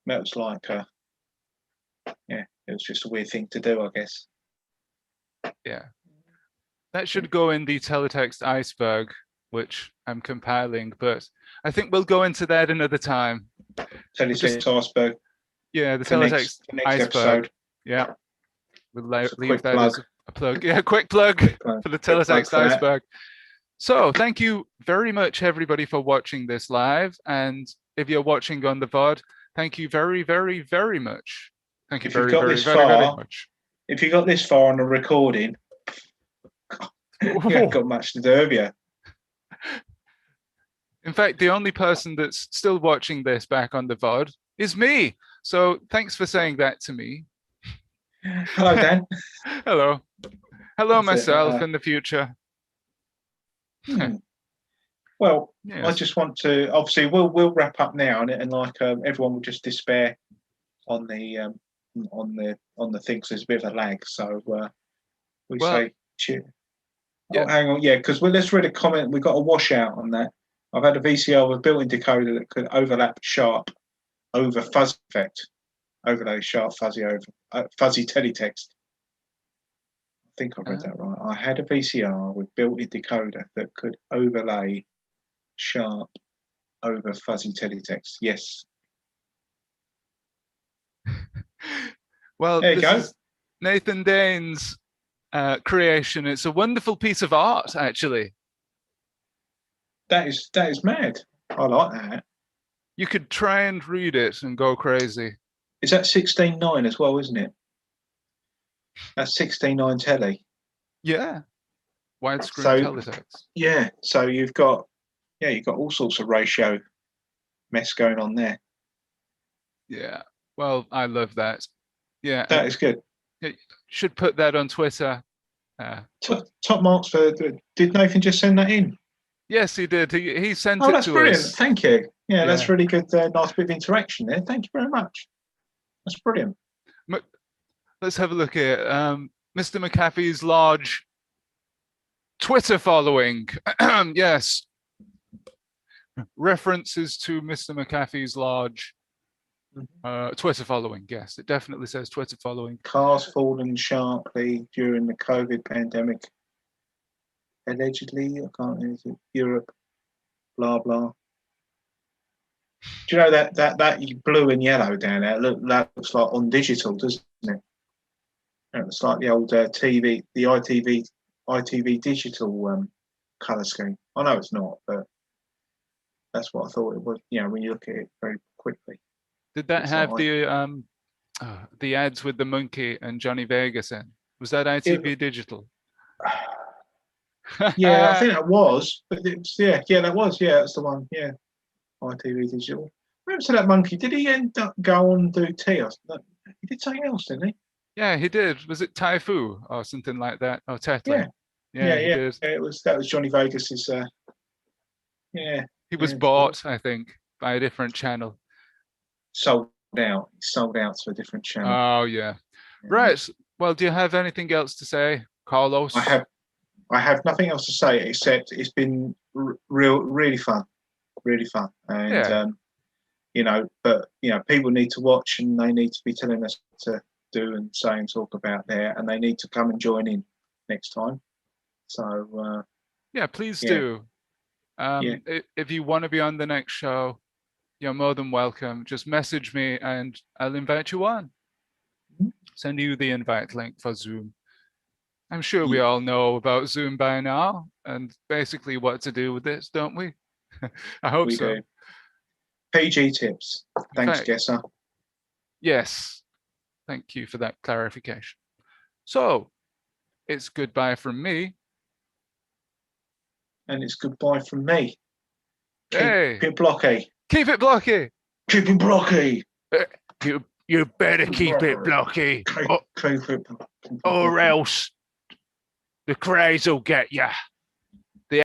That was like yeah, it was just a weird thing to do, I guess. Yeah. That should go in the teletext iceberg, which I'm compiling, but I think we'll go into that another time. Teletext iceberg Yeah, the for teletext next iceberg. episode. Yeah, we'll Just a leave quick that plug. as a plug. Yeah, quick plug for the Quick plug teletext for that. iceberg. So thank you very much, everybody, for watching this live. And if you're watching on the VOD, thank you very, very, very much. Thank you very, very, very, very much. If you got this far on the recording, you haven't got much to do, have you? In fact, the only person that's still watching this back on the VOD is me. So thanks for saying that to me. Hello, Dan. Hello. Hello, myself in the future. Well, yes. I just want to. Obviously, we'll wrap up now, and like everyone will just despair on the thing. So there's a bit of a lag. So we say cheer. Yeah. Oh, hang on, yeah, because let's read a comment. We've got a washout on that. I've had a VCR with built-in decoder that could overlap sharp over fuzzy effect, overlay sharp fuzzy over fuzzy teletext. I think I read that right. I had a VCR with built-in decoder that could overlay sharp over fuzzy teletext. Yes. Well, there you go. Is Nathan Dane's creation. It's a wonderful piece of art, actually. That is mad. I like that. You could try and read it and go crazy. Is that 16:9 as well, isn't it? That's 16:9 telly. Yeah. Widescreen teletext. Yeah. So you've got all sorts of ratio mess going on there. Yeah. Well, I love that. Yeah. That is good. Should put that on Twitter. Top marks for. Did Nathan just send that in? Yes, he did. He sent it to us. Oh, that's brilliant. Thank you. Yeah, that's really good. Nice bit of interaction there. Thank you very much. That's brilliant. Let's have a look here. Mr. McAfee's large Twitter following. Yes. References to Mr. McAfee's large Twitter following. Yes, it definitely says Twitter following. Cars falling sharply during the COVID pandemic. Allegedly, I can't remember, Europe, blah blah. Do you know that blue and yellow down there? That looks like on digital, doesn't it? It's like the old TV, the ITV digital color scheme. I know it's not, but that's what I thought it was. You know, when you look at it very quickly. Did that It's have like, the ads with the monkey and Johnny Vegas in? Was that it, ITV Digital? yeah, I think that was, but that was, that's the one, yeah, ITV Digital. Remember to that monkey? Did he end up go on and do tea? He did something else, didn't he? Yeah, he did. Was it Tai Fu or something like that? Or Yeah, Tetling? Yeah, he did. That was Johnny Vegas's. Yeah, He was yeah, bought, I think, by a different channel. sold out. He sold out to a different channel. Oh, yeah. Yeah. Right. Well, do you have anything else to say, Carlos? I have nothing else to say except it's been really fun, and Yeah. but people need to watch and they need to be telling us to do and say and talk about there, and they need to come and join in next time. So Yeah, please yeah, do. yeah, If you want to be on the next show, you're more than welcome. Just message me and I'll invite you on. Send you the invite link for Zoom. I'm sure we all know about Zoom by now and basically what to do with this, don't we? I hope we so. do. PG tips. Thanks, fact, Guesser. Yes. Thank you for that clarification. So it's goodbye from me. And it's goodbye from me. Hey, Keep it blocky. keep it blocky. Keep it blocky. You better keep it blocky, Keep it or blocky. else the craze will get you.